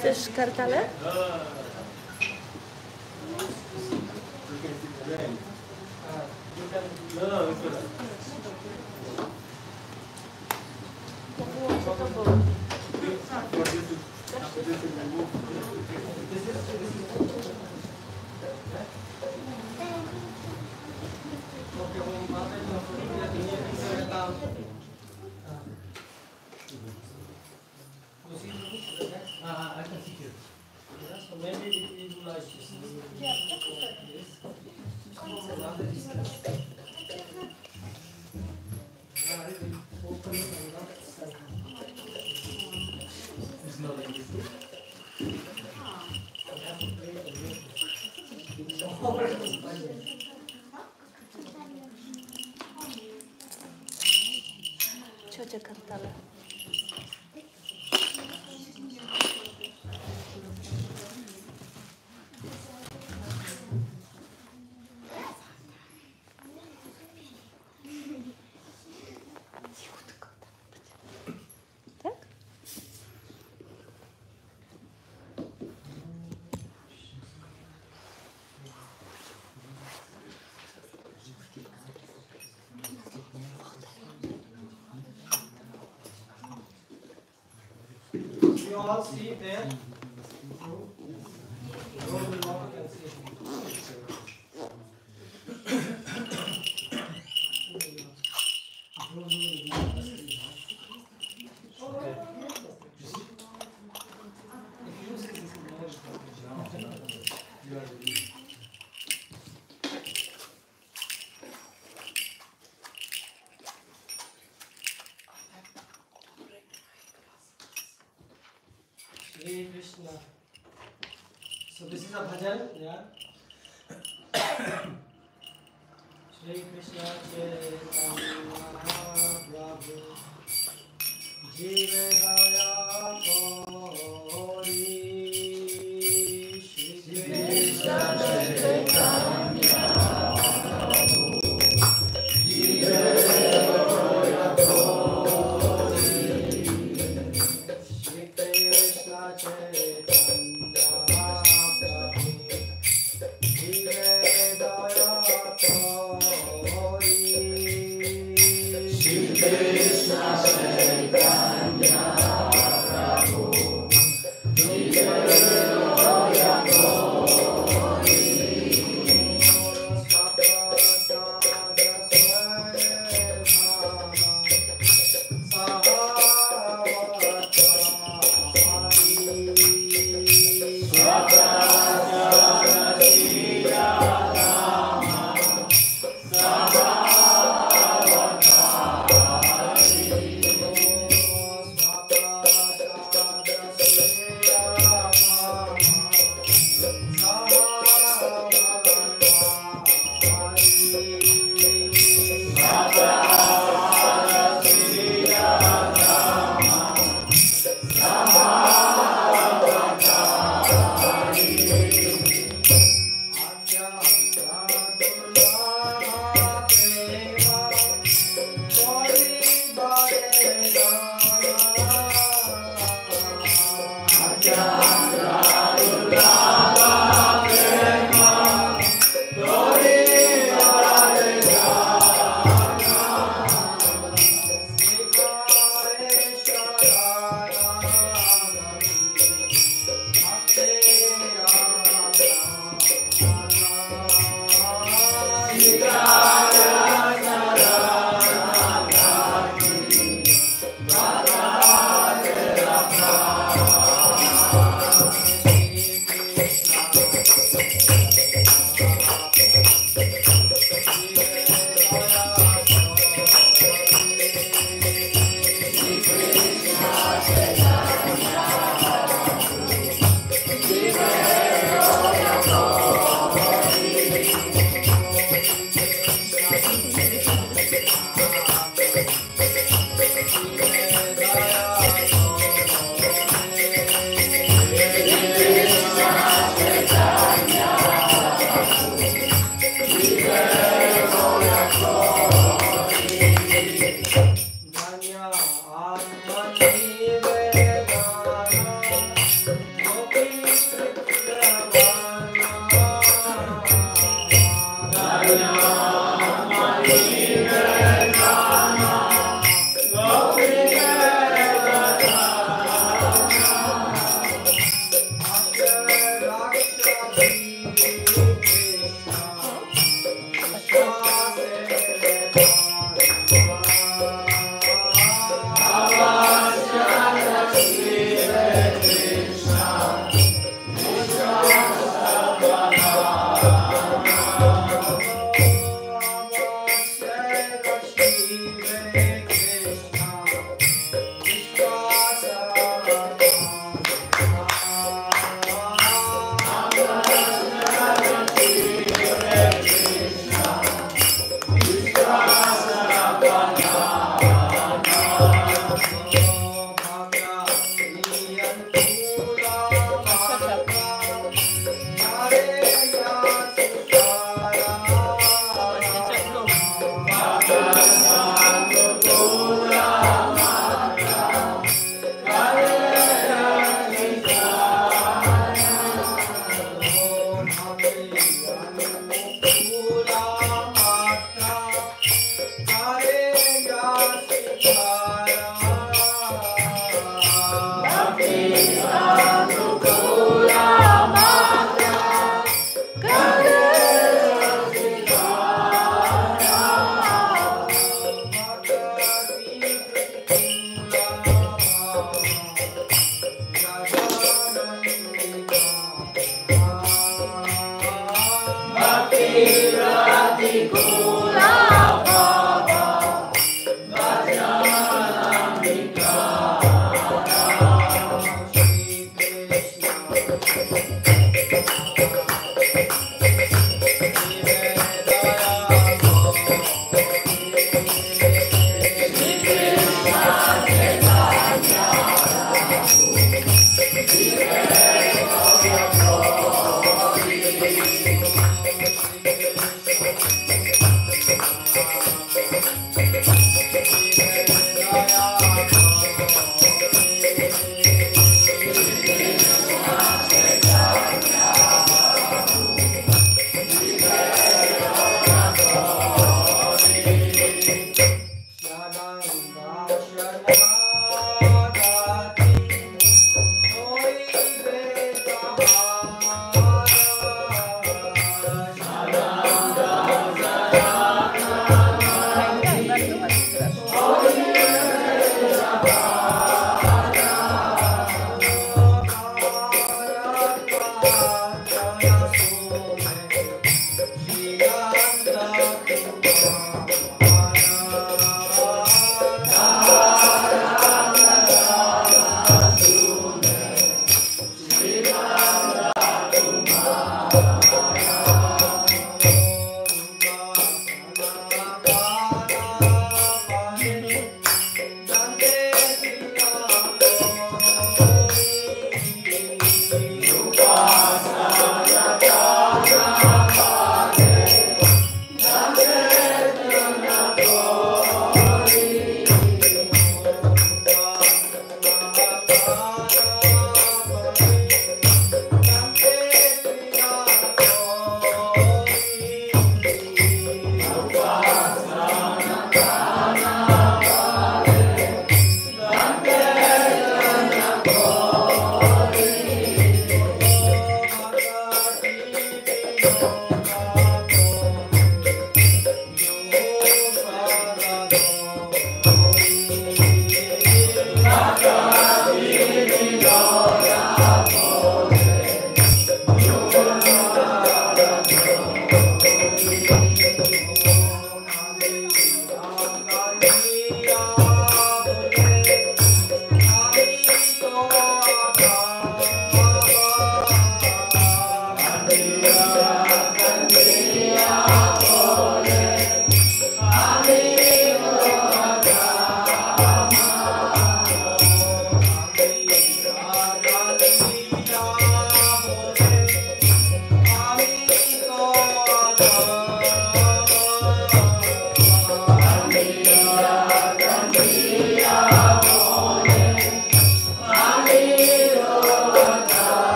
Chcesz kartale? I can see here. Yeah, so maybe it will like this. Yeah, it's not like this. Ciocia kartale. Tak? You all see there? Those will not can see. Hare Krishna. So this is a bhajan, yeah. Shri Krishna Chaitanya Prabhu Jive Daya Kori Shri Krishna Chaitanya Prabhu Jive Daya Kori Shri Krishna Chaitanya Prabhu Jive Daya Kori Shri Krishna Chaitanya Prabhu Jive Daya Kori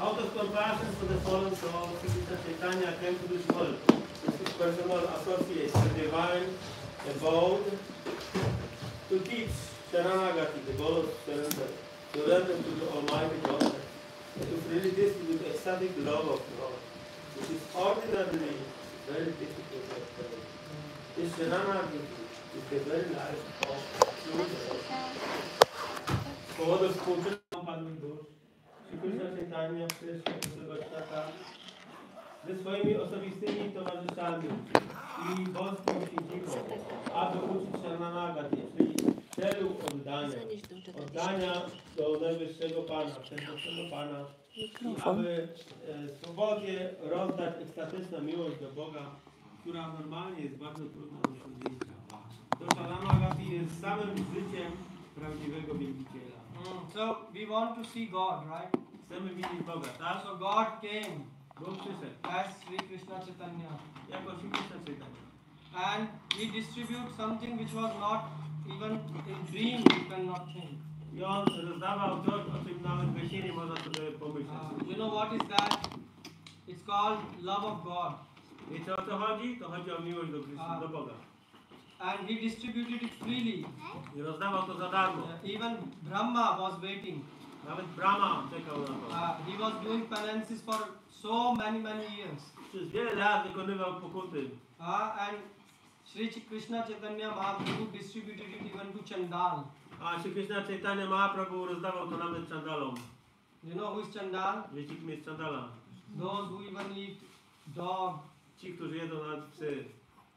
Out of compassion for the fallen soul, Sri Chaitanya came to this world with his personal associates, the divine abode, to teach Sharanagati, the goal of surrender, to learn them to the Almighty God, and to freely this with ecstatic love of God, which is ordinarily very difficult to obtain. This Sharanagati is the very life of true devotion. For the spiritual compartment Krishna Chaitanya ze swoimi osobistymi towarzyszami i boskim Shijiką, aby uczyć Sharanagati, czyli celu oddania. Zanieś do czego Oddania do najwyższego Pana, wszechmocnego Pana. I mikrofon. aby swobodnie rozdać ekstatyczną miłość do Boga, która normalnie jest bardzo trudna do osiągnięcia. To Sharanagati jest samym życiem prawdziwego wielbiciela. So we want to see God, right? Chcemy widzieć Boga, tak? So God came Bóg przyszedł as Sri Krishna Chaitanya, jako Krishna Chaitanya. and He distributes something which was not even in dream you cannot think. I On rozdawał coś, o czym nawet we śnie nie można sobie pomyśleć. You know what is that? It's called love of God, Wiecie o co chodzi? To chodzi o miłość do Chrystusa, do Boga. and He distributed it freely. I rozdawał to za darmo. Even Brahma was waiting. Nawet Brahma czekał na to. He was doing penances for so many years. Przez wiele lat wykonywał pokuty. And Sri Krishna Chaitanya Mahaprabhu distributed it even to Chandal. A Sri Krishna Chaitanya Mahaprabhu rozdawał to nawet czandalom. You know who is Chandal? Wiecie kim jest czandala? Those who even eat dog, Ci, którzy jedzą nawet psy.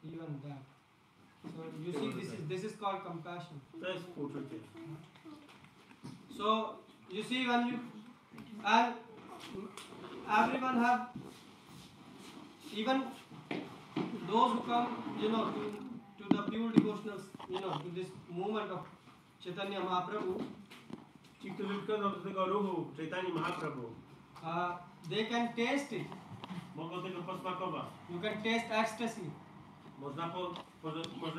even that. So you see, this is called compassion. To jest współczucie. So you see, when you and everyone have, even those who come, you know, to the pure devotional, you know, to this movement of Chaitanya Mahaprabhu, Ci, którzy wchodzą do tego ruchu Chaitanya Mahaprabhu, they can taste it. mogą tego posmakować. You can taste ecstasy. Można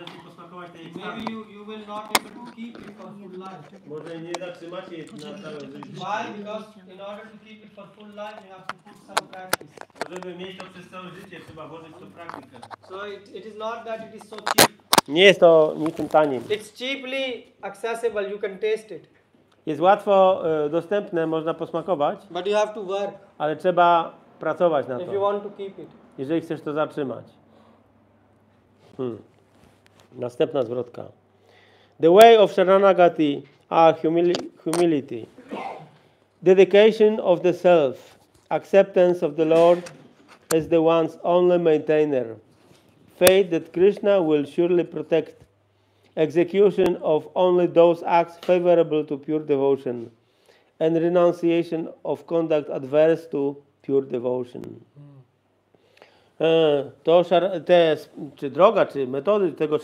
się posmakować tej Maybe ekstazy. you will not able to keep it for full life. Może nie zatrzymacie je na całe życie. Why? Because in order to keep it for full life, you have to put some practice. Żeby mieć to przez całe życie, trzeba włożyć to w praktykę. So it is not that it is so cheap. Nie jest to niczym tanim. It's cheaply accessible. You can taste it, Jest łatwo dostępne, można posmakować, but you have to work ale trzeba pracować na if you to, want to keep it. jeżeli chcesz to zatrzymać. Następna zwrotka. The way of Sharanagati are humility, dedication of the self, acceptance of the Lord as the one's only maintainer, faith that Krishna will surely protect, execution of only those acts favorable to pure devotion, and renunciation of conduct adverse to pure devotion. Czy droga, czy metody tego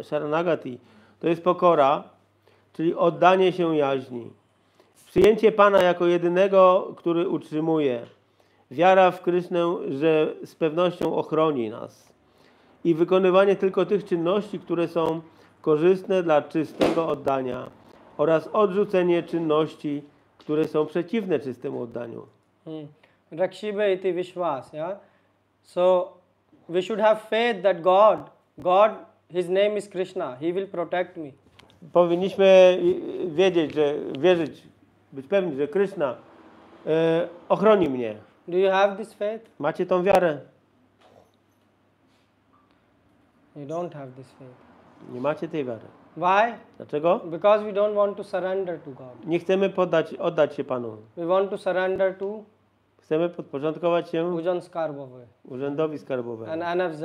Sharanagati, to jest pokora, czyli oddanie się jaźni. Przyjęcie Pana jako jedynego, który utrzymuje. Wiara w Krysznę, że z pewnością ochroni nas. I wykonywanie tylko tych czynności, które są korzystne dla czystego oddania. Oraz odrzucenie czynności, które są przeciwne czystemu oddaniu. Rakshibe iti Vishwas, yeah? So we should have faith that God, His name is Krishna. He will protect me. Powinniśmy wierzyć, być pewni, że Krishna ochroni mnie. Do you have this faith? Macie tą wiarę? You don't have this faith. Nie macie tej wiary. Why? Dlaczego? Because we don't want to surrender to God. Nie chcemy oddać się Panu. We want to surrender to Chcemy podporządkować się Ujan Skarbowe Urzędowi Skarbowemu, and NFZ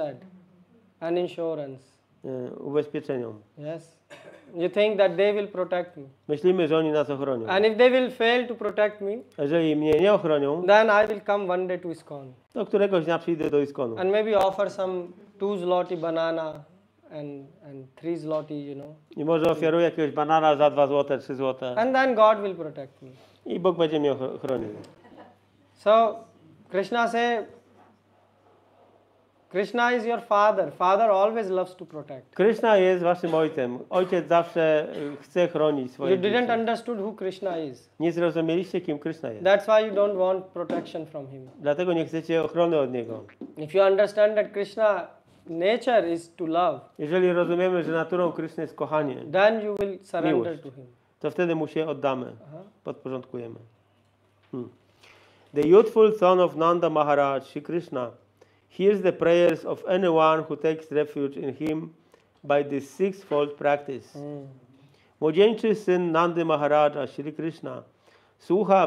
and insurance. ubezpieczeniom. Yes. You think that they will protect me. Myślimy, że oni nas ochronią. And if they will fail to protect me, Jeżeli mnie nie ochronią, then I will come one day to ISKCON. to któregoś dnia przyjdę do Iskonu. And maybe offer some 2 zloty banana and 3 zloty, you know. I może ofiaruję jakiegoś banana za 2 zł, 3 zł. And then God will protect me. I Bóg będzie mnie chronił. So Krishna say, Krishna is your father. Father always loves to protect. Krishna jest waszym ojcem. Ojciec zawsze chce chronić swoje You didn't dzieci. understood who Krishna is. Nie zrozumieliście, kim Krishna jest. That's why you don't want protection from him. Dlatego nie chcecie ochrony od Niego. If you understand that Krishna nature is to love, Jeżeli rozumiemy, że naturą Krishna jest kochanie, then you will surrender Miłość. to him. to wtedy mu się oddamy, Uh-huh. podporządkujemy. The youthful son of Nanda Maharaj, Shri Krishna, hears the prayers of anyone who takes refuge in him by this sixfold practice. Młodzieńczy syn Nandy Maharaja, Shri Krishna,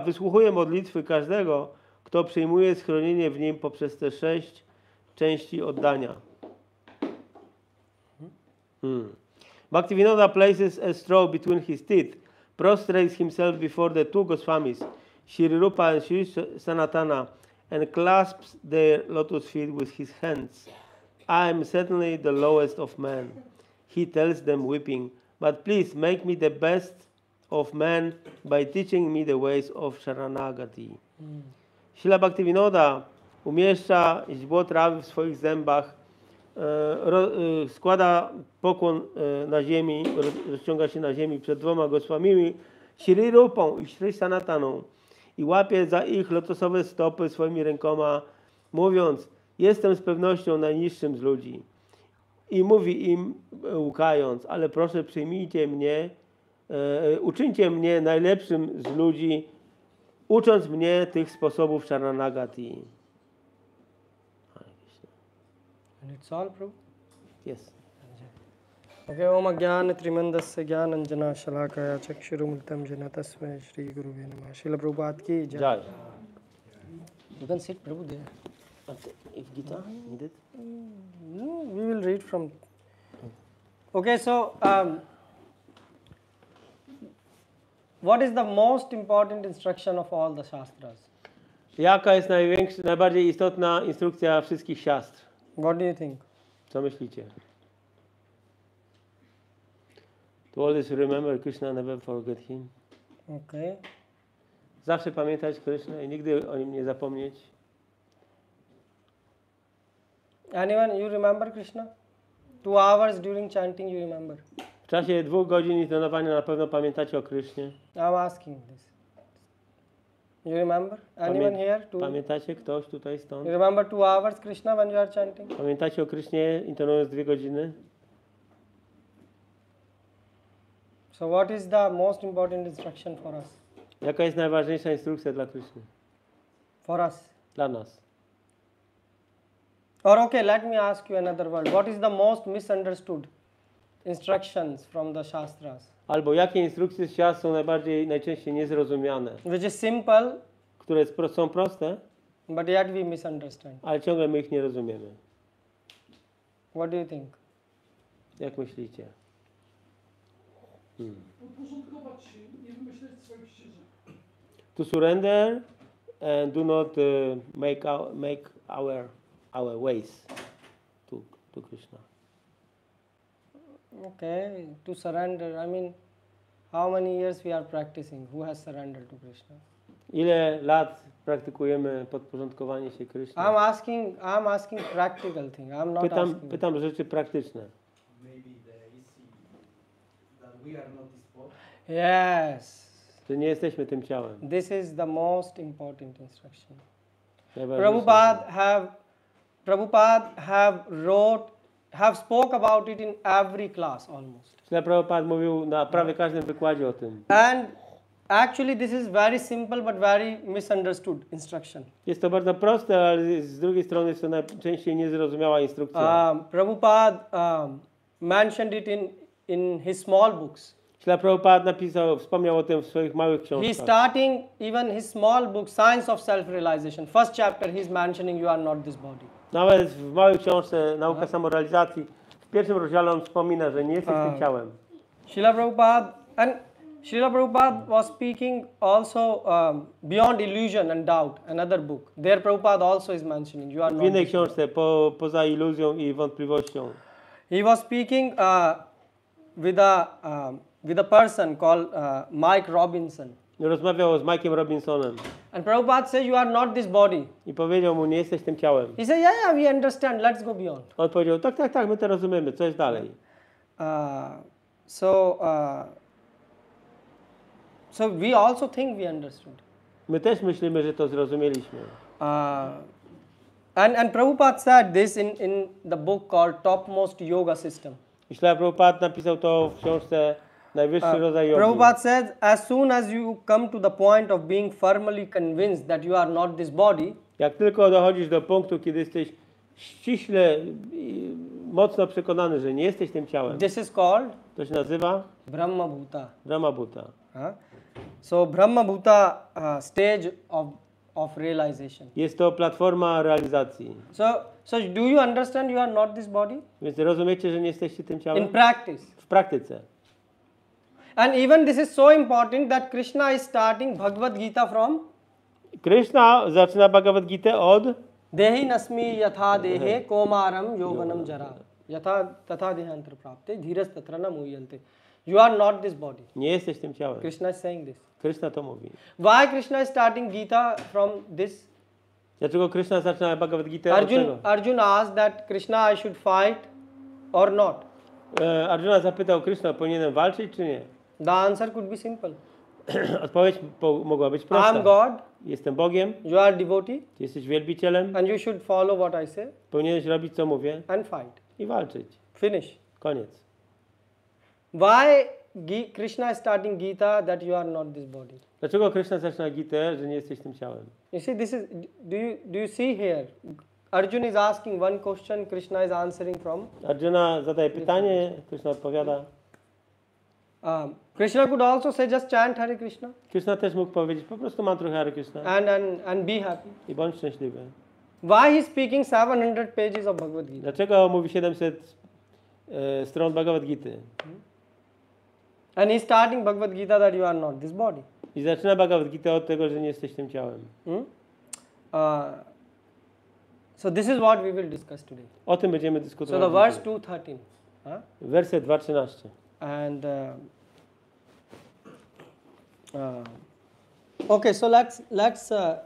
wysłuchuje modlitwy każdego, kto przyjmuje schronienie w nim poprzez te 6 części oddania. Bhaktivinoda places a straw between his teeth, prostrates himself before the two Goswamis, Shri Rupa and Shri Sanatana, and clasps their lotus feet with his hands. I am certainly the lowest of men. He tells them weeping, but please make me the best of men by teaching me the ways of Sharanagati. Śrīla Bhaktivinoda umieszcza źdźbło trawy w swoich zębach, składa pokłon na ziemi, rozciąga się na ziemi przed dwoma Goswamimi, Shri Rupą i Shri Sanataną, i łapie za ich lotosowe stopy swoimi rękoma, mówiąc: jestem z pewnością najniższym z ludzi. I mówi im, łkając: ale proszę, przyjmijcie mnie, uczyńcie mnie najlepszym z ludzi, ucząc mnie tych sposobów Sharanagati. And it's all, Prabhu? Yes. Okay, Om Agyan Trimandasya Gyananjana Shalakaya Chakshurumritam Jana Tasmai Shri Guruve Namah. Srila Prabhupada ki jai. Jai. You can sit, Prabhu, there. If Gita needed? No, we will read from. Okay, so what is the most important instruction of all the Shastras? Jaka jest najbardziej istotna instrukcja wszystkich siastr? What do you think? Co myślicie? To always remember Krishna, never forget him. Okay. Zawsze pamiętać Krishna i nigdy o nim nie zapomnieć. Anyone, you remember Krishna? 2 hours during chanting, you remember? W czasie 2 godzin intonowania na pewno pamiętacie o Krysznie. I'm asking this. You remember? Anyone here? Pamiętacie ktoś tutaj stąd? You remember 2 hours Krishna when you are chanting? Pamiętacie o Krysznie intonując 2 godziny? So what is the most important instruction for us? Jaka jest najważniejsza instrukcja dla Kryszny? For us. Dla nas. Or okay, let me ask you another word. What is the most misunderstood instructions from the Shastras? Albo jakie instrukcje z siastr są najczęściej niezrozumiane? Which is simple, Które są proste, but yet we misunderstand. ale ciągle my ich nie rozumiemy. What do you think? Jak myślicie? Uporządkować się, nie wymyśleć swoich ścieżek. To surrender and do not make our ways to Krishna. Okay, to surrender. I mean, how many years we are practicing? Who has surrendered to Krishna? Ile lat praktykujemy podporządkowanie się Krysznie? I'm asking practical thing. I'm not asking. Pytam rzeczy praktyczne. Maybe the easy that we are not this body. Yes. Że nie jesteśmy tym ciałem. This is the most important instruction. Najważniejsze. Prabhupada have spoke about it in every class almost. Śrīla Prabhupada mówił na prawie każdym wykładzie o tym. And actually this is very simple but very misunderstood instruction. Jest to bardzo proste, ale z drugiej strony jest to najczęściej niezrozumiała instrukcja. Prabhupada mentioned it in his small books. Śrīla Prabhupada wspomniał o tym w swoich małych He's książkach. starting even his small book, Science of Self-Realization. First chapter he's mentioning you are not this body. Nawet w małej książce Nauka samorealizacji w pierwszym rozdziale on wspomina, że nie jesteś tym ciałem. Srila Prabhupada was speaking also Beyond Illusion and Doubt, another book. There Prabhupada also is mentioning you are W not. innej książce poza iluzją i wątpliwością. He was speaking with a person called Mike Robinson. Rozmawiał z Mike'iem Robinsonem And Prabhupada said you are not this body. i powiedział mu: nie jesteś tym ciałem. He said, yeah, we understand, let's go beyond. On powiedział: tak, my to rozumiemy, co jest dalej. So we also think we understood. My też myślimy, że to zrozumieliśmy. And Prabhupada said this in the book called Topmost Yoga System. I Śrīla Prabhupada napisał to w książce Najwyższy rodzaj jogi. Prabhupada says, as soon as you come to the point of being firmly convinced that you are not this body, Jak tylko dochodzisz do punktu, kiedy jesteś ściśle, mocno przekonany, że nie jesteś tym ciałem, this is called to się nazywa Brahma Bhuta. Brahma Bhuta. So Brahma Bhuta stage of realization. Jest to platforma realizacji. So do you understand you are not this body? Więc rozumiecie, że nie jesteście tym In ciałem? practice. W praktyce. And even this is so important that Krishna is starting Bhagavad Gita from Krishna zaczyna Bhagavad Gita od Dehi nasmi yatha dehe komaram yovanam jara. Yatha tatha dehantar prapte dhiras tatra na muyante. You are not this body. nie jesteś tym ciałem. Krishna is saying this. Krishna to mówi. Why Krishna is starting Gita from this? Dlaczego Krishna zaczyna Bhagavad Gita od tego? Arjun asked that Krishna I should fight or not. Arjuna zapytał Krishna, powinienem walczyć czy nie? The answer could be simple. Odpowiedź mogła być I prosta. am God, Jestem Bogiem, you are devotee, ty jesteś wielbicielem, and you should follow what I say powinieneś robić co mówię and fight. i walczyć. Finish. Koniec. Why Krishna is starting Gita that you are not this body? Dlaczego Krishna zaczyna Gitę, że nie jesteś tym ciałem? You see, this is. Do you see here? Arjun is asking one question. Krishna is answering from. Arjuna zadaje pytanie, Krishna odpowiada. Krishna could also say just chant Hare Krishna Krishna też mógł powiedzieć, po prostu mantru Hare Krishna and be happy. i bądź szczęśliwy. Why he is speaking 700 pages of Bhagavad Gita? Dlaczego mówi 700 stron Bhagavad Gity? And he is starting Bhagavad Gita that you are not this body. I zaczyna Bhagavad Gita od tego, że nie jesteś tym ciałem. So this is what we will discuss today. O tym będziemy So dyskutować. the verse dzisiaj. 213. Werset 2:13. And okay, so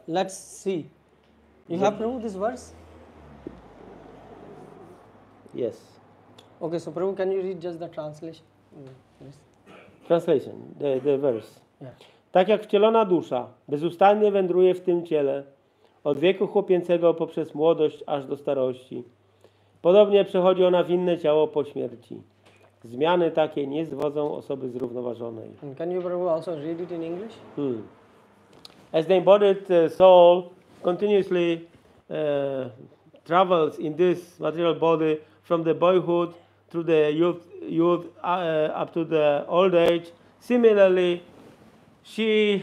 let's see. You have Prabhu this verse? Yes. Okay, so Prabhu, can you read just the translation? Yes. Translation, the verse. Yeah. Tak jak wcielona dusza bezustannie wędruje w tym ciele, od wieku chłopięcego poprzez młodość aż do starości, podobnie przechodzi ona w inne ciało po śmierci. Zmiany takie nie zwodzą osoby zrównoważonej. And can you Prabhu also read it in English? As the embodied soul continuously travels in this material body from the boyhood through the youth up to the old age, similarly she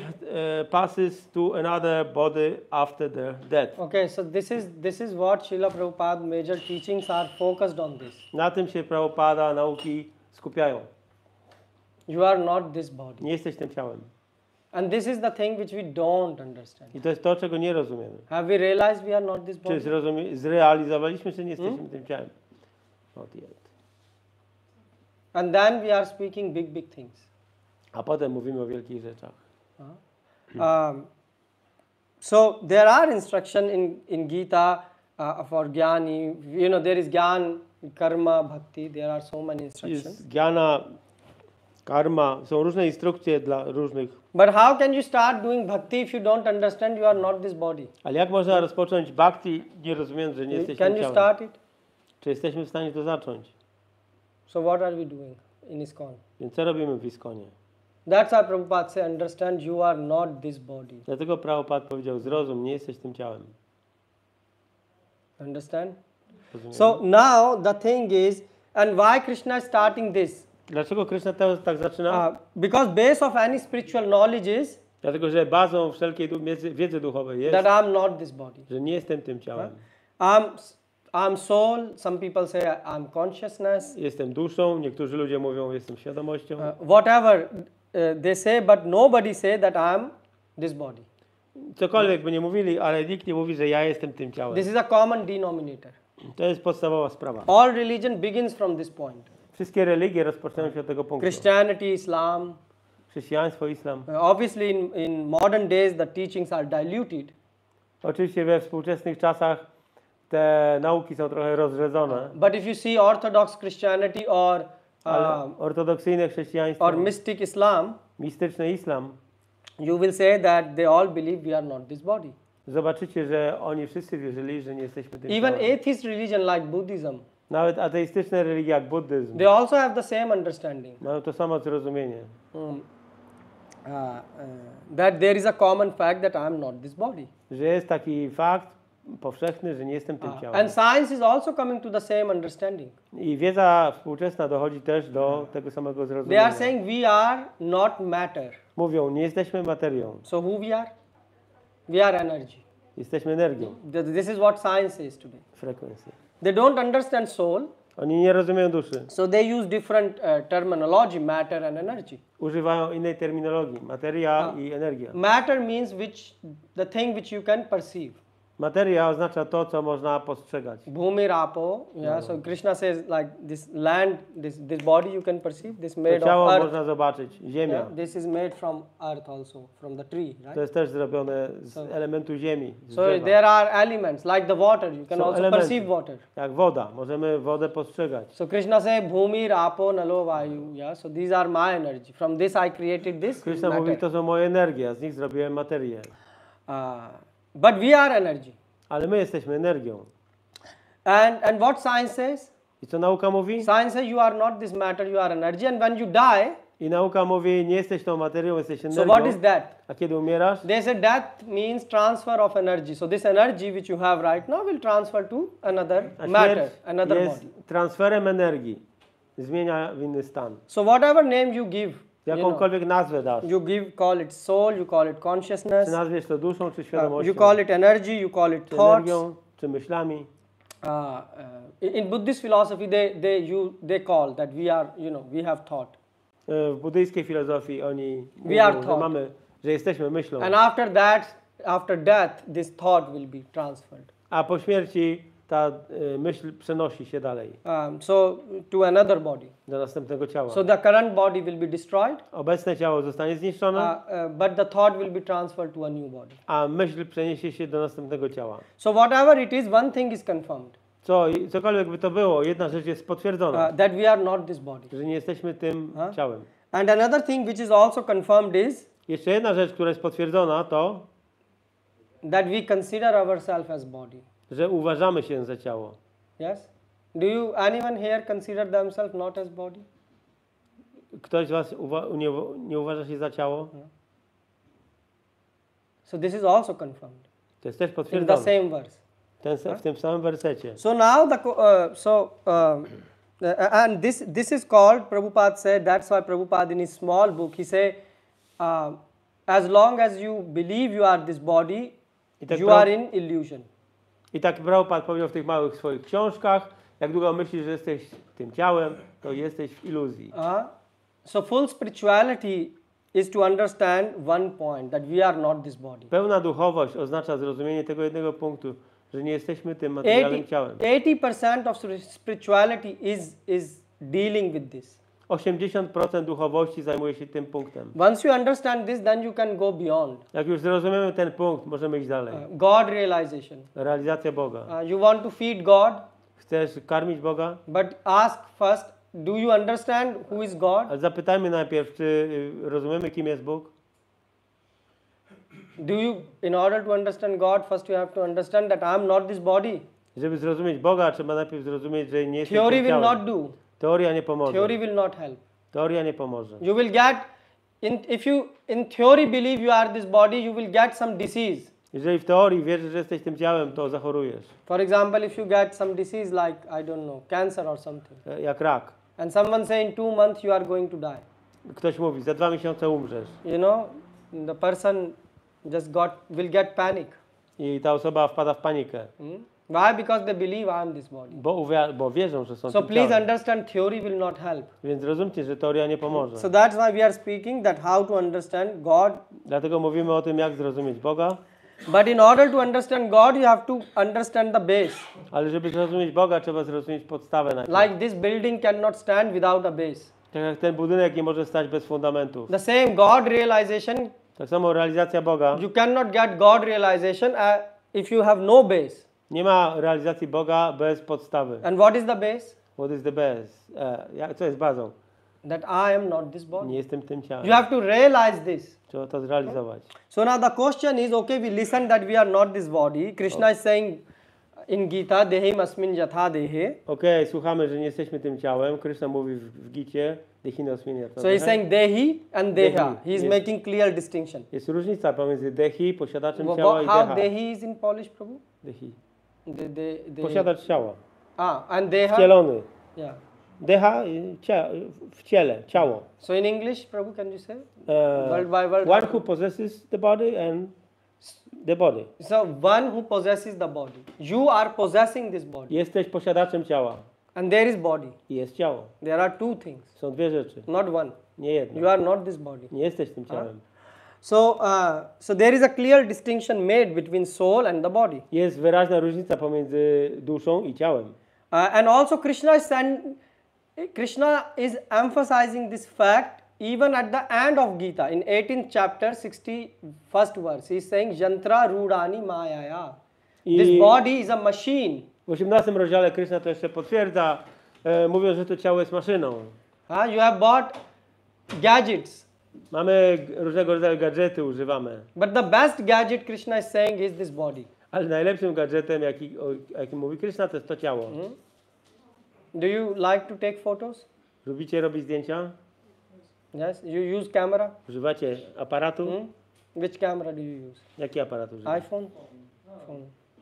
passes to another body after their death. Okay, so this is what Srila Prabhupada major teachings are focused on this. Na tym się Prabhupada nauki skupiają. You are not this body. Nie jesteś tym ciałem. And this is the thing which we don't understand. I to jest to, czego nie rozumiemy. Have we realized we are not this Czy body? zrealizowaliśmy, że nie jesteśmy tym ciałem? Not yet. And then we are speaking big things. A potem mówimy o wielkich rzeczach. So there are instruction in Gita for Jnani. You know, there is Gyan, Karma, Bhakti. There are so many instructions. Jest jnana, karma, są różne instrukcje dla różnych. But how can you start doing Bhakti if you don't understand you are not this body? Ale jak można rozpocząć bhakti, nie rozumiejąc, że nie jesteśmy Can tym you ciałem? start it? Czy jesteśmy w stanie to zacząć? So what are we doing in ISKCON? Więc co robimy w ISKCONie? That's why Prabhupada say, understand you are not this body. Dlatego Prabhupada powiedział, zrozum, nie jesteś tym ciałem. Understand? Rozumiemy? So now the thing is, and why Krishna is starting this? Dlaczego Krishna tak zaczyna? Because base of any spiritual knowledge is Dlatego, że bazą wszelkiej wiedzy duchowej jest, that I am not this body. że nie jestem tym ciałem. I'm soul. Some people say I'm consciousness. Jestem duszą, niektórzy ludzie mówią, jestem świadomością. Whatever they say, but nobody say that I'm this body. Cokolwiek by nie mówili, ale nikt nie mówi, że ja jestem tym ciałem. This is a common denominator. To jest podstawowa sprawa. All religion begins from this point. Wszystkie religie rozpoczynają się od tego punktu. Christianity, Islam. Chrześcijaństwo, islam. Obviously, in modern days, the teachings are diluted. Oczywiście we współczesnych czasach te nauki są trochę rozrzedzone. But if you see Orthodox Christianity or Ortodoksyjne chrześcijaństwo, or mystic Islam, mistyczny islam, you will say that they all believe we are not this body. zobaczycie, że oni wszyscy wierzyli, że nie jesteśmy tym Even ciałem. atheist religion like Buddhism, Nawet ateistyczne religie jak buddyzm they also have the same understanding. mają to samo zrozumienie. That there is a common fact that I am not this body. Że jest taki fakt powszechny, że nie jestem tym ciałem. And science is also coming to the same understanding. I wiedza współczesna dochodzi też do tego samego They zrozumienia. are saying we are not matter. Mówią, nie jesteśmy materią. So who we are? We are energy. Jesteśmy energią, This is what science says today. frekwencją. They don't understand soul, Oni nie rozumieją duszy. so they use different terminology, matter and energy. Używają innej terminologii, materia i energia. Matter means the thing which you can perceive. Materia oznacza to, co można postrzegać. Bhumi rapo, yeah. So Krishna says like this land, this body you can perceive, this made To ciało of earth. można zobaczyć, ziemia. Yeah, this is made from earth also, from the tree, To right? jest też zrobione z elementu ziemi, z So drzewa. there are elements like the water. You can Są also elementy. perceive water. Jak woda, możemy wodę postrzegać. So Krishna says bhumi rapo nalo vayu. Yeah. So these are my energy. From this I created this Krishna mówi, matter. to są moje energie, a z nich zrobiłem materię. But we are energy. Ale my jesteśmy energią. And what science says? I co nauka mówi? Science says you are not this matter, you are energy. And when you die, I nauka mówi, nie jesteś tą materią, jesteś so energią. what is that? A kiedy umierasz? They say death means transfer of energy. So this energy which you have right now will transfer to another A matter, śmierć another jest body. transferem energii. Zmienia w inny stan. So whatever name you give, Jakąkolwiek nazwę dasz. you call it soul, you call it Czy consciousness, nazwiesz to duszą, czy świadomością? you call it energy, you call it Czy thoughts. energią, czy myślami? In Buddhist philosophy, they call that we are, we have thought. W buddyjskiej filozofii oni are mówią, że thought. że jesteśmy myślą. And after death, this thought will be transferred. A po śmierci ta myśl przenosi się dalej So to another body. do następnego ciała. So the current body will be destroyed, Obecne ciało zostanie zniszczone, but the thought will be transferred to a new body. a myśl przeniesie się do następnego ciała. So whatever it is, one thing is confirmed, Cokolwiek by to było, jedna rzecz jest potwierdzona, that we are not this body. że nie jesteśmy tym ciałem. And another thing which is also confirmed is Jeszcze jedna rzecz, która jest potwierdzona, to, that we consider ourselves as body. że uważamy się za ciało. Yes? Anyone here consider themselves not as body? Ktoś z was nie uważa się za ciało? So this is also confirmed To jest też in the potwierdzone. same verse. W tym samym wersecie. So now and this is called, Prabhupada said, that's why Prabhupada in his small book, he said, as long as you believe you are this body, you are in illusion. I tak Prabhupada powiedział w tych małych swoich książkach, jak długo myślisz, że jesteś tym ciałem, to jesteś w iluzji. So full spirituality is to understand one point, that we are not this body. Pełna duchowość oznacza zrozumienie tego jednego punktu, że nie jesteśmy tym materialnym ciałem. 80% of spirituality is dealing with this. 80% duchowości zajmuje się tym punktem. Once you understand this, then you can go beyond. Jak już zrozumiemy ten punkt, możemy iść dalej. God realization. Realizacja Boga. You want to feed God, Chcesz karmić Boga? but ask first, do you understand who is God? Ale zapytajmy najpierw, czy rozumiemy, kim jest Bóg? In order to understand God, first you have to understand that I am not this body. Żeby zrozumieć Boga, trzeba najpierw zrozumieć, że nie jestem Theory tym will ciałem. not do. Teoria nie pomoże. Theory will not help. Teoria nie pomoże. You will get, if you in theory believe you are this body, you will get some disease. Jeżeli w teorii wierzysz, że jesteś tym ciałem, to zachorujesz. For example, if you get some disease like, I don't know, cancer or something, Jak rak. and someone say in 2 months you are going to die. Ktoś mówi, za 2 miesiące umrzesz. The person just will get panic. I ta osoba wpada w panikę. Why? Because they believe I am this body. Bo wierzą, że są So tym please ciałem. understand, theory will not help. Więc rozumcie, że teoria nie pomoże. So that's why we are speaking that how to understand God. Dlatego mówimy o tym, jak zrozumieć Boga. But in order to understand God, you have to understand the base. Ale żeby zrozumieć Boga, trzeba zrozumieć podstawę najpierw. Like this building cannot stand without a base. Tak jak ten budynek nie może stać bez fundamentów. The same God realization, Tak samo realizacja Boga. you cannot get God realization if you have no base. Nie ma realizacji Boga bez podstawy. And what is the base? What is the base? Co jest bazą? That I am not this body. Nie jestem tym ciałem. You have to realize this. Trzeba to zrealizować. So now the question is, okay, we listen that we are not this body. Krishna is saying in Gita, Dehim asmin yatha dehe. Okej, słuchamy, że nie jesteśmy tym ciałem. Krishna mówi w Gicie, Dehina osminia. So he's saying Dehi and Deha. Dehi, He is yes. making clear distinction. Jest różnica pomiędzy Dehi, posiadaczem ciała i How Deha. Dehi is in Polish, Prabhu? Dehi. The Posiadacz ciała. and Deha? Wcielony. Yeah. Deha w ciele, ciało. So in English, Prabhu, can you say? Word by word. One who possesses the body and The body. So one who possesses the body. You are possessing this body. Jesteś posiadaczem ciała. And there is body. I jest ciało. There are two things, Są dwie rzeczy. not one. Nie jedna. You are not this body. Nie jesteś tym ciałem. So there is a clear distinction made between soul and the body. Jest wyraźna różnica pomiędzy duszą i ciałem. And also Krishna is emphasizing this fact even at the end of Gita in 18th chapter 61st verse. He is saying Jantra Rudani Mayaya. This body is a machine. W 18 rozdziale Krishna to jeszcze potwierdza, mówiąc, że to ciało jest maszyną. You have bought gadgets. Mamy różnego rodzaju gadżety, używamy. But the best gadget Krishna is saying is this body. Ale najlepszym gadżetem, jaki mówi Krishna, to jest to ciało. Do you like to take photos? Lubicie robić zdjęcia? Yes. You use camera? Używacie aparatu? Which camera do you use? Jaki aparat używacie? iPhone? Phone.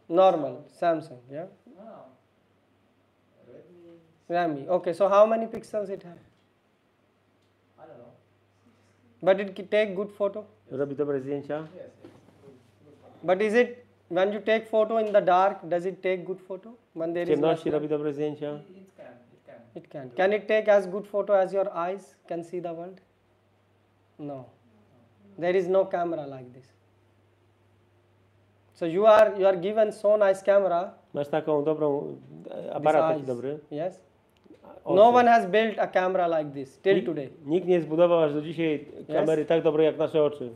Normal. Samsung. Yeah. Redmi. Okay. So how many pixels it have? I don't know. But it take good photo. Robi dobre zdjęcia? But is it when you take photo in the dark? Does it take good photo? When there W is ciemności light? robi dobre zdjęcia? It can. Can it take as good photo as your eyes can see the world? No. There is no camera like this. So you are given so nice camera. Masz taką dobrą, This aparat taki eyes. dobry? Yes. Oczy. No one has built a camera like this till today. Nikt nie zbudował aż do dzisiaj kamery tak dobrej jak nasze oczy.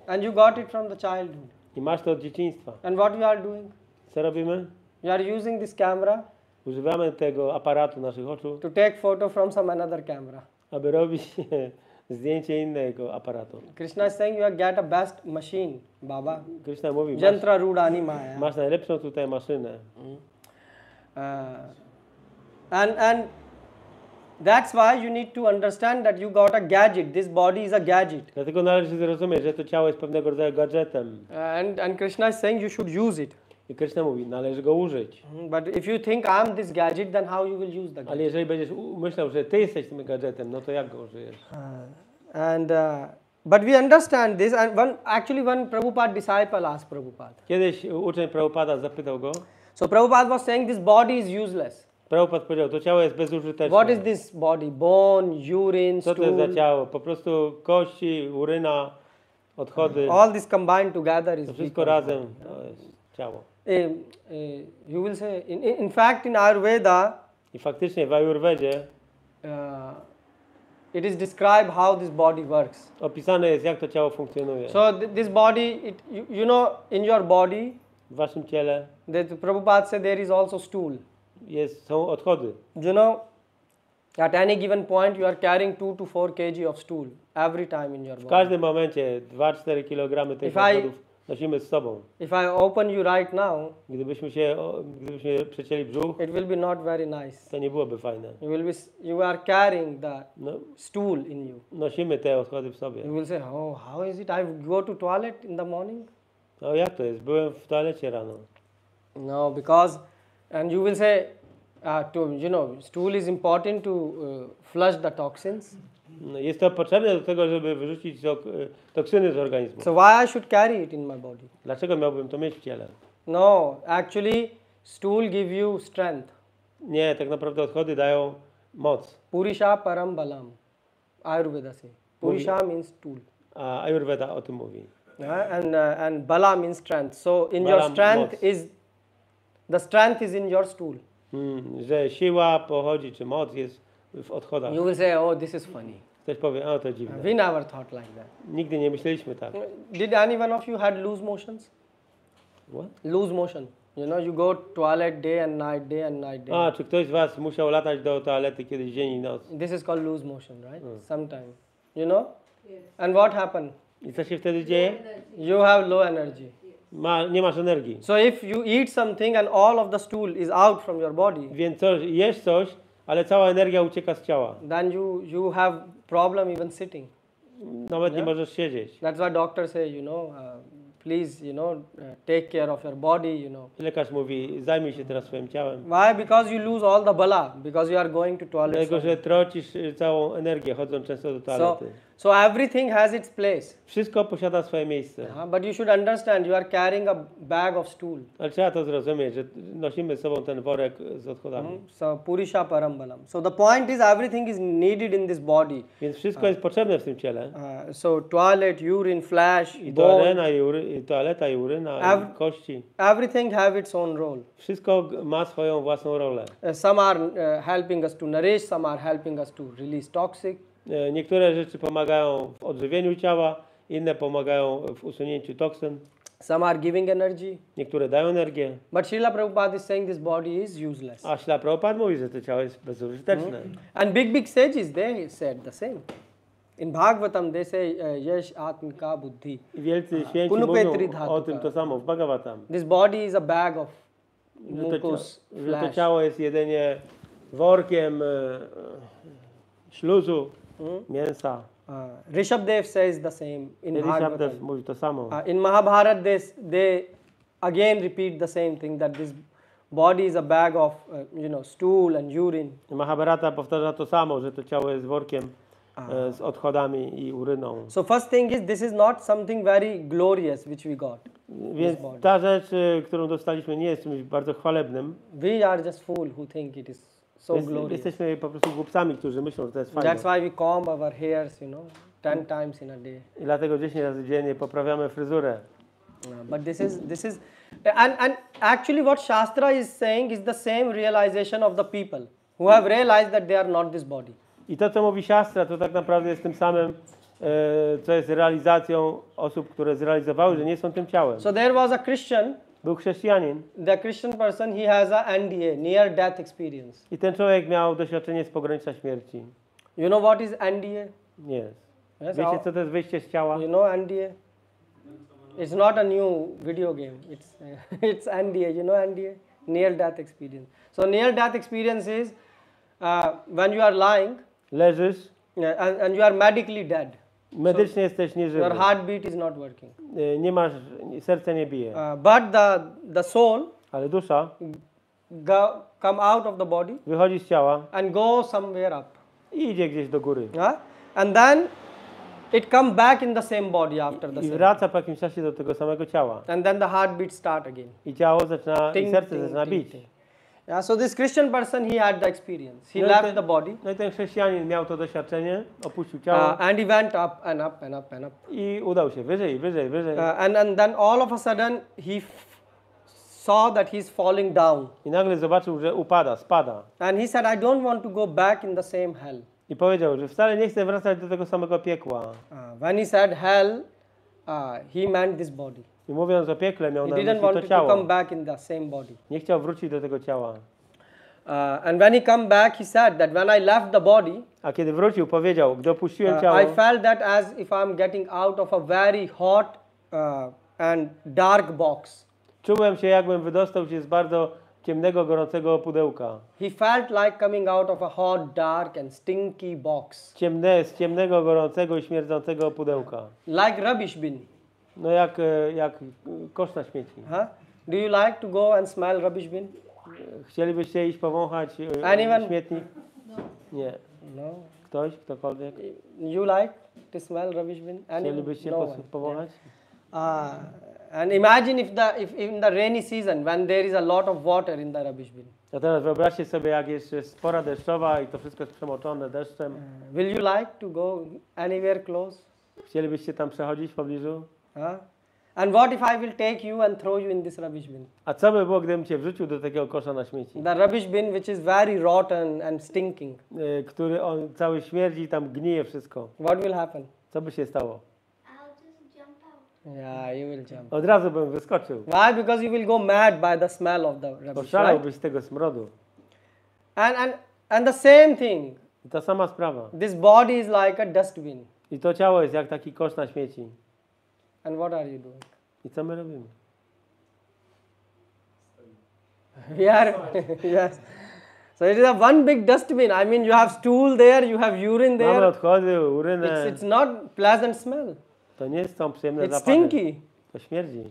And you got it from the childhood. I masz to od dzieciństwa. And what you are doing? Co robimy? You are using this camera Używamy tego aparatu naszych oczu, to take photo from some another camera. aby robić zdjęcie innego aparatu. Krishna is saying you have got a best machine, Baba. Krishna mówi, Jantra Rudani Maya. masz najlepszą tutaj maszynę. And that's why you need to understand that you got a gadget. This body is a gadget. Dlatego należy zrozumieć, że to ciało jest pewnego rodzaju gadżetem. And Krishna is saying you should use it. I Krishna mówi, należy go użyć. But if you think I'm this gadget, then how you will use the Ale gadget? jeżeli będziesz myślał, że ty jesteś tym gadżetem, no to jak go użyjesz? But we understand this, and one Prabhupada disciple asked Prabhupada. Kiedyś uczeń Prabhupada zapytał go, So Prabhupada was saying this body is useless. Prabhupada powiedział, to ciało jest bezużyteczne. What is this body? Bone, urine, Co to jest za stool. ciało? Po prostu kości, uryna, odchody, All this combined together is to wszystko big. razem to jest ciało. You will say, in fact, in Ayurveda, I faktycznie w Ajurwedzie it is described how this body works. opisane jest, jak to ciało funkcjonuje. So this body, you know, in your body, W waszym ciele Prabhupada said there is also stool. są odchody. You know, at any given point you are carrying 2 to 4 kg of stool every time in your W body. każdym momencie 2-4 kg tych If I- odchodów nosimy z sobą. If I open you right now, Gdybyśmy przecięli brzuch, it will be not very nice. to nie byłoby fajne. You are carrying the No, stool in you. nosimy te odchody w sobie. You will say, oh, how is it? I go to toilet in the morning? No jak to jest? Byłem w toalecie rano. No, because, and you will say, stool is important to flush the toxins. No, jest to potrzebne do tego, żeby wyrzucić toksyny z organizmu. So why I should carry it in my body? Dlaczego miałbym to mieć w ciele? No, actually, stool give you strength. Nie, tak naprawdę odchody dają moc. Purisha param balam. Ayurveda say. Purisha means stool. A Ayurveda o tym mówi. And bala means strength. So in Bala your strength moc. the strength is in your stool. Że siła pochodzi, czy moc jest w odchodach. You will say, oh, this is funny. Ktoś powie, o to dziwne. We never thought like that. Nigdy nie myśleliśmy tak. Did any one of you had loose motions? What? Loose motion. You know, you go toilet day and night, day and night, day. A, czy ktoś z was musiał latać do toalety kiedyś dzień i noc? This is called loose motion, right? Sometimes. You know? And what happened? I co się wtedy dzieje? You have low energy. Nie masz energii. So if you eat something and all of the stool is out from your body, Więc jesz coś, ale cała energia ucieka z ciała. then you have problem even sitting. Nawet nie możesz siedzieć. That's why doctors say, please, take care of your body, Lekarz mówi, zajmij się teraz swoim ciałem. Why? Because you lose all the bala, because you are going to toilet. Dlatego, że tracisz całą energię, chodząc często do toalety. So everything has its place. Wszystko posiada swoje miejsce. But you should understand you are carrying a bag of stool. Ale trzeba to zrozumieć, że nosimy z sobą ten worek z odchodami. So Purisha Parambalam. So the point is everything is needed in this body. Więc wszystko jest potrzebne w tym ciele. So toilet, urine, flesh, I bone, toaleta, i uryna, i kości. everything have its own role. Wszystko ma swoją własną rolę. Some are helping us to nourish, some are helping us to release toxic. Niektóre rzeczy pomagają w odżywieniu ciała, inne pomagają w usunięciu toksyn. Some are giving energy. Niektóre dają energię. But Srila Prabhupada is saying this body is useless. A Śla Prabhupada mówi, że to ciało jest bezużyteczne. And big sages, they said the same. In Bhagavatam they say Yesh Atmika Buddhi. I wielcy święci Punupetri mówią o tym to samo w Bhagavatam. This body is a bag of Że to mucus, flesh. ciało jest jedynie workiem śluzu, mięsa. Rishabdev says the same in Bhagavatam. Rishabdev mówi to samo. In Mahabharata they again repeat the same thing, that this body is a bag of stool and urine. Mahabharata powtarza to samo, że to ciało jest workiem z odchodami i uryną. So first thing is, this is not something very glorious which we got. Więc ta rzecz, którą dostaliśmy, nie jest czymś bardzo chwalebnym. We are just fools who think it is so glorious. Jesteśmy po prostu głupcami, którzy myślą, że to jest fajne. That's why we comb our hairs, 10 times in a day. I dlatego 10 razy dziennie poprawiamy fryzurę. But this is and actually what Shastra is saying is the same realization of the people who have realized that they are not this body. I to, co mówi Shastra, to tak naprawdę jest tym samym, co jest realizacją osób, które zrealizowały, że nie są tym ciałem. So there was a Christian. Był chrześcijanin. The Christian person, he has a NDA, near death experience. I ten człowiek miał doświadczenie z pogranicza śmierci. You know what is NDA? Nie. Yes, Wiecie, co to jest wyjście z ciała? You know NDA? It's not a new video game. It's NDA. You know NDA? Near death experience. So near death experience is when you are lying Leżysz, and you are medically dead. medycznie jesteś nieżywy. Your heartbeat is not working. Nie masz, serce nie bije. But the soul Ale dusza come out of the body wychodzi z ciała and go somewhere up. i idzie gdzieś do góry. And then it come back in the same body after the I same. wraca po jakimś czasie do tego samego ciała. And then the heartbeat start again. I ciało zaczyna, i Ting, serce ting, zaczyna ting, bić. ting. Yeah, so this Christian person, he had the experience. He No i left ten- the body No i ten chrześcijanin miał to doświadczenie, opuścił ciało and he went up and up and up and up. i udał się wyżej, wyżej, wyżej. And then all of a sudden he saw that he's falling down. I nagle zobaczył, że upada, spada. And he said, I don't want to go back in the same hell. I powiedział, że wcale nie chce wracać do tego samego piekła. When he said hell, he meant this body. I mówiąc o piekle, miał He na didn't myśli want to to ciało. come back in the same body. Nie chciał wrócić do tego ciała. And when he come back, he said that when I left the body, A kiedy wrócił, powiedział, gdy opuściłem ciało, I felt that as if I'm getting out of a very hot and dark box. czułem się, jakbym wydostał się z bardzo ciemnego, gorącego pudełka. He felt like coming out of a hot, dark and stinky box. Z ciemnego, gorącego i śmierdzącego pudełka. Like rubbish bin. No jak kosz na śmieci. Do you like to go and smell rubbish bin? Chcielibyście iść powąchać Anyone? śmietnik? Nie. No. Ktoś? Ktokolwiek? You like to smell rubbish bin? Chcielibyście No one. powąchać? And imagine if in the rainy season when there is a lot of water in the rubbish bin. A teraz wyobraźcie sobie, jak jest pora deszczowa i to wszystko jest przemoczone deszczem. Will you like to go anywhere close? Chcielibyście tam przechodzić w pobliżu? And what if I will take you and throw you in this rubbish bin? A co by było, gdybym cię wrzucił do takiego kosza na śmieci? The rubbish bin which is very rotten and stinking. Który on cały śmierdzi i tam gnije wszystko. What will happen? Co by się stało? I'll just jump out. Yeah, you will jump. Od razu bym wyskoczył. Why? Because you will go mad by the smell of the rubbish, right? Poszalałbyś z tego smrodu. And the same thing. I ta sama sprawa. This body is like a dustbin. I to ciało jest jak taki kosz na śmieci. And what are you doing? I co my robimy? We are yes. So it is a one big dustbin. I mean, you have stool there, you have urine Mamy there. odchody, urynę. It's not pleasant smell. To nie są przyjemne It's zapachy. stinky. To śmierdzi.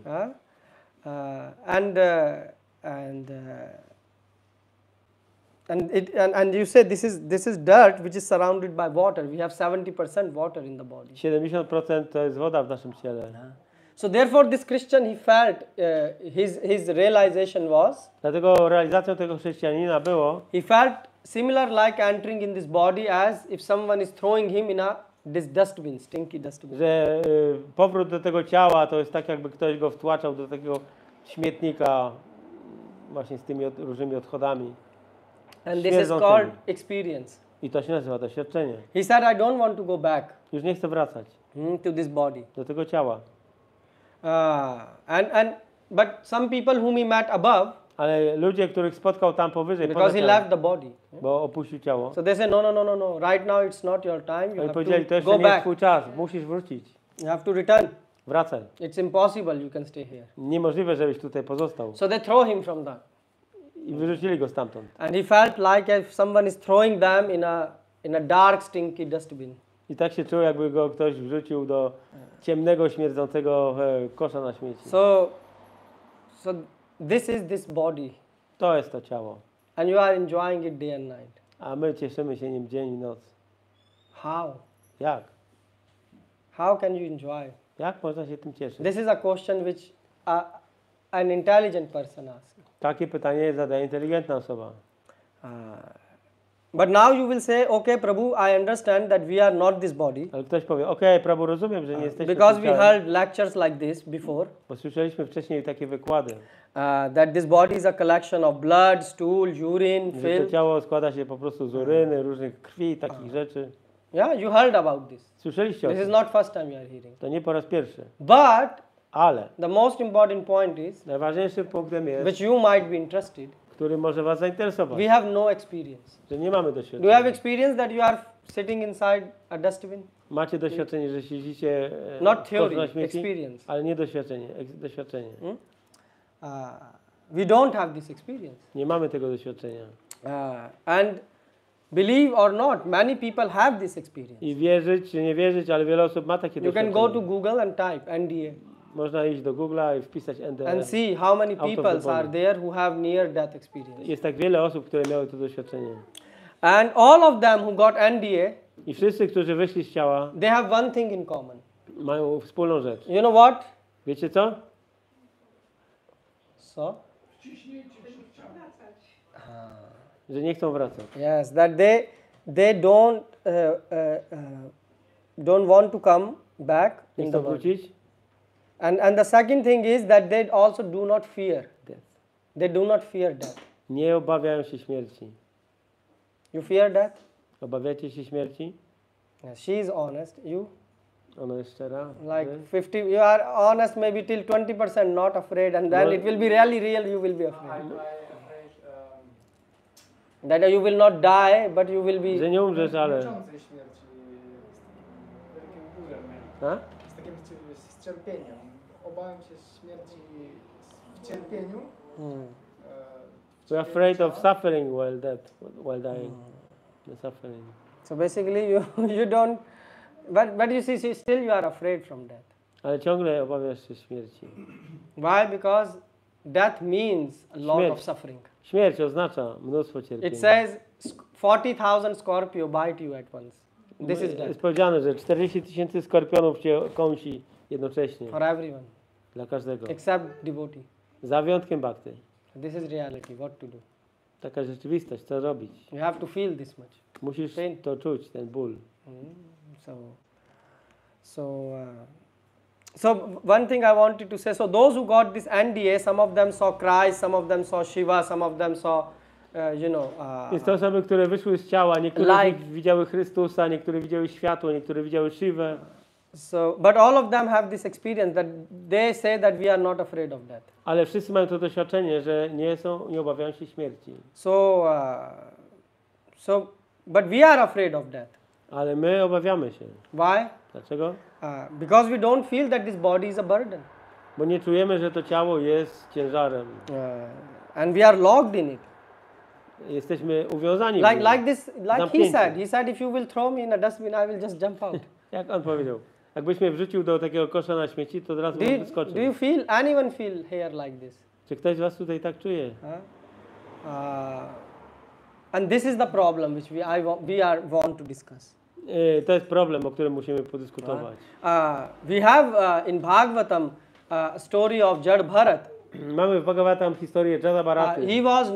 And you say this is dirt which is surrounded by water. We have 70% water in the body. 70% to jest woda w naszym ciele. So therefore this Christian, he felt his realization was, Dlatego realizacją tego chrześcijanina było, he felt similar like entering in this body as if someone is throwing him in this dustbin, stinky dustbin. że powrót do tego ciała to jest tak, jakby ktoś go wtłaczał do takiego śmietnika właśnie z tymi różnymi odchodami. And this is Śmierdzącymi. called experience. I to się nazywa doświadczenie. He said, I don't want to go back Już nie chcę wracać to this body. do tego ciała. But some people whom he met above, Ale ludzie, których spotkał tam powyżej, because poza he ciałem, left the body. bo opuścił ciało, So they say, no. Right now it's not your time. You oni have powiedzieli, to to jeszcze go nie jest back. twój czas, musisz wrócić, You have to return. wracaj. It's impossible. You can stay here. Niemożliwe, żebyś tutaj pozostał. So they throw him from that. I wyrzucili go stamtąd. And he felt like if someone is throwing them in a dark, stinky dustbin. I tak się czuł, jakby go ktoś wrzucił do ciemnego, śmierdzącego kosza na śmieci. So this is this body. To jest to ciało. And you are enjoying it day and night. A my cieszymy się nim dzień i noc. How? Jak? How can you enjoy? Jak można się tym cieszyć? This is a question which an intelligent person asks. Takie pytanie zadaje inteligentna osoba. But now you will say, okay, Prabhu, I understand that we are not this body. Ale ktoś powie, okej, Prabhu, rozumiem, że nie jesteśmy Because tym we ciałem, heard lectures like this before, bo słyszeliśmy wcześniej takie wykłady, that this body is a collection of blood, stool, urine, że to filth. ciało składa się po prostu z uryny, różnych krwi, takich rzeczy. Yeah, you heard about this. Słyszeliście o This is tym. not first time you are hearing. To nie po raz pierwszy. But Ale the most important point is, najważniejszym punktem jest, which you might be interested, który może was zainteresować, we have no experience. że nie mamy Do you have doświadczenia. experience that you are sitting inside a dustbin? Macie doświadczenie, że siedzicie Not w theory, koszu na śmieci, experience. ale nie doświadczenie, doświadczenie. We don't have this experience. Nie mamy tego doświadczenia. And believe or not, many people have this experience. I wierzyć czy nie wierzyć, ale wiele osób ma takie You can doświadczenie. go to Google and type NDA Można iść do Google'a i wpisać NDE. and see how many Out of the people body. are there who have near-death experience. Jest tak wiele osób, które miały to doświadczenie. And all of them who got NDA, I wszyscy, którzy wyszli z ciała, they have one thing in common. mają wspólną rzecz. You know what? Wiecie co? So, Że nie chcą wracać. yes, that they don't want to come back Nie in the chcą body. wrócić. And the second thing is that they also do not fear death. They do not fear death. Nie obawiają się śmierci. You fear death? Obawiacie się śmierci? Yes, she is honest. You? Ona jest szczera. Like Wy? 50, you are honest maybe till 20%, not afraid, and then Well- it will be really real, you will be afraid. I'm afraid That you will not die, but you will be. Że nie umrzesz, ale... męczącej śmierci z takim bólem, nie? A? Z takim z cierpieniem. Obawiam się śmierci w cierpieniu. We're afraid of suffering while dying. The suffering. So basically, you don't. But you see, still you are afraid from death. Ale ciągle obawiasz się śmierci. Why? Because death means a lot Śmierć. of suffering. Śmierć oznacza mnóstwo cierpienia. It says 40,000 Scorpio bite you at once. This is death Jest powiedziane, że 40 000 skorpionów cię kąsi jednocześnie. for everyone Dla każdego. except devotee. Za wyjątkiem bhakty. This is reality. What to do? Taka rzeczywistość, co robić? You have to feel this much. Musisz Pain. to czuć, ten ból. So one thing I wanted to say. So those who got this NDA, some of them saw Christ, some of them saw Shiva, some of them saw, Jest to osoby, które wyszły z ciała. Niektóre z Like- nich widziały Chrystusa, niektóre widziały światło, niektóre widziały Shivę. So, but all of them have this experience that they say that we are not afraid of death. Ale wszyscy mają to doświadczenie, że nie obawiają się śmierci. But we are afraid of death. Ale my obawiamy się. Why? Dlaczego? Because we don't feel that this body is a burden. Bo nie czujemy, że to ciało jest ciężarem. And we are locked in it. Jesteśmy uwiązani w Like nim. he Zamknięci. said. He said, if you will throw me in a dustbin, I will just jump out. Jak on powiedział? Jakbyś mnie wrzucił do takiego kosza na śmieci, to od razu bym wyskoczył. Do you feel, anyone feel here like this? Czy ktoś z was tutaj tak czuje? And this is the problem which we want to discuss. To jest problem, o którym musimy podyskutować. We have in Bhagavatam a story of Jad Bharat. Mamy w Bhagavatam historię Jada Bharaty. He was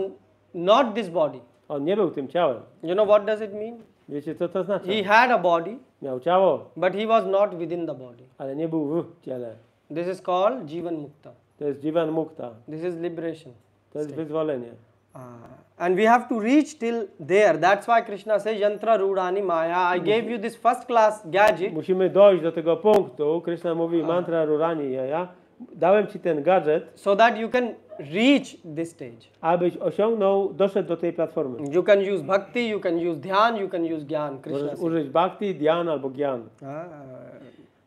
not this body. On nie był tym ciałem. You know what does it mean? Wiecie, co to znaczy? He had a body, Miał ciało, but he was not within the body. ale nie był w ciele. This is called Jivan Mukta. To jest Jivan Mukta. This is liberation. To jest wyzwolenie. And we have to reach till there. That's why Krishna says, Yantra Rudani Maya. I gave you this first class gadget. Musimy dojść do tego punktu. Krishna mówi mantra Rurani Jaya. Dałem ci ten gadżet, So that you can reach this stage. abyś doszedł do tej platformy. You can use bhakti, you can use dhyan, you can use gyan. Krishna Możesz says. użyć bhakti, dhyan albo gyan.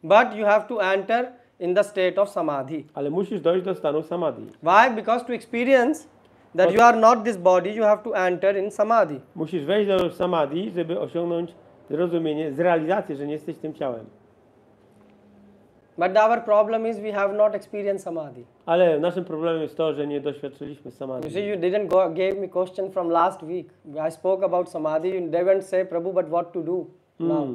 But you have to enter in the state of samadhi. Ale musisz dojść do stanu samadhi. Why? Because to experience that you are not this body, you have to enter in samadhi. Musisz wejść do samadhi, żeby osiągnąć zrozumienie, zrealizację, że nie jesteś tym ciałem. But our problem is we have not experienced samadhi. Ale naszym problemem jest to, że nie doświadczyliśmy You samadhi. see, you didn't give me question from last week. I spoke about samadhi. You didn't say, Prabhu, but what to do now?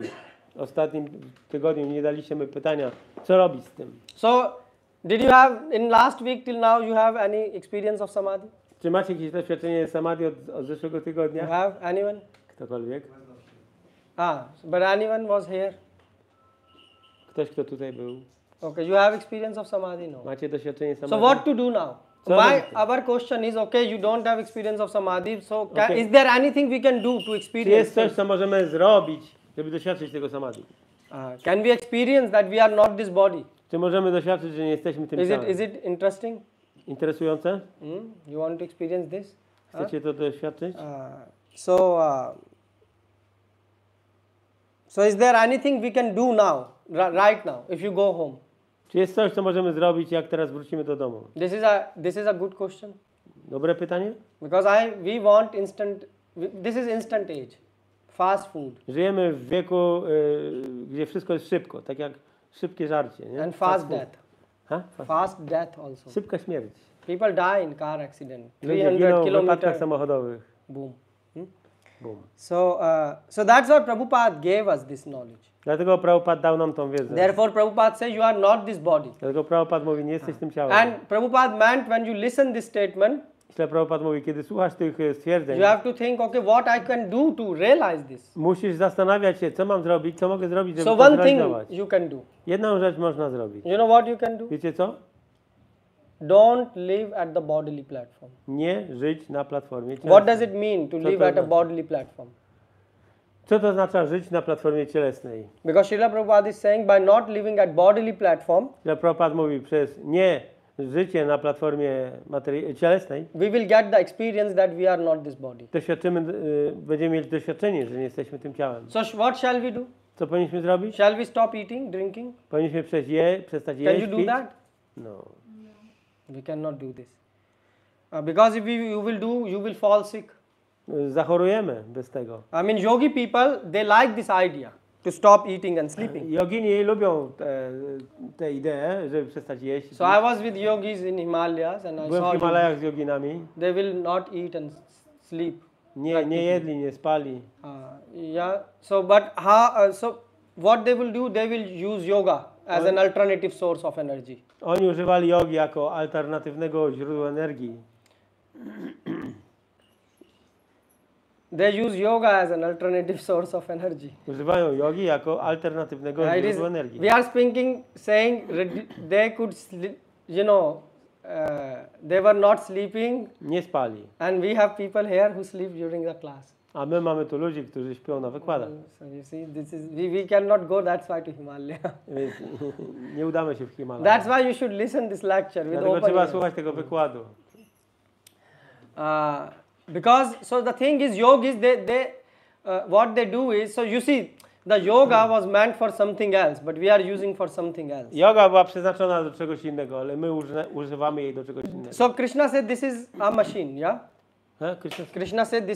W ostatnim tygodniu nie daliście mi pytania, co robić z tym. So, did you have, in last week till now, you have any experience of samadhi? Czy macie jakieś doświadczenie samadhi od zeszłego You tygodnia? have anyone? Ktokolwiek? But anyone was here? Ktoś, kto tutaj był? Okay, you have experience of samadhi? No. Macie doświadczenie So samadhi? what to do now? So Why then- our question is, okay, you don't have experience of samadhi, so Okay. is there anything we can do to Czy experience jest coś, it? co możemy zrobić, żeby doświadczyć tego samadhi? Can we experience that we are not this body? Czy możemy doświadczyć, że nie jesteśmy tym ciałem? Is it interesting? Interesujące? You want to experience this? Chcecie to doświadczyć? So is there anything we can do now, right now, if you go home? Czy jest coś, co możemy zrobić, jak teraz wrócimy do domu? This is a good question, Dobre pytanie? because we want instant. This is instant age, fast food Żyjemy w wieku, gdzie wszystko jest szybko, tak jak szybkie żarcie. Nie? and fast food. death. Ha? Fast death also. Szybka śmierć. People die in car accident. Ludzie 300 giną w wypadkach kilometers. samochodowych. Boom. Boom. So that's why Prabhupada gave us this knowledge. Dlatego Prabhupada dał nam tą wiedzę. Therefore, Prabhupada says you are not this body. Dlatego Prabhupada mówi, nie jesteś tym ciałem. And Prabhupada meant when you listen this statement, Źle Prabhupada mówi, kiedy słuchasz tych stwierdzeń, you have to think, okay, what I can do to realize this. musisz zastanawiać się, co mam zrobić, co mogę zrobić, żeby So to one thing zrealizować. you can do. Jedną rzecz można zrobić. You know what you can do? Wiecie co? Don't live at the bodily platform. Nie żyć na platformie What cielesnej. does it mean to Co live to at a znaczy? bodily platform? Co to oznacza żyć na platformie cielesnej? Because Srila Prabhupada is saying by not living at bodily platform, Źle Prabhupada mówi, przez nie życie na platformie cielesnej we will get the experience that we are not this body. będziemy mieć doświadczenie, że nie jesteśmy tym ciałem. So what shall we do? Co powinniśmy zrobić? Shall we stop eating, drinking? Powinniśmy przestać Can jeść, you do pić? that? No. We cannot do this. Because if you will do, you will fall sick. Zachorujemy bez tego. I mean, yogi people, they like this idea to stop eating and sleeping. Jogini lubią tę ideę, żeby przestać jeść. So I was with yogis in Himalayas and I Byłem w saw Himalajach z joginami. they will not eat and sleep. Nie jedli, nie spali. Yeah. So, but how? So, what they will do? They will use yoga as an alternative source of energy. Oni używali jogi jako alternatywnego źródła energii. They use yoga as an alternative source of energy. Używają jogi jako alternatywnego It is, źródła energii. we are saying they could, they were not sleeping, Nie spali. and we have people here who sleep during the class. A my mamy tu ludzi, którzy śpią na wykładach. So you see, we cannot go that's why to Himalaya. Więc nie udamy się w Himalajach. That's why you should listen this lecture with Dlatego open trzeba ears. słuchać tego wykładu. Because so the thing is, yogis what they do is, so you see, the yoga was meant for something else, but we are using for something else. Joga była przeznaczona do czegoś innego, ale my używamy jej do czegoś innego. So Krishna said this is a machine, yeah? Krishna Krishna said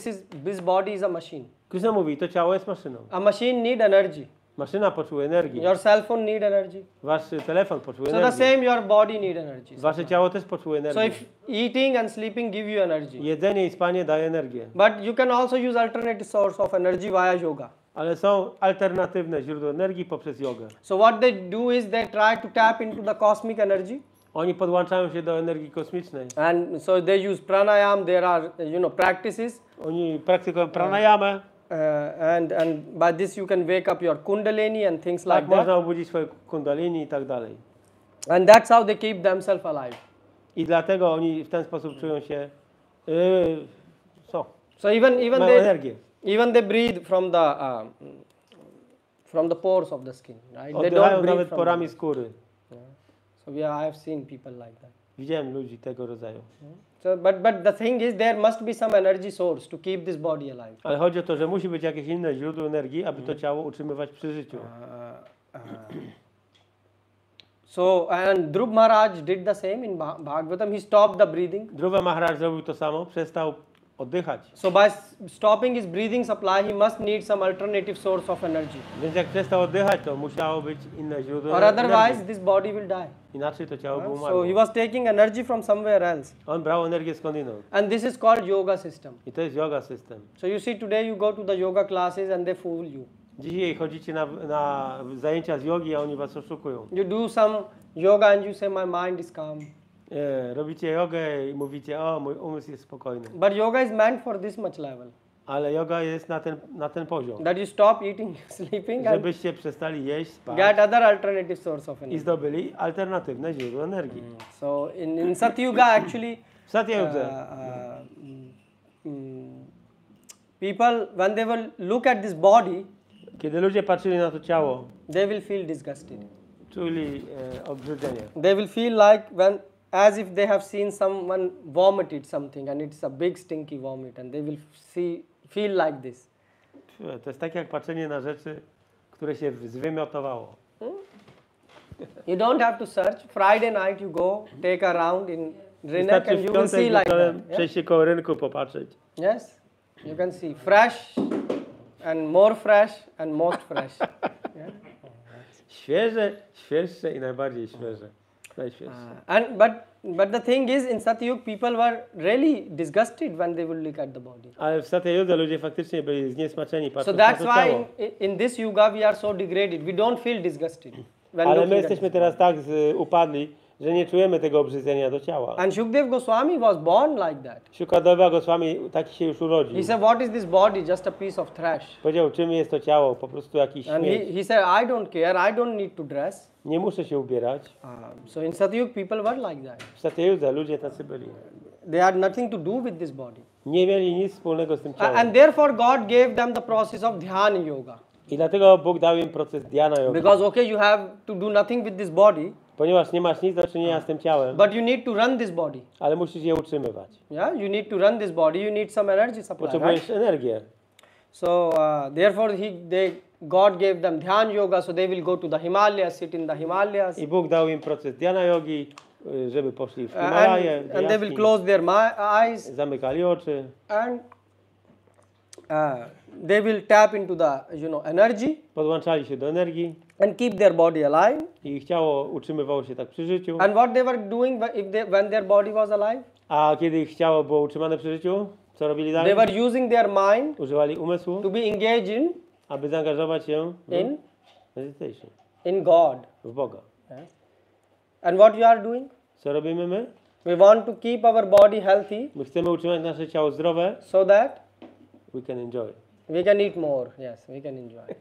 this body is a machine. mówi, to ciało jest maszyną. A machine need energy. Maszyna potrzebuje energii. Your cell phone need energy. Wasz telefon potrzebuje So the energii. same your body need energy. Wasze ciało też potrzebuje So energii. if eating and sleeping give you energy, Jedzenie i spanie daje energię. but you can also use alternative source of energy via yoga. Ale są alternatywne źródła energii poprzez jogę. So what they do is they try to tap into the cosmic energy, Oni podłączają się do energii kosmicznej. and so they use pranayam. There are practices, Oni praktykują pranayamę. and by this you can wake up your kundalini and things Tak, like that. można obudzić swoje kundalini i tak dalej. And that's how they keep themselves alive. I dlatego oni w ten sposób czują się So even mają energię. they breathe from the pores of the skin, right? They don't Oddychają breathe nawet from porami skóry. So I have seen people like that. Widziałem ludzi tego rodzaju. So, but the thing is, there must be some energy source to keep this body alive. Ale chodzi o to, że musi być jakieś inne źródło energii, aby to ciało utrzymywać przy życiu. So, and Dhruv Maharaj did the same in Bhagavatam. He stopped the breathing. Dhruva Maharaj zrobił to samo, przestał oddychać. So by stopping his breathing supply, he must need some alternative source of energy. Więc jak przestał oddychać, to musiało być inne źródło Or otherwise, energii. this body will die. Inaczej to ciało by So umarło. he was taking energy from somewhere else. On brał energię skądinąd. And this is called yoga system. I to jest yoga system. So you see, today you go to the yoga classes and they fool you. Dzisiaj chodzicie na zajęcia z jogi, a oni was oszukują. You do some yoga and you say, my mind is calm. Robicie jogę i mówicie, o, mój umysł jest spokojny. But yoga is meant for this much level. Ale yoga jest na ten poziom. That you stop eating, sleeping, and Żebyście przestali jeść, spać get other alternative source of i energy. zdobyli alternatywne źródło energii. So in Satyuga actually, W Satyajudze people, when they will look at this body, kiedy ludzie patrzyli na to ciało, they will feel disgusted. czuli obrzydzenie. They will feel like as if they have seen someone vomited something and it's a big stinky vomit, and they will feel like this. To jest tak jak patrzenie na rzeczy, które się zwymiotowało. You don't have to search. Friday night you go, take a round in Rinek Wystarczy and w you will see piątek like wieczorem that. Yeah? przejść się koło rynku, popatrzeć. Yes, you can see fresh and more fresh and most fresh. Yeah? Świeże, świeższe i najbardziej świeże. Najświeższe. But the thing is, in Satyug people were really disgusted when they would look at the body. Ale w Satyajudze ludzie faktycznie byli zniesmaczeni So patrząc na that's to why ciało. in this yoga we are so degraded. We don't feel disgusted when Ale looking my at jesteśmy this. teraz tak upadli, że nie czujemy tego obrzydzenia do ciała. And Shukdev Goswami was born like that. Shukadeva Goswami taki się już urodził. He said, what is this body? Just a piece of trash. Powiedział, czym jest to ciało, po prostu jakiś And śmieć. he said, I don't care. I don't need to dress. Nie muszę się ubierać. So in Satyug people were like that. W Satyajudze ludzie tacy byli. They had nothing to do with this body. Nie mieli nic wspólnego z tym ciałem. And therefore God gave them the process of dhyana yoga. I dlatego Bóg dał im proces dhyana yogi. Because okay, you have to do nothing with this body, Ponieważ nie masz nic do czynienia z tym ciałem, but you need to run this body. ale musisz je utrzymywać. Yeah, you need to run this body. You need some energy supply. Right? Potrzebujesz energię. So therefore God gave them dhyana yoga, so they will go to the Himalayas, sit in the Himalayas, I Bóg dał im proces dhyana yogi, żeby poszli w Himalaje, and they will jaskiń, close their eyes zamykali oczy and they will tap into the energy podłączali się do energii and keep their body alive. i ich ciało utrzymywało się tak przy życiu. And what they were doing when their body was alive, A kiedy ich ciało było utrzymane przy życiu, co robili they dalej? were using their mind Używali umysłu, to be engaged aby zaangażować się in meditation, in God. w Boga. Yes. And what you are doing? Co robimy my? We want to keep our body healthy My chcemy utrzymać nasze ciało zdrowe. so that We can enjoy. we can eat more. Yes, we can enjoy.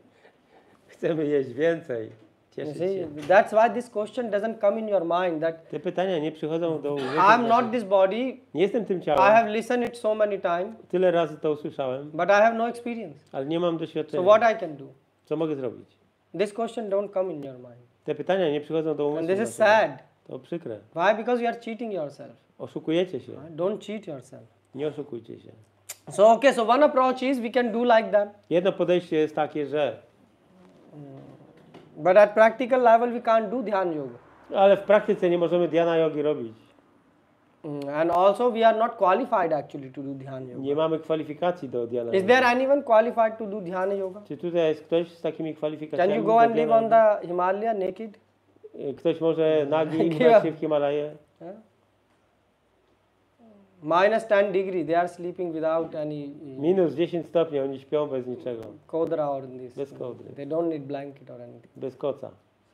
Chcemy jeść więcej, You cieszyć see, się. that's why this question doesn't come in your mind that Te pytania nie przychodzą do użycia. I'm not this body. Nie jestem tym I ciałem. have listened it so many times, Tyle razy to usłyszałem, but I have no experience. ale nie mam So doświadczenia. what I can do? Co mogę zrobić? This question don't come in your mind. Te pytania nie przychodzą do umysłu. And this is naszego. sad. To przykre. Why? Because you are cheating yourself. Oszukujecie się. Don't cheat yourself. Nie oszukujcie się. So okay, so one approach is we can do like that. Jedno podejście jest takie, że But at practical level we can't do dhyan yoga. ale w praktyce nie możemy dhyana jogi robić. And also we are not qualified actually to do dhyana yoga. Nie mamy kwalifikacji do dhyana Is yogi. there anyone qualified to do dhyana yoga? Czy tutaj jest ktoś z takimi kwalifikacjami? Can you go do and live dhyana on the Himalaya naked? yogi? Ktoś może nagi Give udać up. się w Himalaje? Yeah. Minus 10 degree, they are sleeping without any Minus 10 stopni, oni śpią bez niczego. kodra or this. Bez kodry. They don't need blanket or anything. Bez koca.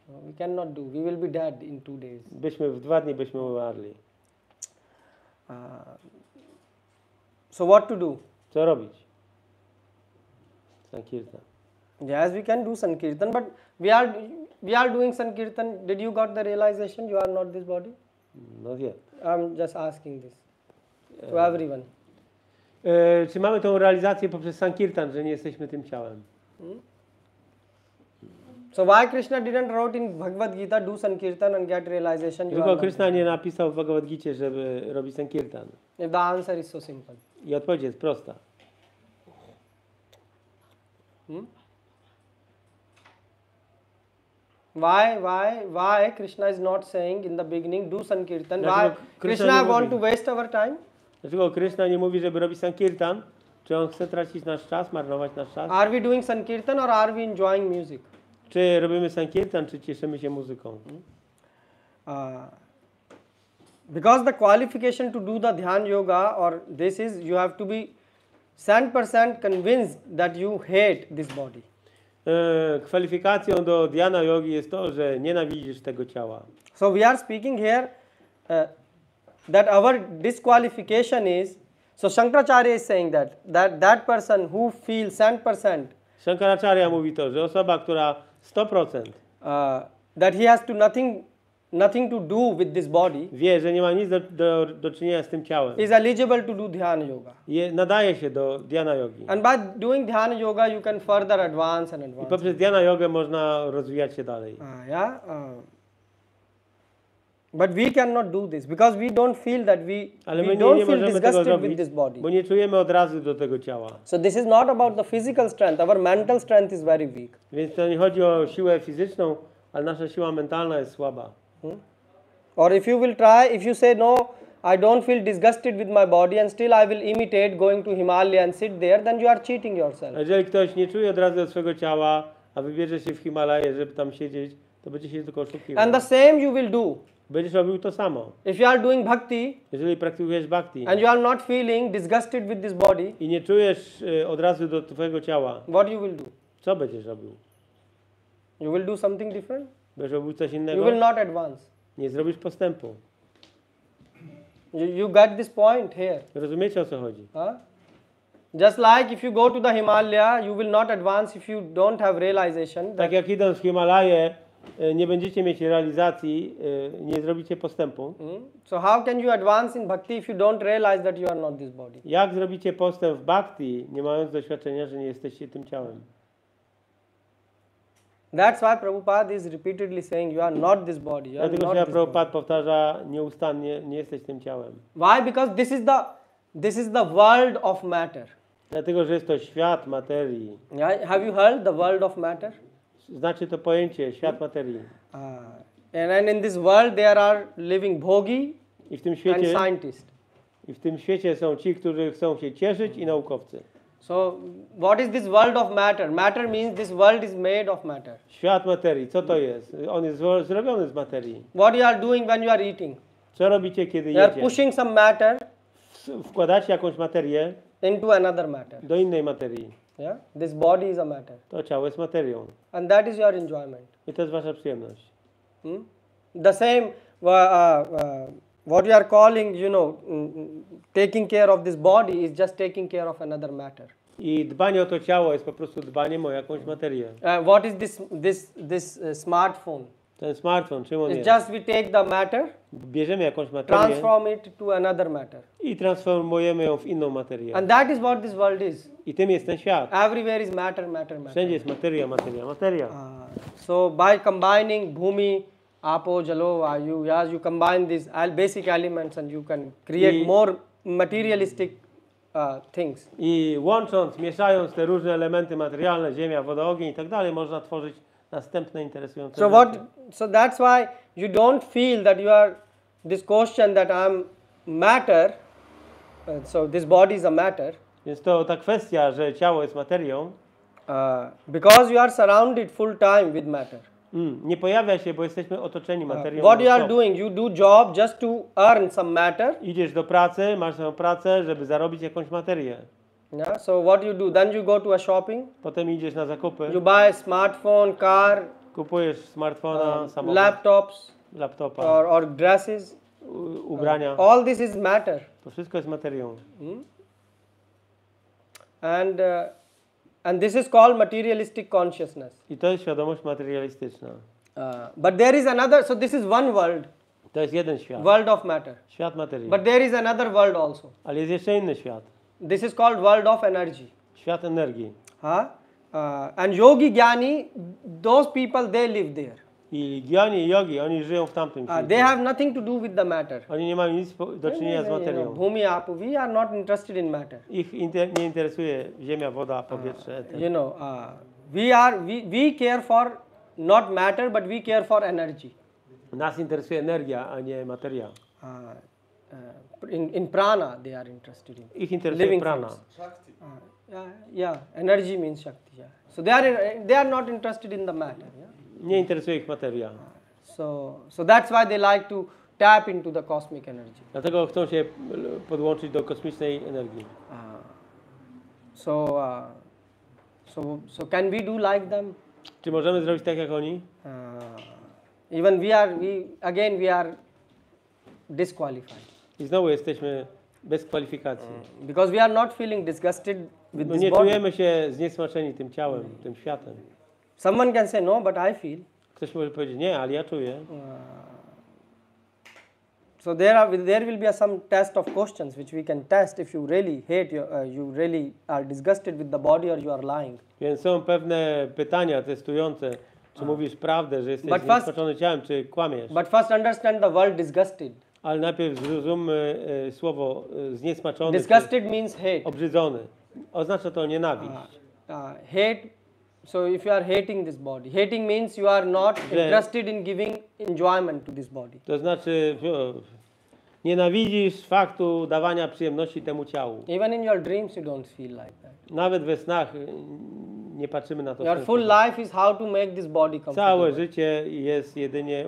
So we cannot do. We will be dead in 2 days. W 2 dni byśmy umarli. So what to do? Co robić? Sankirtan. Yes, we can do Sankirtan, but we are doing Sankirtan. Did you got the realization you are not this body? No wie. I'm just asking this to everyone. Czy mamy tą realizację poprzez Sankirtan, że nie jesteśmy tym ciałem? So why Krishna didn't wrote in Bhagavad Gita do Sankirtan and get realization you are Tylko not? Krishna nie napisał w Bhagavad Gicie, żeby robić Sankirtan. If the answer is so simple. I odpowiedź jest prosta. Why Krishna is not saying in the beginning do Sankirtan? Why Dlaczego Krishna Krishna nie want mówi? to waste our time? Dlaczego Krishna nie mówi, żeby robić Sankirtan? Czy on chce tracić nasz czas, marnować nasz czas? Are we doing Sankirtan or are we enjoying music? Czy robimy Sankirtan, czy cieszymy się muzyką? Because the qualification to do the Dhyan Yoga or this is you have to be 100% convinced that you hate this body. Kwalifikacją do dhyana yogi jest to, że nienawidzisz tego ciała. So we are speaking here that our disqualification is, so Shankaracharya is saying that person who feels 100% Shankaracharya mówi to, że osoba, która 100% that he has to nothing to do with this body wie, że nie ma nic do czynienia z tym ciałem, is eligible to do Dhyana Yoga. nadaje się do dhyana yogi. And by doing Dhyana Yoga you can further advance and I advance. poprzez dhyana yogę można rozwijać się dalej. But we cannot do this because we don't feel that Ale we my don't nie feel możemy tego disgusted with zrobić, this body. bo nie czujemy od razu do tego ciała. So this is not about the physical strength. Our mental strength is very weak. Więc to nie chodzi o siłę fizyczną, ale nasza siła mentalna jest słaba. Or if you will try, if you say no, I don't feel disgusted with my body and still I will imitate going to Himalaya and sit there, then you are cheating yourself. A jeżeli ktoś nie czuje od razu do swojego ciała, a wybierze się w Himalaje, żeby tam siedzieć, to będzie się tylko oszukiwał. And the same you will do. Będziesz robił to samo. If you are doing bhakti Jeżeli praktykujesz bhakti and you are not feeling disgusted with this body, i nie czujesz od razu do twojego ciała, what you will do? co będziesz robił? You will do something different? Będziesz robił coś You innego? will not advance. Nie zrobisz postępu. You get this point here. Rozumiecie, o co chodzi? Huh? Just like if you go to the Himalaya, you will not advance if you don't have realization. Tak jak idąc w Himalaje, nie będziecie mieć realizacji, nie zrobicie postępu. So how can you advance in bhakti if you don't realize that you are not this body? Jak zrobicie postęp w bhakti, nie mając doświadczenia, że nie jesteście tym ciałem? That's why Prabhupada is repeatedly saying you are not this body. You are Dlatego, not że this Prabhupada powtarza nieustannie, nie jesteś tym ciałem. Why? Because this is the world of matter. Dlatego, że jest to świat materii. Yeah? Have you heard the world of matter? Znaczy to pojęcie świat materii. And in this world there are living bhogi I w tym and świecie, scientists. są ci, którzy chcą się cieszyć, i naukowcy. So what is this world of matter? Matter means this world is made of matter. Świat materii, co to jest? On jest zrobiony z materii. What you are doing when you are eating? Co robicie, kiedy You are jecie? pushing some matter Wkładacie jakąś materię into another matter. do innej materii. Yeah? This body is a matter. To ciało jest materią. And that is your enjoyment. I to jest wasza przyjemność. The same, what you are calling, taking care of this body is just taking care of another matter. I dbanie o to ciało jest po prostu dbaniem o jakąś materię. What is this smartphone? Ten smartfon, czym on It's jest? just we take the matter, Bierzemy jakąś materię transform it to another matter. i transformujemy ją w inną materię. And that is what this world is. I tym jest ten świat. Everywhere is matter, matter, matter. Wszędzie jest materia, materia, materia. So by combining bhumi, apo, jalo, vayu, as you combine these basic elements and you can create more materialistic things. I łącząc, mieszając te różne elementy materialne, ziemia, woda, ogień i tak dalej, można tworzyć następne interesujące So rzeczy. so that's why you don't feel that you are this question that matter, so this body is a matter, Więc to ta kwestia, że ciało jest materią, because you are surrounded full time with matter. nie pojawia się, bo jesteśmy otoczeni materią. What you are non-stop. doing, you do job just to earn some matter. Idziesz do pracy, masz swoją pracę, żeby zarobić jakąś materię. Yeah. So what you do? Then you go to a shopping. Potem idziesz na zakupy, You buy smartphone, car, kupujesz smartfona, samochód, laptops, laptopa, or dresses. ubrania. All this is matter. To wszystko jest materią. And this is called materialistic consciousness. I to jest świadomość materialistyczna. But there is another. So this is one world, To jest jeden świat. world of matter. Świat materii. But there is another world also. Ale jest jeszcze inny świat. This is called world of energy. Świat energii. And yogi jnani, those people they live there. I gyani i jogi, oni żyją w tamtym They świecie. have nothing to do with the matter. Oni nie mają nic do czynienia z materią. Bhumi apu, we are not interested in matter. Ich nie interesuje ziemia, woda, powietrze, eter. We care for not matter, but we care for energy. Nas interesuje energia, a nie materia. In prana they are interested in. Ich interesuje Living prana. things. Energy means shakti. Yeah. So they are not interested in the matter. Yeah. Nie interesuje ich materia. So that's why they like to tap into the cosmic energy. Dlatego chcą się podłączyć do kosmicznej energii. So can we do like them? Czy możemy zrobić tak jak oni? Even we are disqualified I znowu jesteśmy bez kwalifikacji. because we are not feeling disgusted with Bo this nie body. czujemy się zniesmaczeni tym ciałem, tym światem. Someone can say no, but I feel. Ktoś może powiedzieć, nie, ale ja czuję. So there will be some test of questions which we can test if you really hate you really are disgusted with the body or you are lying. Więc są pewne pytania testujące, czy mówisz prawdę, że jesteś But first- zniesmaczony ciałem, czy kłamiesz. But first understand the word disgusted. Ale najpierw zrozummy słowo zniesmaczony, czy Disgusted means hate. obrzydzony. Oznacza to nienawiść. Hate. So if you are hating this body, hating means you are not interested in giving enjoyment to this body. To znaczy nienawidzisz faktu dawania przyjemności temu ciału. Even in your dreams you don't feel like that. Nawet we snach nie patrzymy na to. w Your ten full sposób. life is how to make this body Całe comfortable. życie jest jedynie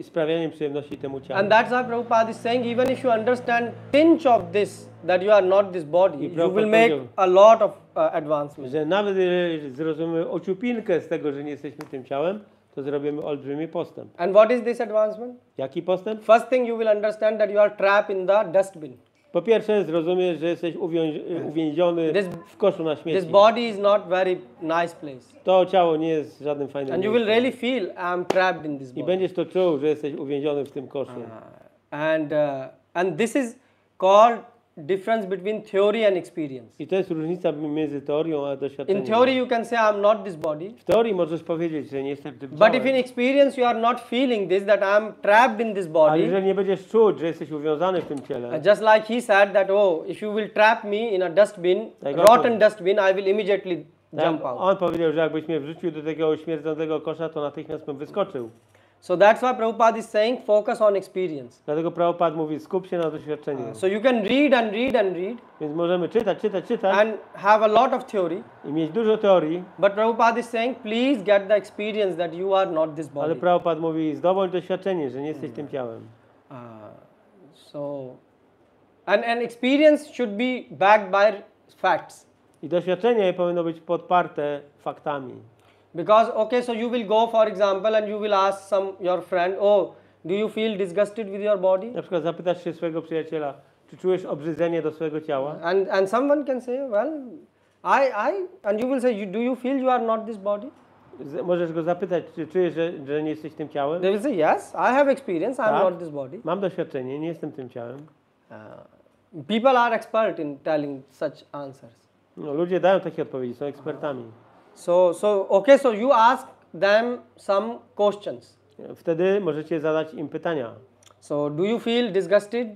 sprawianiem przyjemności temu ciału. And that's why Prabhupada is saying, even if you understand pinch of this, that you are not this body, you Prabhupada will make powiedział, a lot of advancement. Że nawet jeżeli zrozumiemy ociupinkę z tego, że nie jesteśmy tym ciałem, to zrobimy olbrzymi postęp. And what is this advancement? Jaki postęp? First thing you will understand that you are trapped in the dustbin. Po pierwsze zrozumiesz, że jesteś uwięziony w koszu na This śmieci. body is not very nice place. To ciało nie jest żadnym fajnym And you will miejscem. really feel I am trapped in this I body. będziesz to czuł, że jesteś uwięziony w tym koszu. And this is called difference between theory and experience. I to jest różnica między teorią a doświadczeniem. In theory you can say I am not this body. W teorii możesz powiedzieć, że nie jestem tym But if in ciałem. experience you are not feeling this, that I am trapped in this Ale body, jeżeli nie będziesz czuć, że jesteś uwiązany w tym ciele, just like he said that, oh, if you will trap me in a dustbin, Like rotten dustbin, I will immediately tak, jump out. on powiedział, że jakbyś mnie wrzucił do tego śmierdzącego kosza, to natychmiast bym wyskoczył. So that's why Prabhupada is saying focus on experience. Dlatego Prabhupada mówi, skup się na doświadczeniu. So you can read and read and read Więc możemy czytać and have a lot of theory, i mieć dużo teorii, but Prabhupada is saying please get the experience that you are not this ale body. Prabhupada mówi, zdobądź doświadczenie, że nie jesteś tym ciałem. And experience should be backed by facts. I doświadczenie powinno być podparte faktami. Because okay, so you will go for example and you will ask your friend, oh, do you feel disgusted with your body? Na przykład zapytasz się swojego przyjaciela, czy czujesz obrzydzenie do swojego ciała? And someone can say, well, and you will say, do you feel you are not this body? Możesz go zapytać, czy czujesz, że nie jesteś tym ciałem? They will say, yes, I have experience, I am Tak. not this body. Mam doświadczenie, nie jestem tym ciałem. People are expert in telling such answers. No, ludzie dają takie odpowiedzi, są ekspertami. So you ask them some questions. Wtedy możecie zadać im pytania. So do you feel disgusted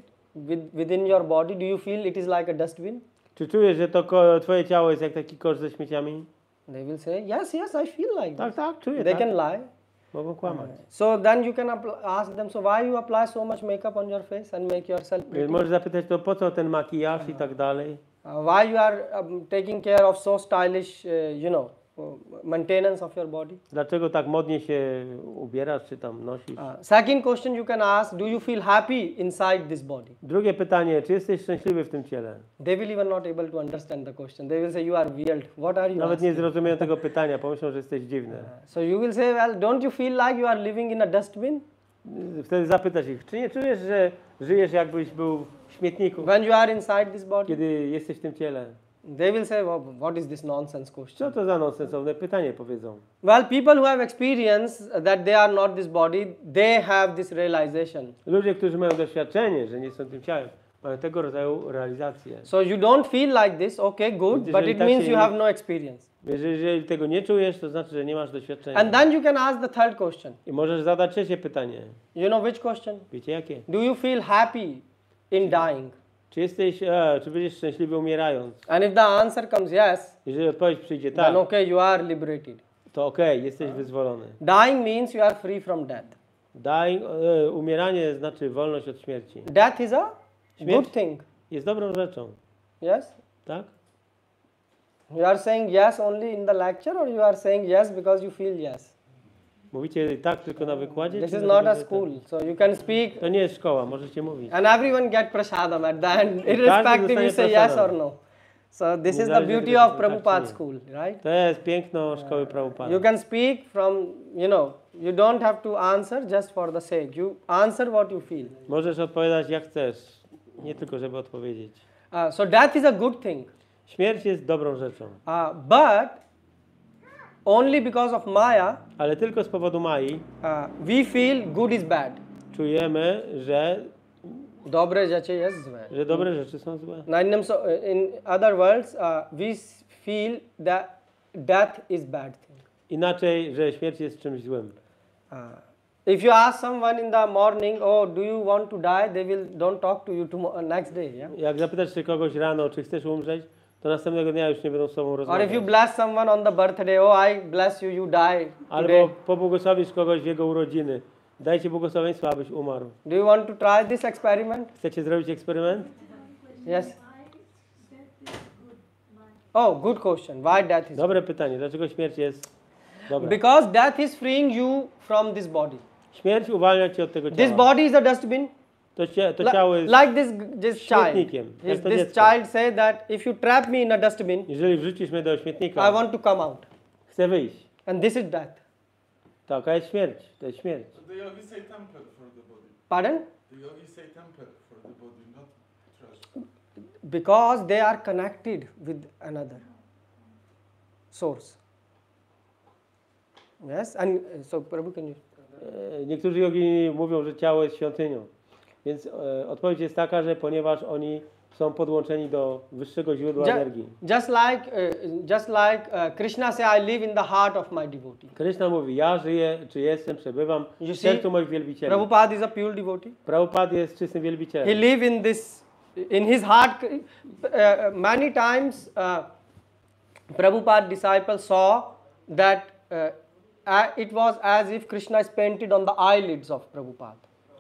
within your body? Do you feel it is like a dustbin? Czy czujesz, że to twoje ciało jest jak taki kosz ze śmieciami? They will say, yes, I feel like Tak, this. tak, czuję. They tak. can lie. Mogą kłamać. So then you can ask them, so why you apply so much makeup on your face and make yourself pretty? Możesz zapytać, to po co ten makijaż i tak dalej? Why you are taking care of so stylish, maintenance of your body? Dlaczego tak modnie się ubierasz, czy tam nosisz? Second question you can ask, do you feel happy inside this body? Drugie pytanie, czy jesteś szczęśliwy w tym ciele? They will even not able to understand the question. They will say you are weird. What are you Nawet nie asking? zrozumieją tego pytania, pomyślą, że jesteś dziwny. So you will say, well, don't you feel like you are living in a dustbin? Wtedy zapytasz ich, czy nie czujesz, że żyjesz jakbyś był w śmietniku, When you are inside this body? kiedy jesteś w tym ciele? They will say, well, what is this nonsense Co question? to za nonsensowne pytanie, powiedzą. Well, people who have experienced that they are not this body, they have this realization. Ludzie, którzy mają doświadczenie, że nie są tym ciałem, mają tego rodzaju realizację. So you don't feel like this, okay, good, but Jeżeli it tak means się you nie- have no experience. Jeżeli tego nie czujesz, to znaczy, że nie masz doświadczenia. And then you can ask the third question. I możesz zadać trzecie pytanie. You know which question? Wiecie jakie? Do you feel happy in dying? Czy będziesz szczęśliwy umierając? And if the answer comes yes, Jeżeli odpowiedź przyjdzie tak, then okay, you are liberated. to okej, jesteś wyzwolony. Dying means you are free from death. Umieranie znaczy wolność od śmierci. Death is a Śmierć? good thing. Jest dobrą rzeczą, Yes? tak? You are saying yes only in the lecture, or you are saying yes because you feel yes? Mówicie tak tylko na wykładzie? This czy is dlatego, not a że tak? school, so you can speak To nie jest szkoła, możecie mówić. and everyone get prasadam at the end, irrespective you say yes or no. So this is the Niezależnie beauty tego, of czy tak, czy Prabhupada nie. school, right? To jest piękno szkoły Prabhupada. You can speak from, you don't have to answer just for the sake. You answer what you feel. Możesz odpowiadać jak chcesz, nie tylko żeby odpowiedzieć. So death is a good thing, Śmierć jest dobrą rzeczą, but only because of Maya, ale tylko z powodu Mai we feel good is bad. czujemy, Dobre rzeczy jest złe. że dobre rzeczy są złe. In other words, we feel that death is bad thing. Inaczej, że śmierć jest czymś złym. If you ask someone in the morning, oh, do you want to die? They will don't talk to you next day. Yeah? Jak zapytasz się kogoś rano, czy chcesz umrzeć, to następnego dnia już nie będą z tobą Or rozmawiać. if you bless someone on the birthday, oh, I bless you, you die Albo today. pobłogosławisz kogoś w jego urodziny. Dajcie błogosławieństwo, abyś umarł. Do you want to try this experiment? Chcecie zrobić eksperyment? Yes. Oh, good question. Why death is? Dobre pytanie. Dlaczego śmierć jest dobra? Because death is freeing you from this body. Śmierć uwalnia cię od tego This ciała. body is a dustbin. To ciało jest... Like this child. śmietnikiem, jak to This dziecko. child say that if you trap me in a dustbin, Jeżeli wrzucisz mnie do I śmietnika, want to come out. chcę wyjść. And this is death. Taka jest śmierć. To jest śmierć. The yogis say temple for the body. Pardon? The yogis say temple for the body, not trash. Because they are connected with another source. Yes, and so Prabhu, can you? Niektórzy jogi mówią, że ciało jest świątynią. Więc odpowiedź jest taka, że ponieważ oni są podłączeni do wyższego źródła energii. Just like Krishna say, I live in the heart of my devotee. Krishna mówi, ja żyję, czy jestem, przebywam You w see, sercu moich wielbicieli. Prabhupada is a pure devotee. Prabhupada jest czystym He wielbicielem. live in his heart. Many times, Prabhupada disciples saw that it was as if Krishna is painted on the eyelids of Prabhupada.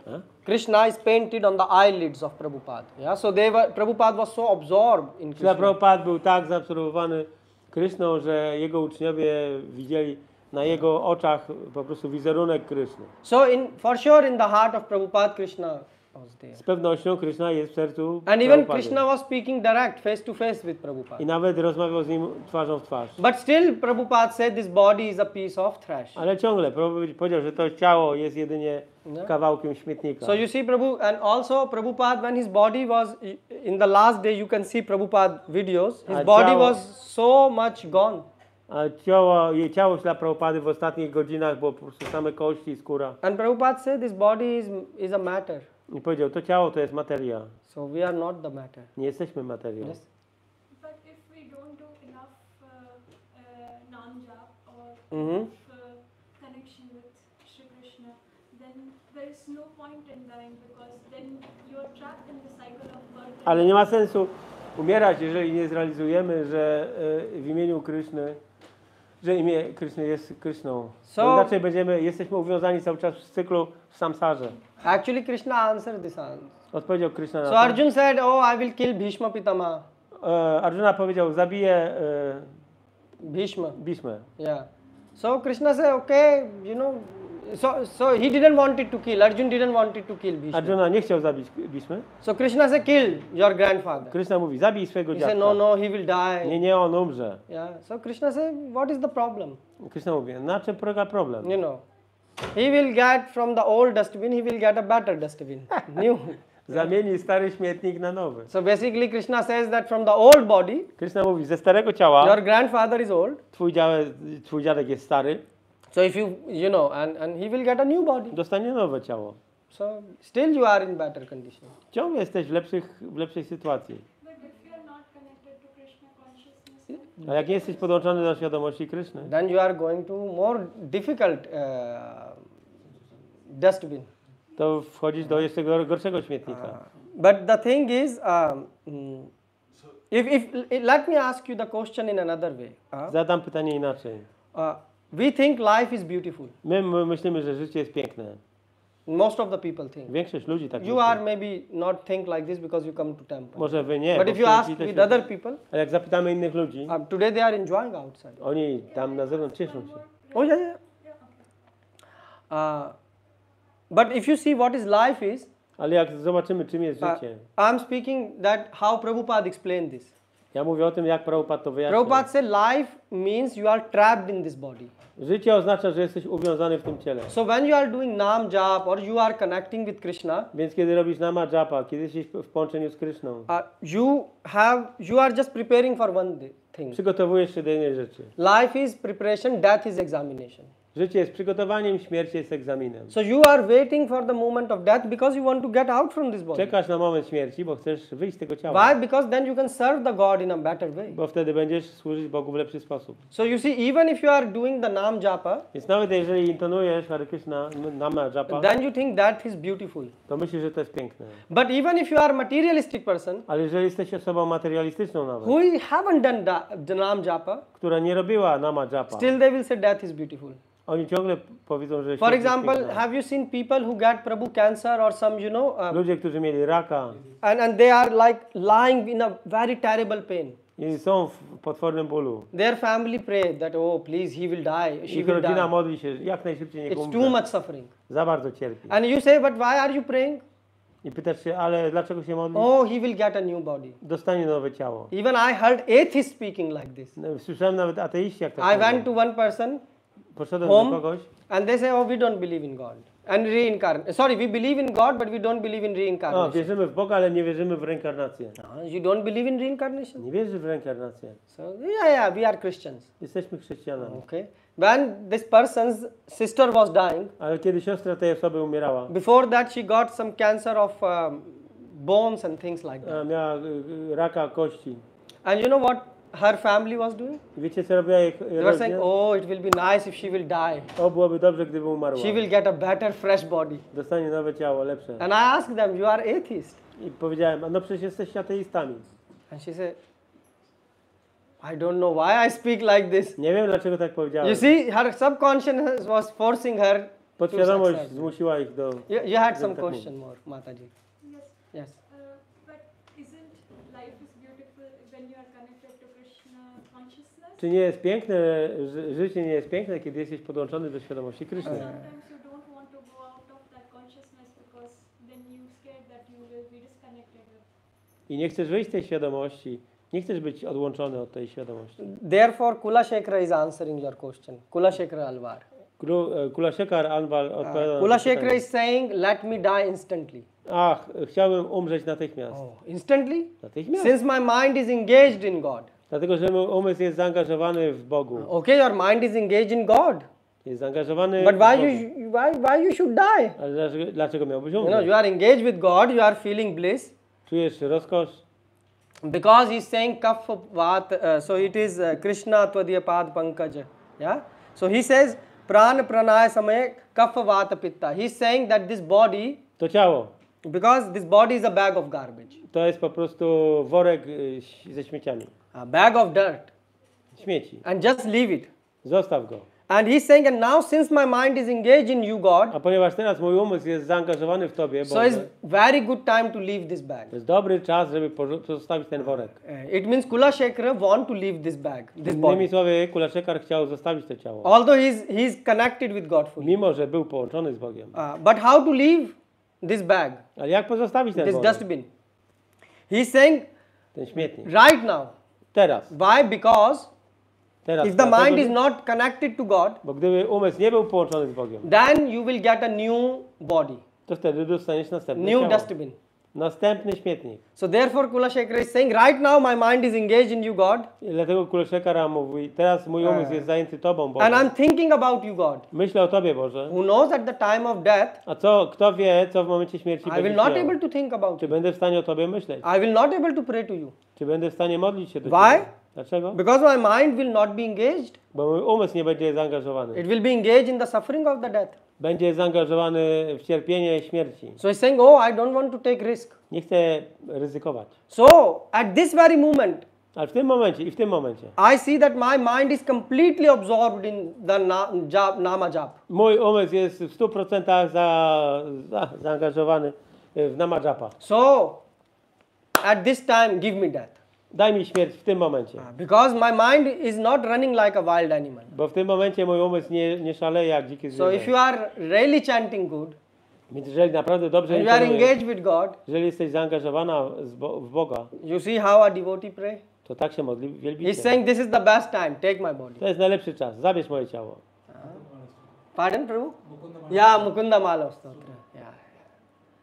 A? Krishna is painted on the eyelids of Prabhupada. Yeah, so Prabhupada was so absorbed in Krishna Krishna. Prabhupada był tak zaabsorbowany Kryszną, że jego uczniowie widzieli na jego oczach po prostu wizerunek Kryszny. So for sure in the heart of Prabhupada, Krishna was there. Z pewnością Kryszna jest w sercu And even Prabhupady. Krishna was speaking direct, face to face with Prabhupada. I nawet rozmawiał z nim twarzą w twarz. But still Prabhupada said this body is a piece of trash. Ale ciągle Prabhupada powiedział, że to ciało jest jedynie No. kawałkiem śmietnika. So you see and also Prabhupada, when his body was, in the last day you can see Prabhupada videos, his A body ciało- was so much gone. A ciało dla Prabhupady w ostatnich godzinach było po prostu same kości i skóra. And Prabhupada said this body is a matter. I powiedział, to ciało to jest materia. So we are not the matter. Nie jesteśmy materią. Yes. But if we don't do enough non-jap or Mhm. connection with Shri Krishna, then there is no point in dying because then you are trapped in the cycle of birth. Ale nie ma sensu umierać, jeżeli nie zrealizujemy, że w imieniu Kryszny że imię Kryszny jest Kryszną. So- Bo inaczej jesteśmy uwiązani cały czas w cyklu w samsarze. Actually, Krishna answered this answer. Odpowiedział Kryszna na So to. Arjun said, "Oh, I will kill Bhishma Pitama." Arjuna powiedział, zabiję Bhishma. Bhishmę. Yeah. So Krishna said, "Okay, you know." So he didn't want it to kill. Arjun didn't want it to kill Bhishma. Arjuna nie chciał zabić Bhishmy. So Krishna said, "Kill your grandfather." Kryszna mówi, zabij swojego He dziadka. said, "No, he will die." Nie, on umrze. Yeah. So Krishna said, "What is the problem? Kryszna mówi, na czym polega problem? You know, he will get from the old dustbin, he will get a better dustbin, new." Zamieni stary śmietnik na nowy. So basically, Krishna says that from the old body, Kryszna mówi, ze starego ciała, your grandfather is old. twój dziadek jest stary, So if you know, and he will get a new body. dostanie nowe ciało. So still you are in better condition. Ciągle jesteś w lepszej sytuacji. But if you are not connected to Krishna consciousness, A jak nie jesteś podłączony do świadomości Kryszny, Then you are going to more difficult dustbin. to wchodzisz do jeszcze gorszego śmietnika. But the thing is, if let me ask you the question in another way. Zadam pytanie inaczej. We think life is beautiful. My myślimy, że życie jest piękne. Most of the people think. Większość ludzi tak You myśli. are maybe not think like this because you come to temple. Może wy nie. But bo if you ask przychodzicie with się- other people, Ale jak zapytamy innych ludzi, today they are enjoying outside. oni tam na zewnątrz cieszą się. Oh yeah. But if you see what is life is, Ale jak zobaczymy, czym jest życie. I'm speaking that how Prabhupada explained this. Ja mówię o tym, jak Prabhupada to wyjaśnił. Prabhupada said life means you are trapped in this body. Życie oznacza, że jesteś uwiązany w tym ciele. So when you are doing nam jap or you are connecting with Krishna, Więc kiedy robisz nama japa, kiedy jesteś w połączeniu z Kryszną, you are just preparing for one thing. przygotowujesz się do jednej rzeczy. Life is preparation, death is examination. Życie jest przygotowaniem, śmierć jest egzaminem. So you are waiting for the moment of death because you want to get out from this body. Czekasz na moment śmierci, bo chcesz wyjść z tego ciała. Why? Because then you can serve the God in a better way. Bo wtedy będziesz służyć Bogu w lepszy sposób. So you see, even if you are doing the nam japa, Więc nawet jeżeli intonujesz Hare Krishna, nama japa, then you think that is beautiful. to myślisz, że to jest piękne. But even if you are a materialistic person Ale jeżeli jesteś osobą materialistyczną nawet, who haven't done the nam japa, która nie robiła nama japa, still they will say death is beautiful. oni ciągle powiedzą, że For śmierć jest example, piękna. have you seen people who get Prabhu cancer or some, Ludzie, którzy mieli raka and they are like lying in a very terrible pain. i są w potwornym bólu. Their family pray that, oh, please, he will die, she Ich will rodzina die. modli się, jak najszybciej niech It's too umrze. much suffering. Za bardzo cierpi. And you say, but why are you praying? I pytasz się, ale dlaczego się modli? Oh, he will get a new body. Dostanie nowe ciało. Even I heard atheists speaking like this. No, słyszałem nawet ateiści, jak tak I mówią. went to one person Poszedłem home do kogoś and they say, oh, we don't believe in God. And reincarnation. Sorry, we believe in God, but we don't believe in o, reincarnation. wierzymy w Boga, ale nie wierzymy w reinkarnację. No, you don't believe in reincarnation? Nie wierzysz w reinkarnację. So, yeah, we are Christians. Jesteśmy chrześcijanami. Okay. When this person's sister was dying, Ale kiedy siostra tej osoby umierała, before that she got some cancer of bones and things like that. miała raka kości. And you know what her family was doing? I wiecie, co robiła jej They were saying, rodzina? oh, it will be nice if she will die. O, byłoby dobrze, gdyby umarła. She will get a better, fresh body. Dostanie nowe ciało, lepsze. And I asked them, you are atheist? I powiedziałem, no przecież jesteście ateistami. And she said, I don't know why I speak like this. Nie wiem, dlaczego tak powiedziałem. You see, her subconscious was forcing her to Podświadomość success. zmusiła ich do... You had some tak question more, Mataji. yes. Yes. But isn't life is beautiful when you are connected to Krishna consciousness? Czy nie jest piękne, życie nie jest piękne, kiedy jesteś podłączony do świadomości Kryszny? Sometimes you don't want to go out of that consciousness because then you scared that you will be disconnected with. I nie chcesz wyjść z tej świadomości, nie chcesz być odłączony od tej świadomości. Therefore, Kula Shekhar is answering your question. Kula Shekhar Alwar. Kula Shekhar Anwal odpowiada na Kula to Shekhar pytanie. is saying, let me die instantly. Ach, chciałbym umrzeć natychmiast. Oh, instantly? Natychmiast? Since my mind is engaged in God. Dlatego, że mój umysł jest zaangażowany w Bogu. Okay, your mind is engaged in God. Jest zaangażowany But w why Bogu. why you should die? Ale dlaczego miałbyś You know, umrzeć? you are engaged with God, you are feeling bliss. Czujesz rozkosz? Because he's saying kaf vat, so it is Krishna Twadiyapad Pankaja. Yeah? So he says prana pranaya samaya kaf vata pitta. He's saying that this body, To ciało. because this body is a bag of garbage, To jest po prostu worek ze śmieciami. a bag of dirt, Śmieci. and just leave it. Zostaw go. And he's saying, and now since my mind is engaged in you, God, A ponieważ teraz mój umysł jest zaangażowany w Tobie, so it's Boże, very good time to leave this bag. to jest dobry czas, żeby pozostawić ten worek. It means Kula Shekhar want to leave this bag, this Innymi body. słowy, Kulaczekar chciał zostawić to ciało. Although he's connected with God fully. Mimo, że był połączony z Bogiem. But how to leave this bag, Ale jak pozostawić ten this worek? dustbin? He's saying Ten śmietnik. right now. Teraz. Why? Because Teraz. if the Dlatego, mind is not connected to God, Bo gdyby umysł nie był połączony z Bogiem, then you will get a new body, to wtedy dostaniesz następne new ciało. dustbin. Następny śmietnik. So therefore Kula Shekhar is saying right now my mind is engaged in you, God, I dlatego Kulaczekara mówi, teraz mój umysł jest zajęty Tobą, Boże. and I'm thinking about you, God, Myślę o Tobie, Boże. who knows at the time of death A kto wie, co w momencie śmierci I będzie will not miał? able to think about Czy you. będę w stanie o Tobie myśleć? I will not able to pray to you. Czy będę w stanie modlić się do Why? Ciebie? Dlaczego? Because my mind will not be engaged. Bo mój umysł nie będzie zaangażowany. It will be engaged in the suffering of the death. Będzie zaangażowany w cierpienie śmierci. So he's saying, oh, I don't want to take risk. Nie chcę ryzykować. So at this very moment, Ale w tym momencie i w tym momencie I see that my mind is completely absorbed in the Nama Jap. mój umysł jest w 100% zaangażowany w Namajapa. So at this time, give me death. Daj mi śmierć w tym momencie. Because my mind is not running like a wild animal. Bo w tym momencie mój umysł nie szaleje jak dziki So if zwierzę. you are really chanting good, Więc jeżeli naprawdę dobrze and you are intonujesz, engaged with God, jeżeli jesteś zaangażowana w Boga, you see how a devotee pray? to tak się modli He's wielbiciel. saying this is the best time, take my body. To jest najlepszy czas. Zabierz moje ciało. Pardon, Prabhu? Yeah, Mukunda Mala Stotra. Yeah.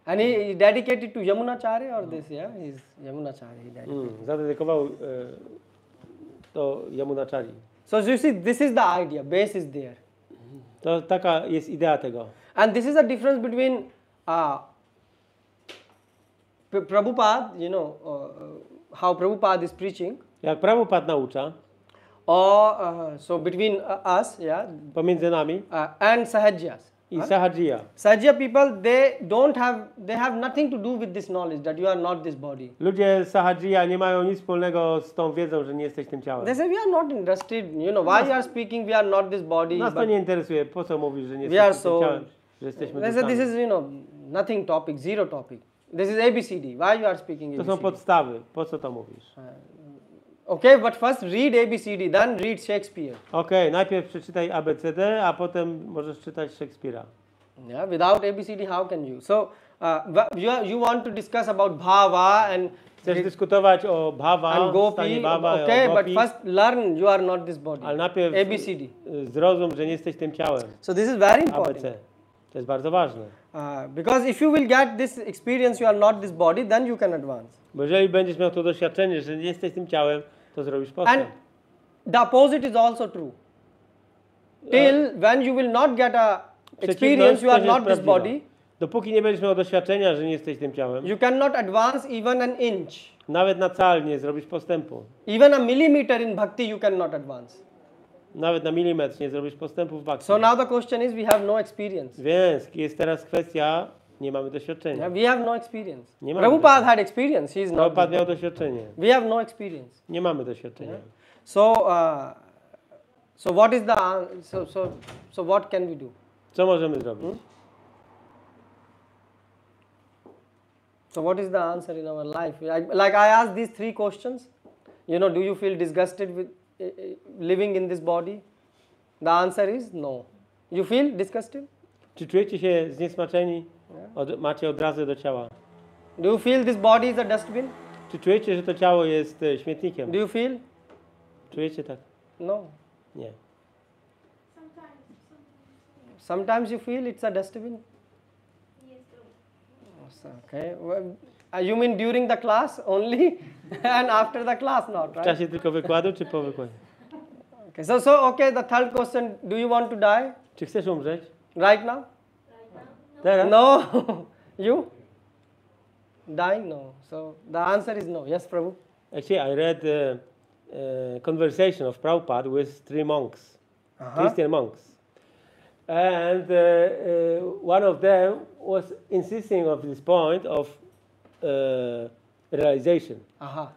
And he dedicated to Yamunacharya or this, yeah? He's Yamunacharya. He dedicated. Zadedykował to Yamunachari. So you see, this is the idea, base is there. To taka jest idea tego. And this is the difference between Prabhupada, how Prabhupada is preaching, Jak Prabhupada naucza, or so between us, yeah, pomiędzy nami and Sahajyas. i Sahajiya. Sahajya people, they have nothing to do with this knowledge that you are not this body. Ludzie z Sahajiya nie mają nic wspólnego z tą wiedzą, że nie jesteś tym ciałem. They say we are not interested, why you are speaking, we are not this body. Nas to But nie interesuje, po co mówisz, że nie we are jesteś tym so, ciałem, że jesteśmy they say duszami. this is, nothing topic, zero topic. This is ABCD, why you are speaking To są ABCD? podstawy, po co to mówisz? Okay, but first read ABCD, then read Shakespeare. Okej, najpierw przeczytaj ABCD, a potem możesz czytać Szekspira. Yeah, without ABCD, how can you? So you want to discuss about bhava and Chcesz dyskutować o bhava, and stanie gopi, bhava, okay, o but gopi, first learn you are not this body. ale najpierw ABCD. zrozum, że nie jesteś tym ciałem. So this is very important. ABC. To jest bardzo ważne. Because if you will get this experience, you are not this body, then you can advance. Bo jeżeli będziesz miał to doświadczenie, że nie jesteś tym ciałem, to zrobisz postęp. And the opposite is also true. Till when you will not get a experience, you are też jest not this prawdziwa. body, Dopóki nie będziesz miał doświadczenia, że nie jesteś tym ciałem, you cannot advance even an inch. nawet na cal nie zrobisz postępu. Even a millimeter in bhakti, you cannot advance. Nawet na milimetr nie zrobisz postępu w bhakti. So now the question is, we have no experience. Więc jest teraz kwestia, nie mamy doświadczenia. Yeah, we have no experience. Nie mamy Prabhupada had experience. He is not. Prabhupada miał doświadczenie. We have no experience. Nie mamy doświadczenia. So what is the so what can we do? Co możemy zrobić? So what is the answer in our life? Like I asked these three questions. Do you feel disgusted with living in this body? The answer is no. You feel disgusted? Czy czujecie się zniesmaczeni? Macie odrazę do ciała. Do you feel this body is a dustbin? Czy czujecie, że to ciało jest śmietnikiem? Do you feel? Czujecie tak? No. Nie. Sometimes you feel it's a dustbin. Okay. You mean during the class only, and after the class not, W right? czasie tylko wykładu, czy po wykładzie? Okay. So okay. The third question: do you want to die Czy chcesz umrzeć? right now? Teraz? No. You? Dying? No. So the answer is no. Yes, Prabhu. Actually, I read a conversation of Prabhupada with three monks, Christian monks. And one of them was insisting of this point of realization. Aha.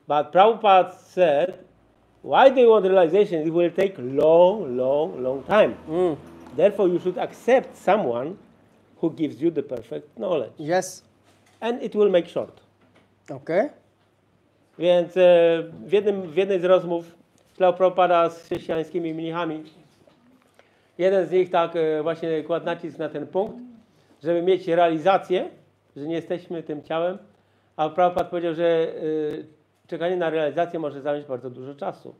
But Prabhupada said Why do you want realization? It will take long time. Therefore, you should accept someone who gives you the perfect knowledge. Yes. And it will make short. Okay. Więc w jednej z rozmów Ślał Prabhupada z chrześcijańskimi mnichami, jeden z nich tak właśnie kładł nacisk na ten punkt, żeby mieć realizację, że nie jesteśmy tym ciałem, a Prabhupada powiedział, że czekanie na realizację może zająć bardzo dużo czasu.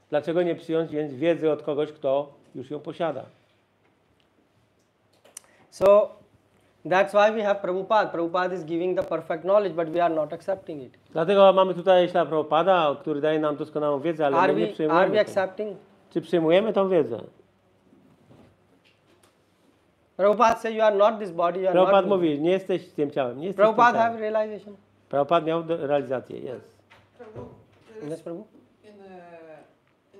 Dlaczego nie przyjąć więc wiedzy od kogoś, kto już ją posiada? So that's why we have Prabhupada. Prabhupada is giving the perfect knowledge, but we are not accepting it. Dlatego mamy tutaj Śla Prabhupada, który daje nam doskonałą wiedzę, ale my nie Are we przyjmujemy tej. accepting? Czy przyjmujemy tą wiedzę? Prabhupada say you are not this body, you are Prabhupada not. mówi, nie jesteś tym ciałem, nie jesteś tym Prabhupada ciałem. have realization. Prabhupada miał realizację, jest. Prabhu, there Yes, is- Prabhu. in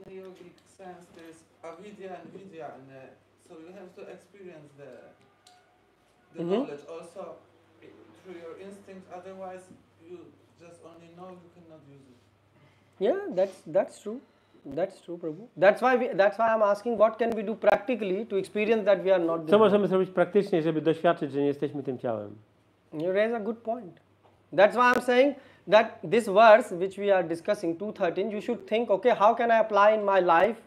the yogic sense, there is avidya and vidya, and so you have to experience the knowledge also through your instincts. Otherwise, you just only know, you cannot use it. Yeah, that's true. That's true, Prabhu. That's why I'm asking what can we do practically to experience that we are not this Co body. możemy zrobić praktycznie, żeby doświadczyć, że nie jesteśmy tym ciałem? You raise a good point. That's why I'm saying that this verse which we are discussing, 2:13, you should think, okay, how can I apply in my life?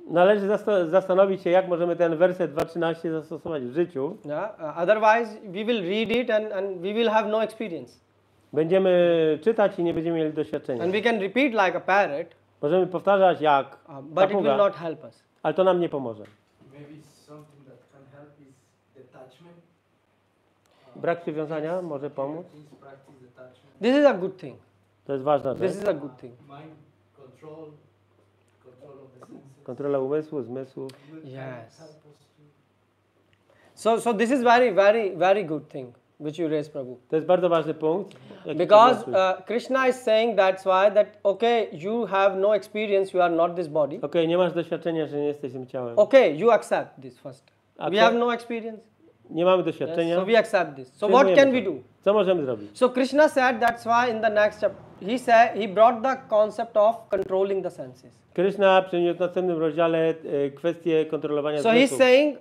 Należy zastanowić się, jak możemy ten werset 2.13 zastosować w życiu. Yeah, otherwise we will read it and we will have no experience. Będziemy czytać i nie będziemy mieli doświadczenia. And we can repeat like a parrot, Możemy powtarzać jak but it will papuga, not help us. ale to nam nie pomoże. Maybe something that can help is detachment. Brak przywiązania może pomóc. Please practice detachment. This is a good thing. To jest ważna rzecz. This is a good thing. Mind control of the senses. Kontrola umysłu, zmysłów. Will Yes. help us to So this is very good thing which you raised, Prabhu. To jest bardzo ważny punkt. jaki Because podniosłeś. Krishna is saying that's why that okay, you have no experience, you are not this body. Okej, nie masz doświadczenia, że nie jesteś tym ciałem. Okay, you accept this first. We Accept. have no experience. Nie mamy Yes, doświadczenia. so we accept this. So what Przyjmujemy can we to. do? Co możemy zrobić? So Krishna said that's why in the next chapter he brought the concept of controlling the senses. Krishna przyniósł w następnym rozdziale kwestię kontrolowania So he's zmysłów. saying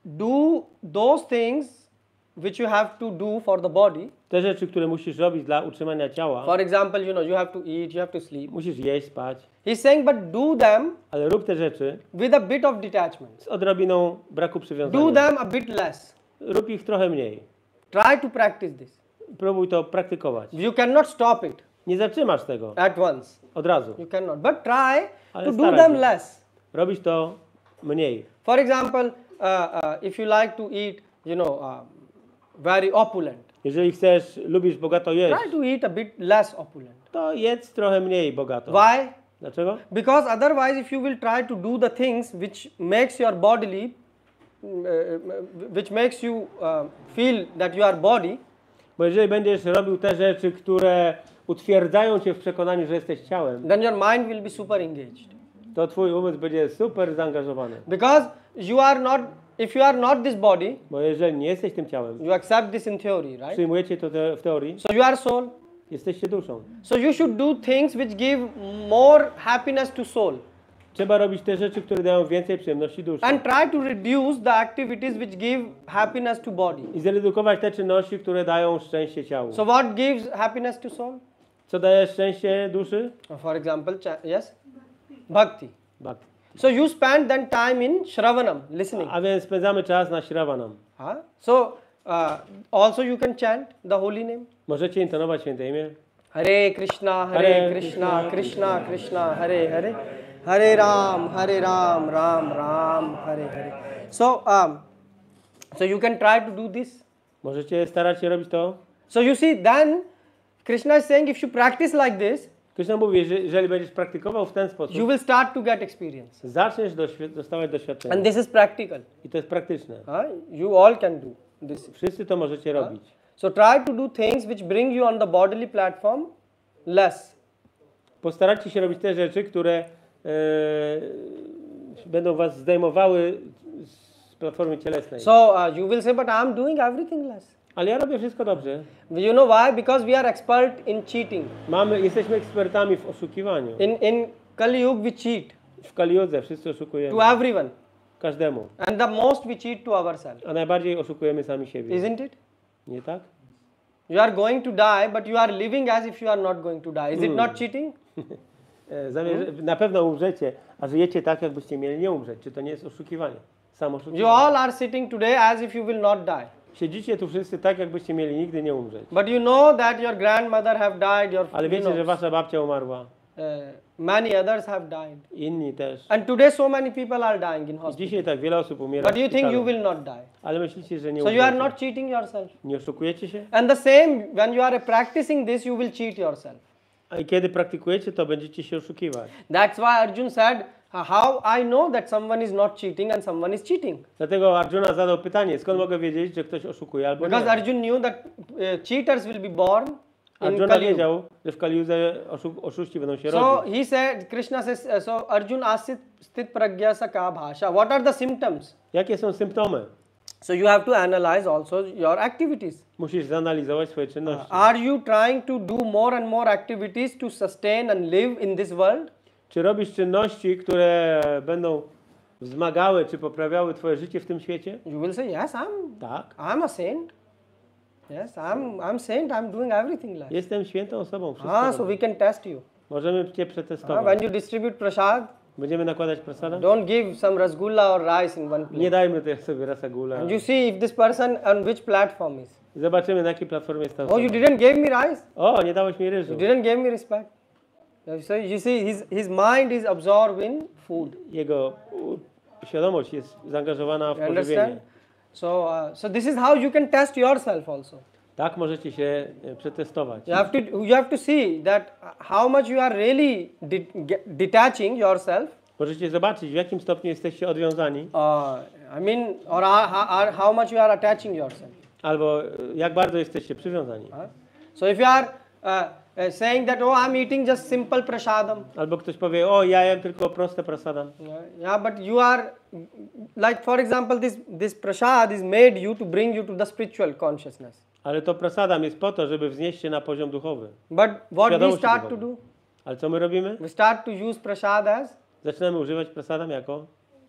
do those things which you have to do for the body. Te rzeczy, które musisz robić dla utrzymania ciała. For example, you have to eat, you have to sleep. Musisz jeść, spać, He's saying but do them ale rób te rzeczy with a bit of detachment. z odrobiną braku przywiązania. Do them a bit less. Rób ich trochę mniej. Try to practice this. Próbuj to praktykować. You cannot stop it Nie zatrzymasz tego at once. od razu. You cannot. But try Ale to do staraj them się. less. Robisz to mniej. For example, if you like to eat, very opulent, Jeżeli lubisz bogato jeść, try to eat a bit less opulent. to jedz trochę mniej bogato. Why? Dlaczego? Because otherwise, if you will try to do the things which makes your bodily, which makes you feel that you are body, Bo jeżeli będziesz robił te rzeczy, które utwierdzają cię w przekonaniu, że jesteś ciałem, then your mind will be super engaged. to twój umysł będzie super zaangażowany. Because if you are not this body, Bo jeżeli nie jesteś tym ciałem, you accept this in theory, right? przyjmujecie to w teorii, So you are soul. jesteście duszą. So you should do things which give more happiness to soul Trzeba robić te rzeczy, które dają więcej przyjemności duszy. and try to reduce the activities which give happiness to body. I zredukować te czynności, które dają szczęście ciału. So what gives happiness to soul? Co daje szczęście duszy? For example, yes? Bhakti. Bhakti. So you spend then time in Shravanam, listening. A więc spędzamy czas na Śravanam. Huh? So also you can chant the holy name. Możecie intonować święte imię. Hare Krishna, Hare Krishna, Krishna Krishna, Hare Hare. Hare Ram, Ram Ram, Hare Hare. So you can try to do this. Możecie starać się robić to. So you see, then Krishna is saying if you practice like this, Krishna mówi, że jeżeli będziesz praktykował w ten sposób, you will start to get experience. zaczniesz dostawać doświadczenia. And this is practical. I to jest praktyczne. You all can do this. Wszyscy to możecie robić. So try to do things which bring you on the bodily platform less. Postarajcie się robić te rzeczy, które będą was zdejmowały z platformy cielesnej. So you will say, but I am doing everything less. Ale ja robię wszystko dobrze. You know why? Because we are expert in cheating, Jesteśmy ekspertami w oszukiwaniu. Kali Yuga we cheat W Kali Judze wszyscy oszukujemy. to everyone, Każdemu. and the most we cheat to ourselves, A najbardziej oszukujemy sami siebie. isn't it? Nie tak? You are going to die, but you are living as if you are not going to die. Is it not cheating? Na pewno umrzecie, a żyjecie tak, jakbyście mieli nie umrzeć. Czy to nie jest oszukiwanie? Samo You oszukiwanie. all are sitting today as if you will not die. Siedzicie tu wszyscy tak, jakbyście mieli nigdy nie umrzeć. But you know that your grandmother have died, your Ale wiecie, że wasza babcia umarła. many others have died. Inni też. And today so many people are dying in hospital. Dzisiaj tak wiele osób umiera. But you w think you szpitalu. will not die. Ale myślicie, że nie So you are umrzecie. not cheating yourself. Nie oszukujecie się? And the same, when you are practicing this, you will cheat yourself. A i kiedy praktykujecie, to będziecie się oszukiwać. That's why Arjun said, how I know that someone is not cheating and someone is cheating? Dlatego Arjuna zadał pytanie, skąd mogę wiedzieć, że ktoś oszukuje albo Because nie. Arjun knew that cheaters will be born in Arjuna Kali Yuga. wiedział, że w Kali Judze oszuści będą się So rodzić. he said, Krishna says, so Arjun asked Sthit Pragya sa ka bhasha. What are the symptoms? Jakie są symptomy? So you have to analyze also your activities. Musisz zanalizować swoje czynności. Are you trying to do more and more activities to sustain and live in this world? Czy robisz czynności, które będą wzmagały czy poprawiały twoje życie w tym świecie? You will say, yes, Tak. I'm a saint. Yes, I'm saint. I'm doing everything like. Jestem świętą osobą. Wszystko So robię. we can test you. Możemy cię When przetestować. you distribute prasad, Będziemy nakładać prasada? don't give some rasgulla or rice in one plate. Nie dajmy tutaj sobie rasagula. And you see if this person on which platform is. Zobaczymy, na jakiej platformie jest ta Oh, you osoba. didn't give me rice. O, nie dałeś mi ryżu. You didn't give me respect. So you see, his mind is absorbed in food. Jego świadomość jest zaangażowana w You pożywienie. understand? So this is how you can test yourself also. Tak możecie się przetestować. You have to see that how much you are really detaching yourself. Możecie zobaczyć, w jakim stopniu jesteście odwiązani, I mean, or how much you are attaching yourself. albo jak bardzo jesteście przywiązani. So if you are saying that, oh, I'm eating just simple prasadam. Albo ktoś powie, o, ja jem tylko proste prasadam. Yeah, but you are, like for example, this prasad is made you to bring you to the spiritual consciousness. Ale to prasadam jest po to, żeby wznieść się na poziom duchowy. But what we Świadomość start to duchowej. do? Ale co my robimy? We start to use prasad Zaczynamy używać prasadam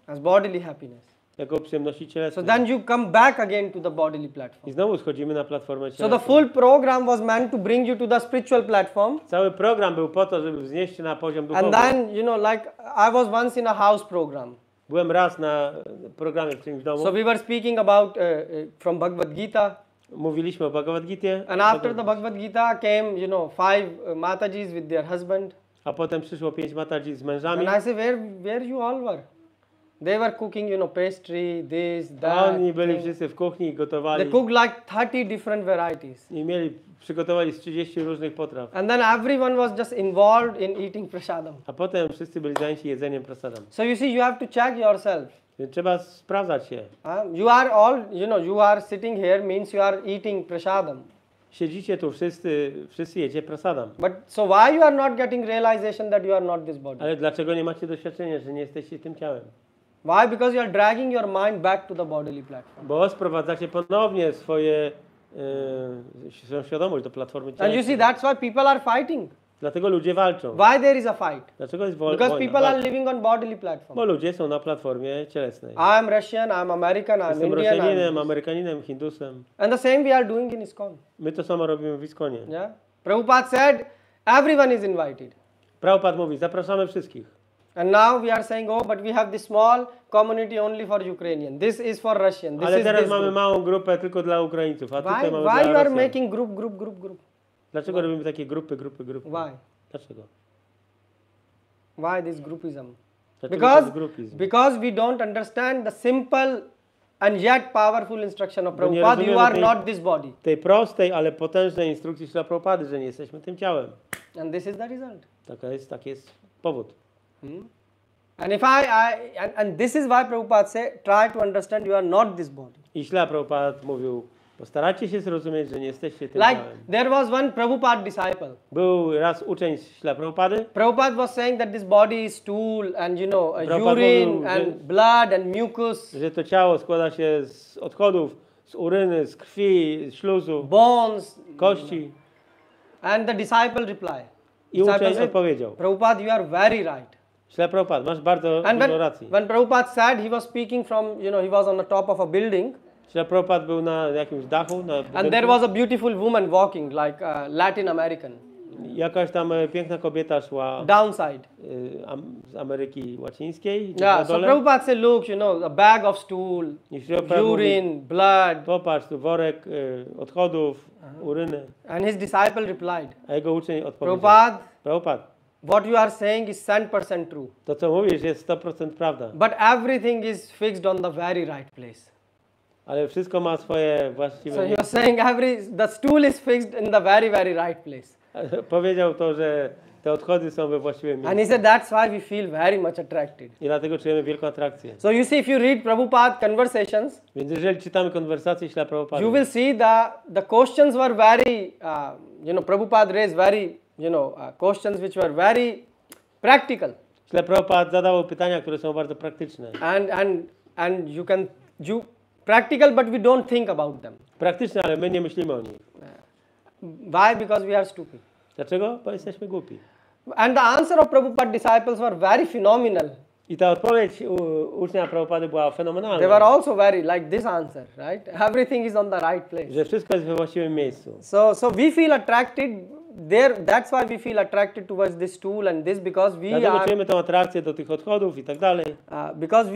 as bodily happiness. jako przyjemności So cielesnej. then you come back again to the bodily platform. I znowu schodzimy na platformę So cielesną. the full program was meant to bring you to the spiritual platform. Cały program był po to, żeby wznieść się na poziom duchowy. And then, you know, like I was once in a house program. Byłem raz na programie w czymś domu. So we were speaking about from Bhagavad Gita. Mówiliśmy o Bhagavad Gitie. And after the Bhagavad Gita came, you know, 5 Matajis with their husband. A potem przyszło 5 Mataji z mężami. And I said, where you all were? They were cooking, you know, pastry, this, A that. oni byli thing. wszyscy w kuchni i They gotowali. cooked like 30 different varieties. I przygotowali z 30 różnych potraw. And then everyone was just involved in eating prasadam. A potem wszyscy byli zajęci jedzeniem prasadam. So you see, you have to check yourself. Więc trzeba sprawdzać się. You are all, you know, you are sitting here means you are eating prasadam. Siedzicie tu wszyscy jecie prasadam. But so why you are not getting realization that you are not this body? Ale dlaczego nie macie doświadczenia, że nie jesteście tym ciałem? Why? Because you are dragging your mind back to the bodily platform. Bo sprowadzacie ponownie swoją świadomość do platformy And you see, cielesnej. that's why people are fighting. Dlatego ludzie walczą. Why there is a fight? Dlaczego jest Because wojna? people are Walka. living on bodily platform. Bo ludzie są na platformie cielesnej. I am Russian, I am American, I am Jestem Indian. Rosjaninem, Amerykaninem, Hindusem. And the same we are doing in ISKCON. My to samo robimy w Iskonie. Yeah. Prabhupada said, everyone is invited. Prabhupada mówi, zapraszamy wszystkich. And now we are saying, oh, but we have this small community only for Ukrainian. This is for Russian. This Ale is teraz this mamy group. małą grupę tylko dla Ukraińców, a Why? tutaj mamy Why dla you are Rosjan. making group? Dlaczego robimy takie grupy? Why? Dlaczego? Why this groupism? Dlaczego to jest Because, grupizm? because we don't understand the simple and yet powerful instruction of Bo nie Prabhupada. You rozumiemy are tej- not this body. Tej prostej, ale potężnej instrukcji dla Prabhupady, że nie jesteśmy tym ciałem. And this is the result. Taki jest powód. And if and this is why Prabhupada said, try to understand you are not this body. I Śla Prabhupada mówił, postarajcie się zrozumieć, że nie jesteście tym Like ciałem. there was one Prabhupada disciple. Był raz uczeń Śla Prabhupady. Prabhupada was saying that this body is stool and, you know, Prabhupada urine mówił, and że- blood and mucus, Że to ciało składa się z odchodów, z uryny, z krwi, z śluzu, bones. kości. And the disciple replied, I Disciple uczeń said, odpowiedział, Prabhupada, you are very right. źle Prabhupada, masz bardzo And dużo racji. when Prabhupada said, he was speaking from, he was on the top of a building, Źle Prabhupada był na jakimś dachu, na and budynku. there was a beautiful woman walking, like Latin American, Jakaś tam piękna kobieta szła downside. z Ameryki Łacińskiej, gdzieś Yeah, na so dole. Prabhupada said, look, a bag of stool, I Śrila Prabhupada mówi, urine, blood. popatrz, tu worek odchodów, uryny. And his disciple replied, A jego uczeń odpowiedział, Prabhupada, Prabhupada, what you are saying is 100% true. to co mówisz jest 100% prawda, But everything is fixed on the very right place. ale wszystko ma swoje So właściwe he was miejsce. saying the stool is fixed in the very, very right place. Powiedział to, że te odchody są we właściwym And he miejscu. said that's why we feel very much attracted. I dlatego czujemy wielką atrakcję. So you see, if you read Prabhupada conversations, Więc jeżeli czytamy konwersacje Śrila Prabhupada, you will see the questions were very, Prabhupada raised very, questions which were very practical. Śrila Prabhupada zadawał pytania, które są bardzo praktyczne. And you practical, but we don't think about them. Praktyczne, ale my nie myślimy o nich. Why? Because we are stupid. Dlaczego? Bo jesteśmy głupi. And the answer of Prabhupada disciples were very phenomenal. I ta odpowiedź ucznia Prabhupady była They were fenomenalna, also very like this answer, right? Everything is on the right place. że wszystko jest we właściwym miejscu. So we feel attracted there. That's why we feel attracted towards this tool and this, because we Dlatego are czujemy tą atrakcję do tych odchodów i tak dalej. because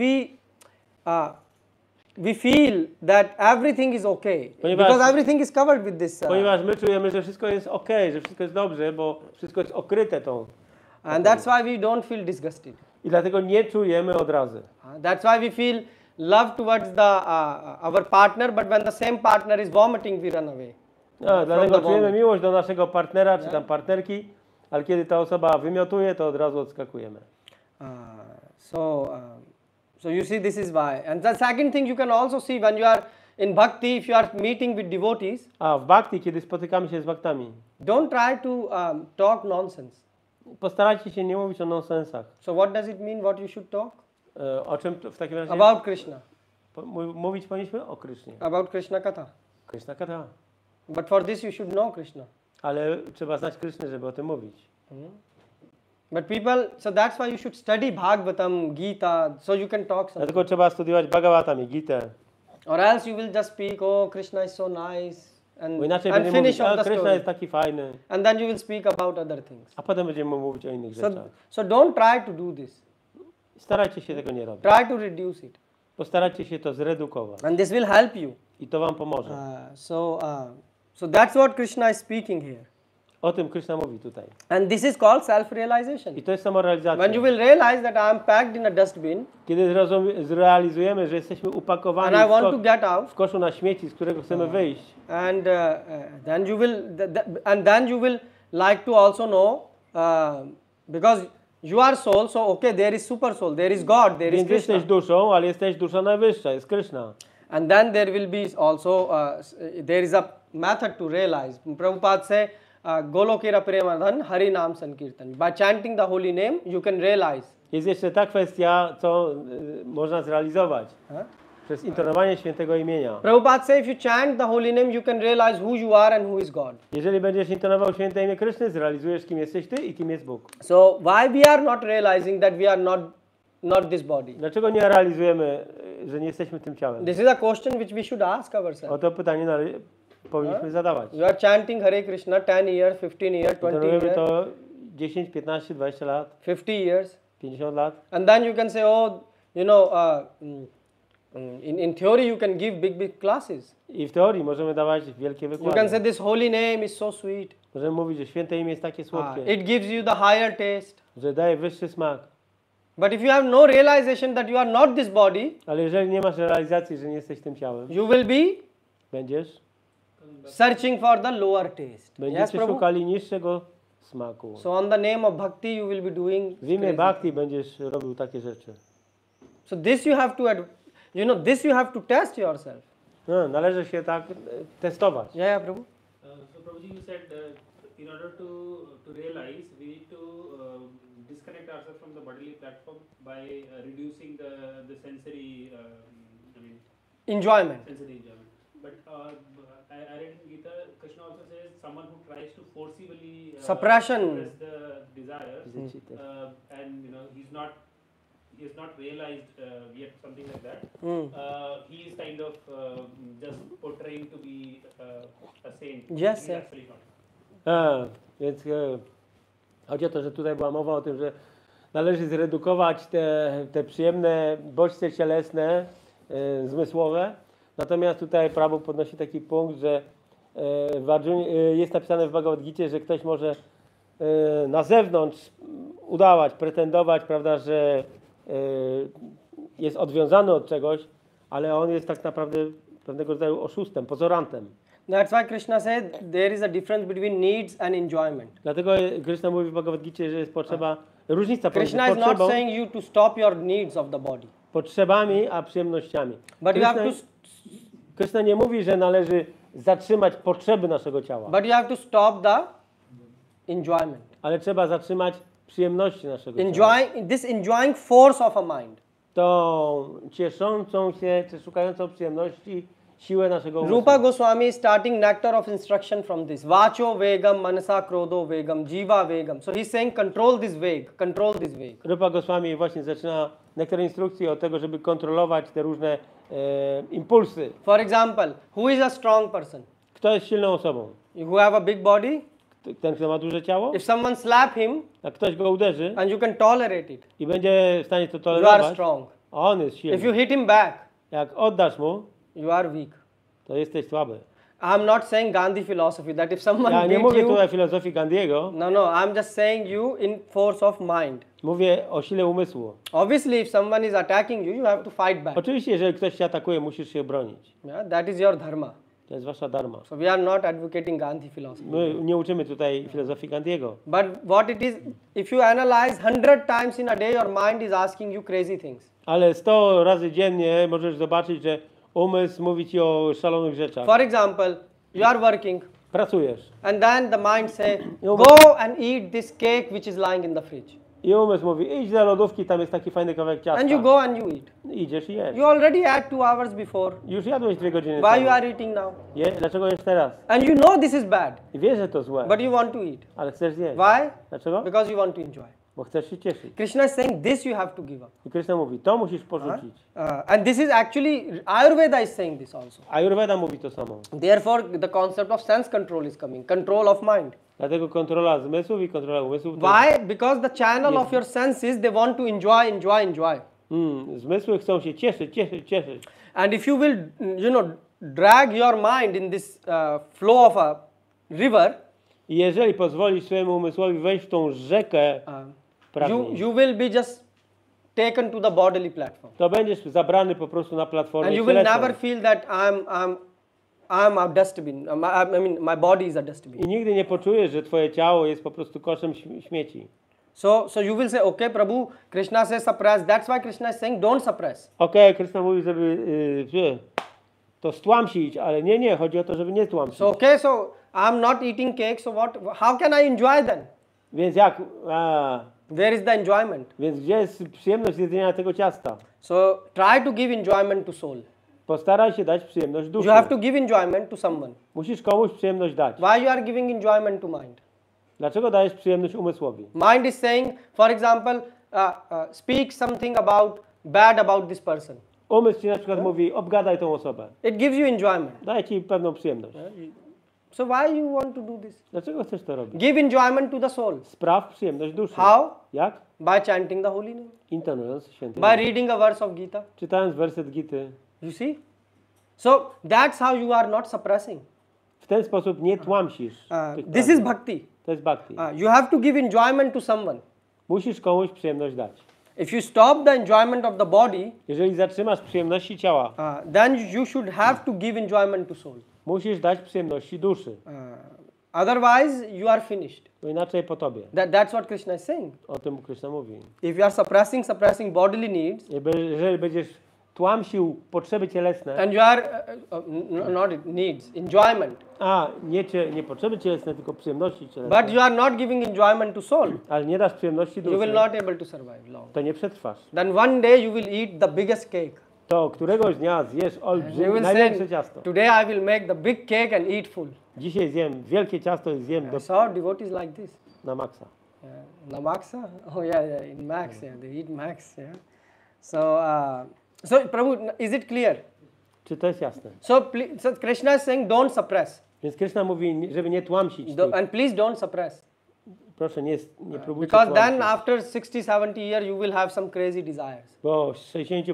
we feel that everything is okay, Ponieważ- because everything is covered with this. Ponieważ my czujemy, że wszystko jest okej, że wszystko jest dobrze, bo wszystko jest okryte tą. And that's why we don't feel disgusted. I dlatego nie czujemy odrazy. That's why we feel love towards our partner, but when the same partner is vomiting, we run away. Dlatego the czujemy vomit. miłość do naszego partnera czy tam partnerki, ale kiedy ta osoba wymiotuje, to od razu odskakujemy. So you see, this is why. And the second thing you can also see when you are in bhakti, if you are meeting with devotees, A w bhakti, kiedy spotykamy się z bhaktami, don't try to talk nonsense. postarajcie się nie mówić o nonsensach. So what does it mean? What you should talk O czym w takim razie about Krishna, mówić powinniśmy? O Krysznie. about Krishna Katha. Krishna Katha. But for this you should know Krishna. Ale trzeba znać Krysznę, żeby o tym mówić. But people, so that's why you should study Bhagavatam, Gita, so you can talk something. Dlatego trzeba studiować Bhagavatam i Gitę. Or else you will just speak, oh, Krishna is so nice, Bo inaczej and będziemy finish mówić, off a the Kryszna story. jest taki fajny. And then you will speak about other things. A potem będziemy mówić o innych rzeczach. So don't try to do this. Starajcie się tego nie robić. Try to reduce it. Postarajcie się to zredukować. And this will help you. I to wam pomoże. So that's what Krishna is speaking here. O tym Kryszna mówi tutaj. And this is called self-realization. I to jest samorealizacja. When you will realize that I am packed in a dustbin Kiedy zrealizujemy, że jesteśmy and upakowani I want to get out, w koszu na śmieci, z którego chcemy wyjść, and then you will like to also know, because you are soul, so okay, there is super soul, there is God, there is więc Krishna. jesteś duszą, ale jesteś dusza najwyższa, jest Kryszna. And then there will be also, there is a method to realize. Prabhupada say, Golokera Premadhan Hari Nam Sankirtan. By chanting the holy name, you can realize. Jest jeszcze ta kwestia, co można zrealizować przez intonowanie świętego imienia. Prabhupada say, if you chant the holy name, you can realize who you are and who is God. Jeżeli będziesz intonował święte imię Kryszny, zrealizujesz, kim jesteś ty i kim jest Bóg. So why we are not realizing that we are not this body? Dlaczego nie realizujemy, że nie jesteśmy tym ciałem? This is a question which we should ask ourselves. O to pytanie powinniśmy zadawać. You are chanting Hare Krishna 10 years, 15 years, 20 Intonujemy years, to 10, 15, 20 lat, 50 years. 50 lat. And then you can say, oh, in theory you can give big classes. I w teorii możemy dawać wielkie You can wykłady. say this holy name is so sweet. Możemy mówić, że święte imię jest takie słodkie, It gives you the higher taste. że daje wyższy smak. But if you have no realization that you are not this body, Ale jeżeli nie masz realizacji, że nie jesteś tym ciałem, you will be będziesz searching for the lower taste. Yes, będziecie Prabhu? szukali niższego smaku. So on the name of bhakti you will be doing W imię crazy. bhakti będziesz robił takie rzeczy. So this you have to, this you have to test yourself. No, należy się tak testować. Yeah, Prabhu. So Prabhuji, you said in order to realize, we need to disconnect ourselves from the bodily platform by reducing the sensory, Enjoyment. sensory enjoyment. But I read in Gita, Krishna also says someone who tries to forcibly Suppression. suppress the desires, and he has not realized yet something like that. He is kind of just portraying to be a saint. Yes, He's sir. actually not. Więc chodzi o to, że tutaj była mowa o tym, że należy zredukować te przyjemne bodźce cielesne, zmysłowe. Natomiast tutaj Prabhu podnosi taki punkt, że jest napisane w Bhagavad Gicie, że ktoś może na zewnątrz udawać, pretendować, prawda, że jest odwiązany od czegoś, ale on jest tak naprawdę pewnego rodzaju oszustem, pozorantem. That's why Krishna said there is a difference between needs and enjoyment. Dlatego Krishna mówi w Bhagavad Gicie, że jest potrzeba, różnica pomiędzy Krishna is not saying you to stop your needs of the body. potrzebami a przyjemnościami. But you have to Krishna nie mówi, że należy zatrzymać potrzeby naszego ciała, but you have to stop the enjoyment. ale trzeba zatrzymać przyjemności naszego ciała. Enjoying force of a mind. Tą cieszącą się, czy szukającą przyjemności siłę naszego umysłu. Rupa Goswami is starting nectar of instruction from this. Vacho vegam, manasa krodho vegam, jiva vegam. So he's saying control this veg, control this veg. Rupa Goswami właśnie zaczyna nektar instrukcji od tego, żeby kontrolować te różne impulsy. For example, who is a strong person? Kto jest silną osobą? Who have a big body? Ten, kto ma duże ciało? If someone slap him Jak ktoś go uderzy and you can tolerate it, i będzie w stanie to you are tolerować, strong. a on jest If you silny. hit him back, Jak oddasz mu, you are weak. to jesteś słaby. I'm not saying Gandhi philosophy that if someone Ja nie beat mówię you, tutaj filozofii Gandhiego, no, I'm just saying you in force of mind. mówię o sile umysłu. Obviously, if someone is attacking you, you have to fight back. Oczywiście, jeżeli ktoś cię atakuje, musisz się bronić. Yeah, that is your dharma. To jest wasza dharma. So we are not advocating Gandhi philosophy. My nie uczymy tutaj filozofii Gandhiego. But what it is, if you analyze 100 times in a day, your mind is asking you crazy things. Ale 100 razy dziennie możesz zobaczyć, że umysł mówi ci o szalonych rzeczach. For example, you are working Pracujesz and then the mind say, No, go and eat this cake which is lying in the fridge. i umysł mówi, idź do lodówki, tam jest taki fajny kawałek ciasta. And you go and you eat. Idziesz i jesz. You already had 2 hours before. Już jadłeś 2 godziny Why you temu. are eating now? Dlaczego jesz teraz? And you know this is bad, I wiesz, że to złe, but you want to eat. ale chcesz zjeść. Why? Dlaczego? Because you want to enjoy. Bo chcesz się cieszyć. Krishna is saying this you have to give up. I Krishna mówi, to musisz porzucić. And this is actually, Ayurveda is saying this also. Ayurveda mówi to samo. Therefore, the concept of sense control is coming, control of mind. Dlatego kontrola zmysłów i kontrola umysłów. to jest- Why? Because the channel of your senses, they want to enjoy. Zmysły chcą się cieszyć. And if you will, drag your mind in this flow of a river, I jeżeli pozwolisz swojemu umysłowi wejść w tą rzekę pragnień, you will be just taken to the bodily platform. to będziesz zabrany po prostu na platformę And you will cielesną. never feel that I'm a dustbin. I mean, my body is a dustbin. I nigdy nie poczujesz, że twoje ciało jest po prostu koszem śmieci. So you will say, okay, Prabhu, Krishna says suppress. That's why Krishna is saying don't suppress. Okej, Krishna mówi, żeby to stłamsić, ale nie, chodzi o to, żeby nie tłamsić. So okay, so I'm not eating cake. So how can I enjoy then? Więc jak? Where is the enjoyment? Więc gdzie jest przyjemność jedzenia tego ciasta? So try to give enjoyment to soul. Postaraj się dać przyjemność duszy. You have to give enjoyment to someone. Musisz komuś przyjemność dać. Why you are giving enjoyment to mind? Dlaczego dajesz przyjemność umysłowi? Mind is saying, for example, speak something bad about this person. Umysł ci na przykład mówi, obgadaj tą osobę. It gives you enjoyment. Daje ci pewną przyjemność. So why you want to do this? Dlaczego chcesz to robić? Give enjoyment to the soul. Spraw przyjemność duszy. How? Jak? By chanting the holy name. Intonując święty. By reading a verse of Gita. Czytając werset Gity. You see? So that's how you are not suppressing. W ten sposób nie tłamsisz. tych This is pragnień. bhakti. To jest bhakti. You have to give enjoyment to someone. Musisz komuś przyjemność dać. If you stop the enjoyment of the body, Jeżeli zatrzymasz przyjemności ciała, then you should have to give enjoyment to soul. musisz dać przyjemności duszy. Otherwise, you are finished. Bo inaczej po tobie. That's what Krishna is saying. O tym Krishna mówi. If you are suppressing bodily needs, Jeżeli będziesz tłamsił potrzeby cielesne, and you are not needs, enjoyment, nie potrzeby cielesne, tylko przyjemności cielesne, but you are not giving enjoyment to soul, ale nie dasz przyjemności you will duszy, not able to survive long. to nie przetrwasz. Then one day you will eat the biggest cake. to któregoś dnia zjesz You olbrzymie, will najlepsze say, ciasto. today I will make the big cake and eat full. Dzisiaj zjem wielkie ciasto i zjem I saw devotees like this. na maksa. The Maxa? Oh yeah, in Max, yeah, they eat Max, yeah. So Prabhu, is it clear? Czy to jest jasne? So Krishna is saying don't suppress. Więc Krishna mówi, żeby nie tłamsić tych. And please don't suppress. Proszę, nie próbujcie Because then tłamsić. after 60, 70 years you will have some crazy desires. Bo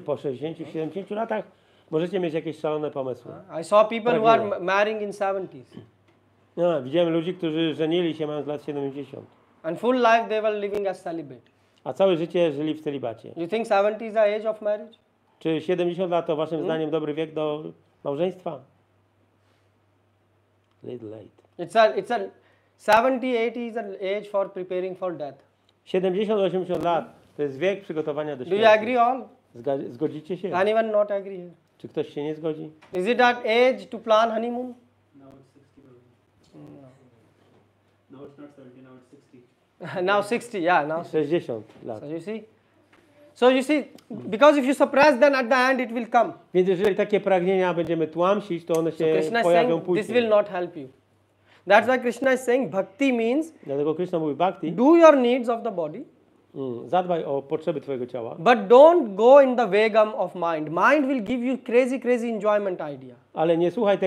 po 60, 70 latach możecie mieć jakieś szalone pomysły. I saw people who are marrying in 70s. No, widziałem ludzi, którzy żenili się mając lat 70. And full life they were living as celibate. A całe życie żyli w celibacie. You think 70 is the age of marriage? Czy 70 lat to waszym zdaniem dobry wiek do małżeństwa? Little late. It's a 70, 80 is an age for preparing for death. 70-80 lat to jest wiek przygotowania do Do you śmierci. agree all? Zgodzicie się? Anyone not agree here? Czy ktoś się nie zgodzi? Is it that age to plan honeymoon? Now it's 60. Now it's not 70, now it's 60. Now 60, yeah, now. 60 lat. So you see, because if you suppress, then at the end it will come. Więc jeżeli takie pragnienia będziemy tłamsić, to one się Krishna is pojawią saying this will później. not help you. That's why Krishna is saying bhakti means Dlatego Krishna mówi bhakti, do your needs of the body, zadbaj o potrzeby twojego ciała, but don't go in the vagam of mind. Mind will give you crazy enjoyment idea. ale nie słuchaj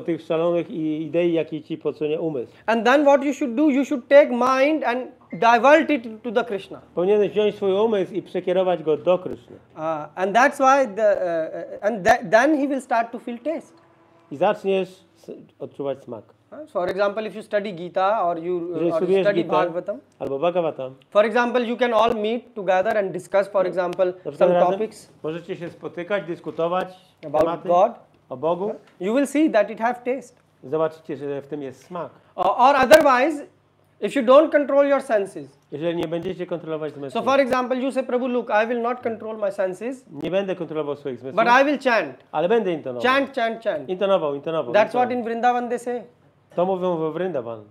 tych szalonych idei, jakie ci podsunie umysł. And then what you should do, you should take mind and divert it to the Krishna. Powinieneś wziąć swój umysł i przekierować go do Kryszny. And that's why then he will start to feel taste. I zaczniesz odczuwać smak. For example, if you study Gita or you Jeżeli studiujesz study Gitę Bhagavatam, albo Bhagavatam, for example, you can all meet together and discuss, for example, na przykład some razem topics możecie się spotykać, dyskutować about tematy God. o Bogu. You will see that it have taste. Zobaczycie, że w tym jest smak. Or otherwise, if you don't control your senses. Jeżeli nie będziecie kontrolować So zmysłów, for example, you say, Prabhu, look, I will not control my senses, nie będę kontrolował swoich zmysłów, but I will chant. ale będę intonował. Chant. Intonował. That's what in Vrindavan they say. To mówią we Vrindavan.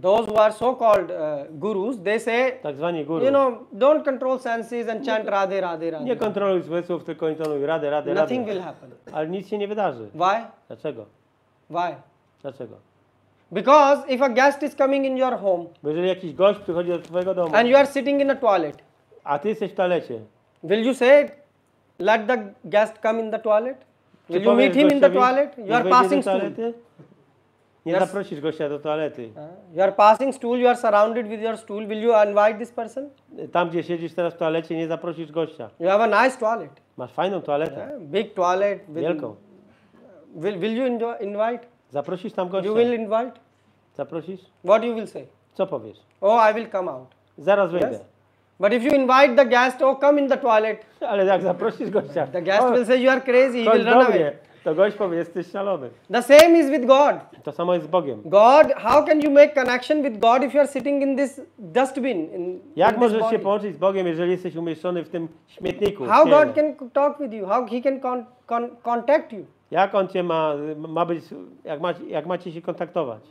Those who are so-called gurus, they say, Tak zwani guru. you know, don't control senses and chant Radhe, Radhe, Radhe. Nie kontroluj zmysłów, tylko intonuj radę. Nothing will happen. Ale nic się nie wydarzy. Why? Dlaczego? Why? Dlaczego? Because if a guest is coming in your home Bo jeżeli jakiś gość przychodzi do twojego domu, and you are sitting in a toilet, a ty jesteś w toalecie, will you say, let the guest come in the toilet? czy Will you meet powiesz him in the gościowi, toilet? You niech are wejdzie passing do stool. toalety? Nie Yes. zaprosisz gościa do toalety. You are passing stool, you are surrounded with your stool. Will you invite this person? Tam, gdzie siedzisz teraz w toalecie, nie zaprosisz gościa. You have a nice toilet. Masz fajną toaletę, Big toilet. wielką. Will you invite? Zaprosisz tam gościa. You will invite? Zaprosisz? What you will say? Co powiesz? Oh, I will come out. Zaraz wyjdę. Yes. But if you invite the guest, oh, come in the toilet. Ale jak zaprosisz gościa, The guest will say, you are crazy. He chodź will do run mnie, away. to gość powie, jesteś szalony. The same is with God. To samo jest z Bogiem. God, how can you make connection with God if you are sitting in this dustbin? Jak in this możesz się body? połączyć z Bogiem, jeżeli jesteś umieszczony w tym śmietniku? How ciele? God can talk with you? How He can contact you? Jak on cię ma być, jak macie się kontaktować?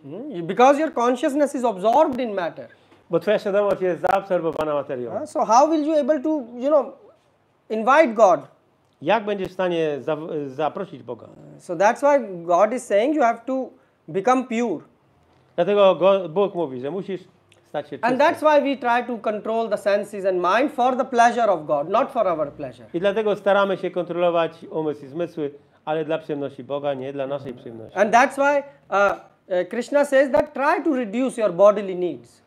Because your consciousness is absorbed in matter. Bo twoja świadomość jest zaabsorbowana materią. So how will you able to, invite God? Jak będziesz w stanie zaprosić Boga? So that's why God is saying you have to become pure. Dlatego Bóg mówi, że musisz stać się And czysty. that's why we try to control the senses and mind for the pleasure of God, not for our pleasure. I dlatego staramy się kontrolować umysł i zmysły, ale dla przyjemności Boga, nie dla naszej przyjemności. And that's why Krishna says that try to reduce your bodily needs.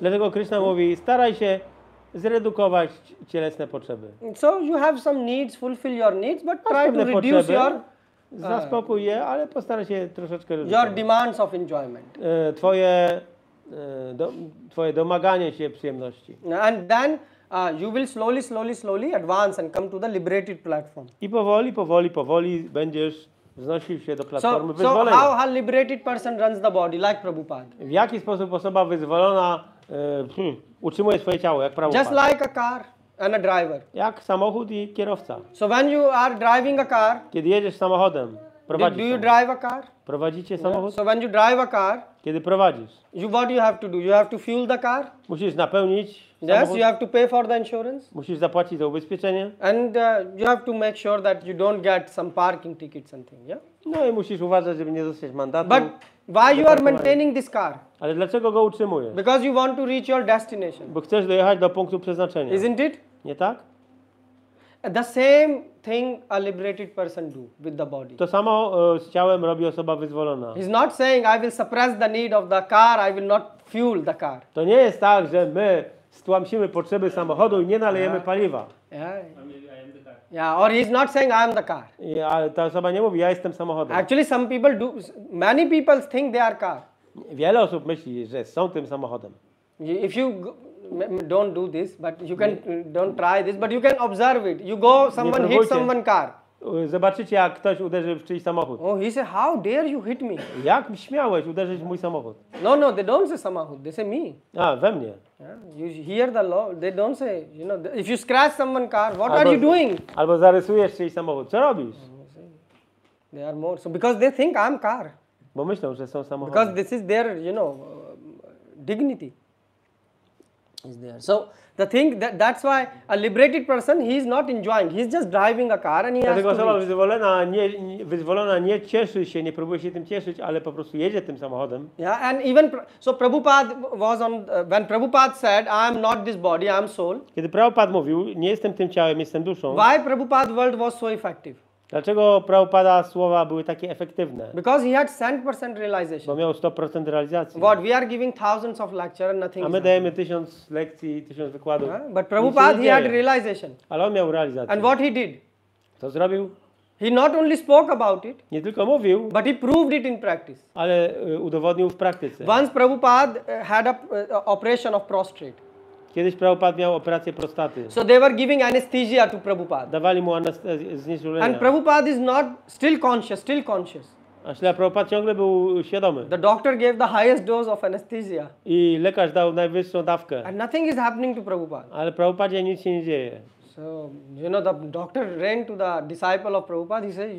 Dlatego Krishna mówi, staraj się zredukować cielesne potrzeby. So you have some needs, fulfill your needs, but Masz try to pewne reduce potrzeby, your zaspokój je, ale postaraj się troszeczkę your redukować. demands of enjoyment. Twoje domaganie się przyjemności. And then you will slowly advance and come to the liberated platform. I powoli będziesz wznosił się do platformy So wyzwolenia. how liberated person runs the body, like Prabhupada? W jaki sposób osoba wyzwolona utrzymuje swoje ciało, jak Just Prabhupada? like a car and a driver. Jak samochód i kierowca. So when you are driving a car, Kiedy jedziesz samochodem, Prowadzisz Do you samochód. drive a car? Prowadzicie Yeah. samochód? So when you drive a car, Kiedy prowadzisz, what you have to do? You have to fuel the car. musisz napełnić Yes, samochód, you have to pay for the insurance, musisz zapłacić za ubezpieczenie, and you have to make sure that you don't get some parking tickets and things. Yeah. no i musisz uważać, żeby nie dostać mandatu. But why you are maintaining this car? Ale dlaczego go utrzymujesz? Because you want to reach your destination, Bo chcesz dojechać do punktu przeznaczenia. isn't it? Nie tak? The same thing a liberated person do with the body. To samo z ciałem robi osoba wyzwolona. He's not saying I will suppress the need of the car, I will not fuel the car. To nie jest tak, że my stłamsimy potrzeby samochodu i nie nalejemy paliwa. Yeah. I am the car. Yeah, or he's not saying I am the car. Ale ta osoba nie mówi, ja jestem samochodem. Actually, some people do, many people think they are car. Wiele osób myśli, że są tym samochodem. If you don't do this, but you can don't try this, but you can observe it. You go, someone hit próbujcie. someone car. Zobaczycie, jak ktoś uderzy w czyjś samochód. Oh, he say, how dare you hit me? Jak śmiałeś uderzyć w mój samochód? No, they don't say samahud, they say me. A, we mnie. Yeah, you hear the law, they don't say, if you scratch someone car, what are you doing? Albo zarysujesz czyjś samochód. Co robisz? They are more, so because they think I'm car. Bo myślą, że są Because samochody. this is their, dignity is there. So the thing, that's why a liberated person, he is not enjoying, he's just driving a car and he has Dlatego to osoba reach. wyzwolona nie cieszy się, nie próbuje się tym cieszyć, ale po prostu jedzie tym samochodem. Yeah, and even, so Prabhupada was on, when Prabhupada said, I am not this body, I am soul. Kiedy Prabhupada mówił, nie jestem tym ciałem, jestem duszą. Why Prabhupada's word was so effective? Dlaczego Prabhupada słowa były takie efektywne? Because he had 100% Bo realization. miał 100% realizacji. What, we are giving thousands of lecture and nothing A is my happening. dajemy 1000 lekcji, 1000 wykładów. But Nic się Prabhupada, nie he had dzieje. realization. Ale on miał realizację. And what he did? Co zrobił? He not only spoke about it, Nie tylko mówił, but he proved it in practice. ale udowodnił w praktyce. Once Prabhupada had a operation of prostate. Kiedyś Prabhupada miał operację prostaty. So they were giving anesthesia to Prabhupada. Dawali mu znieczulenia. And Prabhupada is not still conscious. A Śrila Prabhupada ciągle był świadomy. The doctor gave the highest dose of anesthesia. I lekarz dał najwyższą dawkę. And nothing is happening to Prabhupada. Ale Prabhupadzie nic się nie dzieje. So, the doctor ran to the disciple of Prabhupada. He said,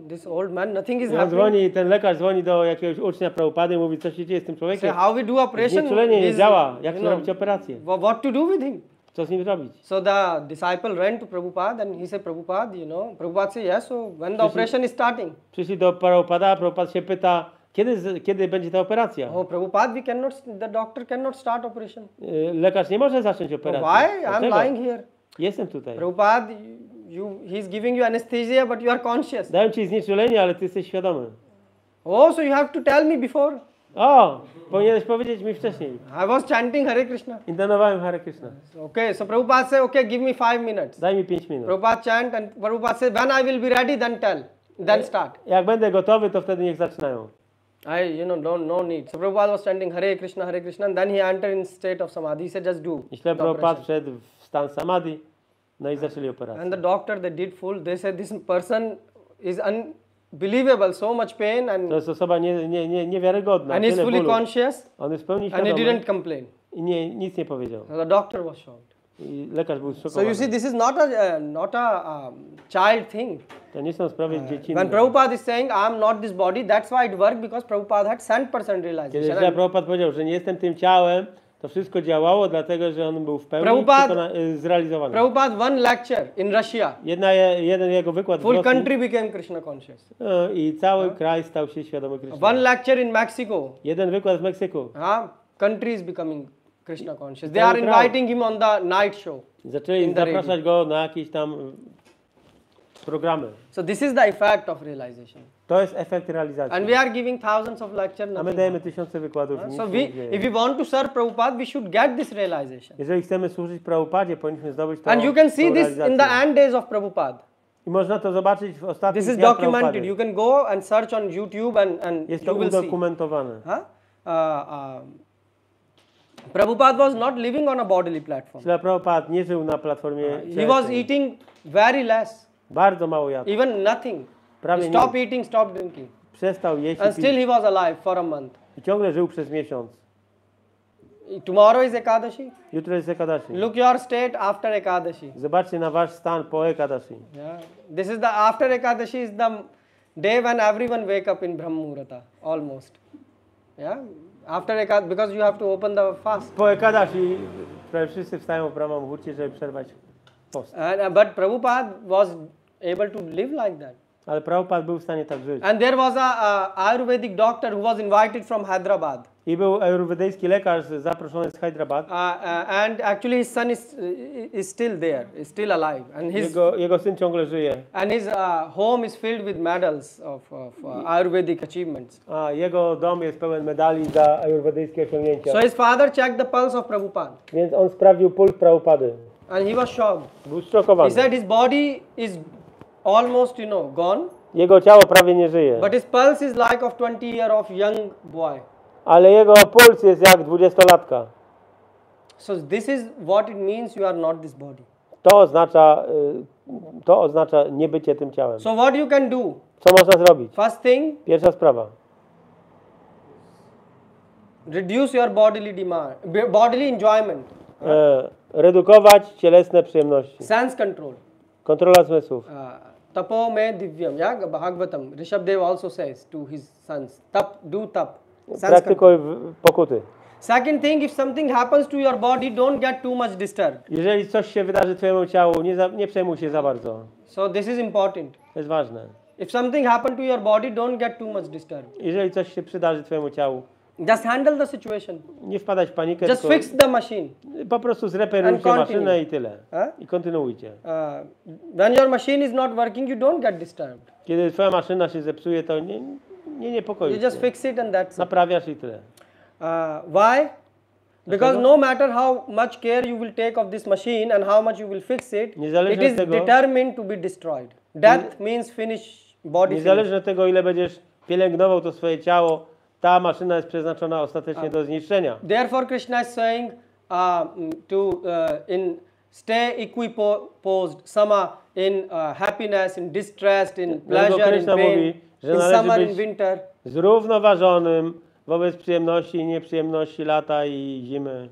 this old man, nothing is I on happening. dzwoni, ten lekarz dzwoni do jakiegoś ucznia Prabhupady i mówi, co się dzieje z tym Say, człowiekiem. how we do operation? Znieczulenie nie This- działa. Jak zrobić operację? What to do with him? Co z nim zrobić? So the disciple ran to Prabhupada and he said, Prabhupada, Prabhupada said, yes, so when the operation is starting? Przyszli do Prabhupada, Prabhupada się pyta, kiedy będzie ta operacja? Oh, Prabhupada, the doctor cannot start operation. Lekarz nie może zacząć Oh, operacji. why? I'm Dlaczego? lying here. Jestem tutaj. Prabhupada, he's giving you anesthesia, but you are conscious. Dałem ci znieczulenie, ale ty jesteś świadomy. Oh, so you have to tell me before. O, powinieneś powiedzieć mi wcześniej. I was chanting Hare Krishna. Intonowałem Hare Krishna. Okay, so Prabhupada said, okay, give me 5 minutes. Daj mi 5 minut. Prabhupada chant and Prabhupada said, when I will be ready, then start. Jak będę gotowy, to wtedy niech zaczynają. No need. So Prabhupada was chanting Hare Krishna, and then he entered in state of samadhi. He said, just do. I Śrila the Prabhupada operation. wszedł w stan samadhi, no i zaczęli operację. And the doctor, they did full. They said, this person is unbelievable, so much pain, To jest osoba niewiarygodna. and he's tyle fully bólu. conscious, On jest w pełni and he świadomy didn't complain. i nic nie powiedział. So the doctor was shocked. I lekarz był So zszokowany. you see, this is not a child thing. To nie są sprawy When dziecinne. Prabhupada is saying, I am not this body, that's why it worked, because Prabhupada had 100% Kiedy realization. Śrila And Prabhupada powiedział, że nie jestem tym ciałem, to wszystko działało, dlatego że on był w pełni zrealizowany. Prabhupada one lecture in Russia. Jeden jego wykład w Full Rosji, country became Krishna conscious. i cały kraj stał się świadomy Kryszny. One lecture in Mexico. Jeden wykład w Meksyku. Country is becoming Krishna conscious. They Cały are kraj. inviting him on the night show. Zaczęli In the zapraszać go na jakieś tam programy. So this is the effect of realization. To jest efekt realizacji. And we are giving thousands of lectures. A my dajemy tysiące wykładów. i nic So się nie dzieje. if we want to serve Prabhupada, we should get this realization. Jeżeli chcemy służyć Prabhupadzie, powinniśmy zdobyć to And you can see tą this in the realizację. end days of Prabhupada. I można to zobaczyć w ostatnich This is dniach documented. Prabhupady. You can go and search on YouTube and Jest to you will see. udokumentowane. Prabhupada was not living on a bodily platform. Śrila Prabhupada nie żył na platformie He was cielesnej. eating very less, Bardzo mało jadł. even nothing. Prawie He nic. stopped eating, stopped drinking. Przestał jeść And i still pić. he was alive for a month. I ciągle żył przez miesiąc. Tomorrow is Ekadashi. Jutro jest Ekadashi. Look your state after Ekadashi. Zobaczcie na wasz stan po Ekadashi. Yeah. This is the after Ekadashi is the day when everyone wake up in Brahma Muhurta, almost. Yeah, after because you have to open the fast. Po Ekadashi prawie wszyscy wstają w Brahma Muhurcie, żeby przerwać post. But Prabhupada was able to live like that. Ale Prabhupada był w stanie tak żyć. And there was a Ayurvedic doctor who was invited from Hyderabad. I był ayurwedyjski lekarz zaproszony z Hyderabad. And actually his son is still there, is still alive. And Jego syn ciągle żyje. And his home is filled with medals of Ayurvedic achievements. A jego dom jest pełen medali za ayurwedyjskie osiągnięcia. So his father checked the pulse of Prabhupada. Więc on sprawdził puls Prabhupady. And he was shocked. Był zszokowany. He said his body is almost, gone. Jego ciało prawie nie żyje. But his pulse is like of 20-year-old young boy. Ale jego puls jest jak 20-latka. So this is what it means you are not this body. To oznacza niebycie tym ciałem. So what you can do? Co można zrobić? First thing, Pierwsza sprawa. reduce your bodily enjoyment. Redukować cielesne przyjemności. Sense control. Kontrola zmysłów. Tapo me divyam. Yeah, Bhagavatam. Rishabdev also says to his sons, do tap. Praktykuj pokuty. Second thing, if something happens to your body, don't get too much disturbed. Jeżeli coś się wydarzy twojemu ciału, nie przejmuj się za bardzo. So this is important. To jest ważne. If something happened to your body, don't get too much disturbed. Jeżeli coś się przydarzy twojemu ciału, just handle the situation. Nie wpadać w panikę, Just tylko fix the machine. Po prostu zreperujcie maszynę i tyle. I kontynuujcie. When your machine is not working, you don't get disturbed. Kiedy twoja maszyna się zepsuje, to nie niepokoi You just fix it and that's it. Naprawiasz i tyle. Why? Because no matter how much care you will take of this machine and how much you will fix it, it is determined to be destroyed. Death means finish body. Niezależnie od tego, ile będziesz pielęgnował to swoje ciało, ta maszyna jest przeznaczona ostatecznie do zniszczenia. Therefore Krishna is saying stay equiposed, sama in happiness, in distress, in pleasure, in pain, in summer, in winter. Zrównoważonym wobec przyjemności i nieprzyjemności lata i zimy.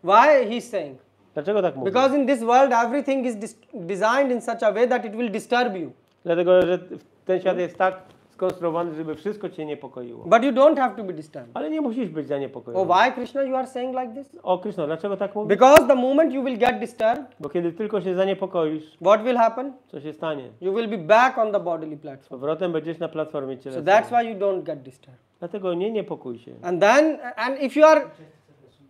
Why he's saying? Dlaczego tak mówi? Because in this world everything is designed in such a way that it will disturb you. Dlatego, że ten świat jest tak skonstruowany, żeby wszystko cię niepokoiło. But you don't have to be disturbed. Ale nie musisz być zaniepokojony. Why Krishna you are saying like this? O Krishna, dlaczego tak mówisz? Because the moment you will get disturbed, bo kiedy tylko się zaniepokoisz, what will happen? Co się stanie? You will be back on the bodily platform. Z powrotem będziesz na platformie cielesnej. So that's why you don't get disturbed. Dlatego nie niepokój się. And if you are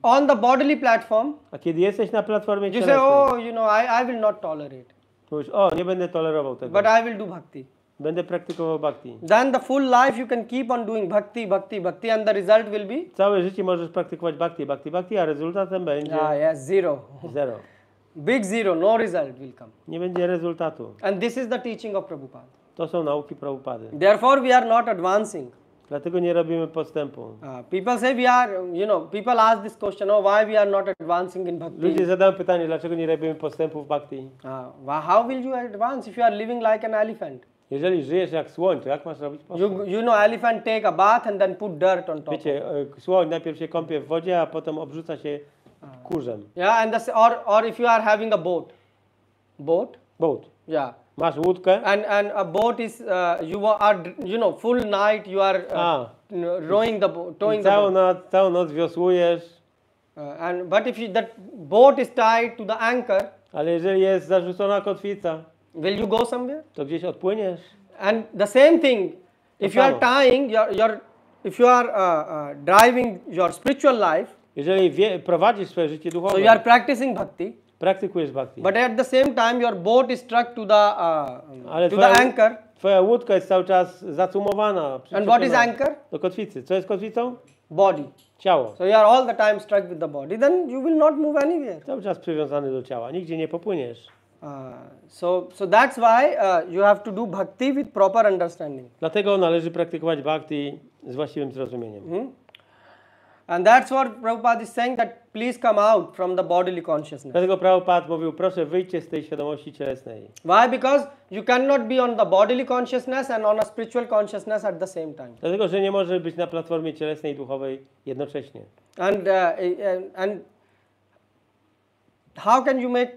on the bodily platform, a kiedy jesteś na platformie you cielesnej, say, I will not tolerate. Mówisz, nie będę tolerował tego. But I will do bhakti. Będę praktykował bhakti. Then the full life you can keep on doing bhakti, bhakti, bhakti, and the result will be? Całe życie możesz praktykować bhakti, bhakti, bhakti, a rezultatem będzie? Zero. Zero. Big zero, no result will come. Nie będzie rezultatu. And this is the teaching of Prabhupada. To są nauki Prabhupady. Therefore we are not advancing. Dlatego nie robimy postępu. People say we are, people ask this question, why we are not advancing in bhakti? Ludzie zadają pytanie, dlaczego nie robimy postępu w bhakti? How will you advance if you are living like an elephant? Jeżeli żyjesz jak słoń, to jak masz robić postęp? Elephant take a bath and then put dirt on top. Wiecie, słoń najpierw się kąpie w wodzie, a potem obrzuca się kurzem. And or if you are having a boat. Boat. Yeah. Masz łódkę. And a boat is you are full night you are rowing the boat, towing the boat. Całą noc wiosłujesz. But if that boat is tied to the anchor, ale jeżeli jest zarzucona kotwica, will you go somewhere? To gdzieś odpłyniesz. And the same thing, if you are tying if you are driving your spiritual life, jeżeli prowadzisz swoje życie duchowe, so you are practicing bhakti. Praktykujesz bhakti. But at the same time your boat is stuck to the anchor. Twoja łódka jest cały czas zacumowana. And what is anchor? Do kotwicy. Co jest kotwicą? Body. Ciało. So you are all the time stuck with the body. Then you will not move anywhere. Cały czas przywiązany do ciała. Nigdzie nie popłyniesz. So that's why you have to do bhakti with proper understanding. Dlatego należy praktykować bhakti z właściwym zrozumieniem. And that's what Prabhupada is saying, that please come out from the bodily consciousness. Dlatego Prabhupada mówił, proszę wyjdźcie z tej świadomości cielesnej. Why? Because you cannot be on the bodily consciousness and on a spiritual consciousness at the same time. Dlatego, że nie może być na platformie cielesnej i duchowej jednocześnie. And how can you make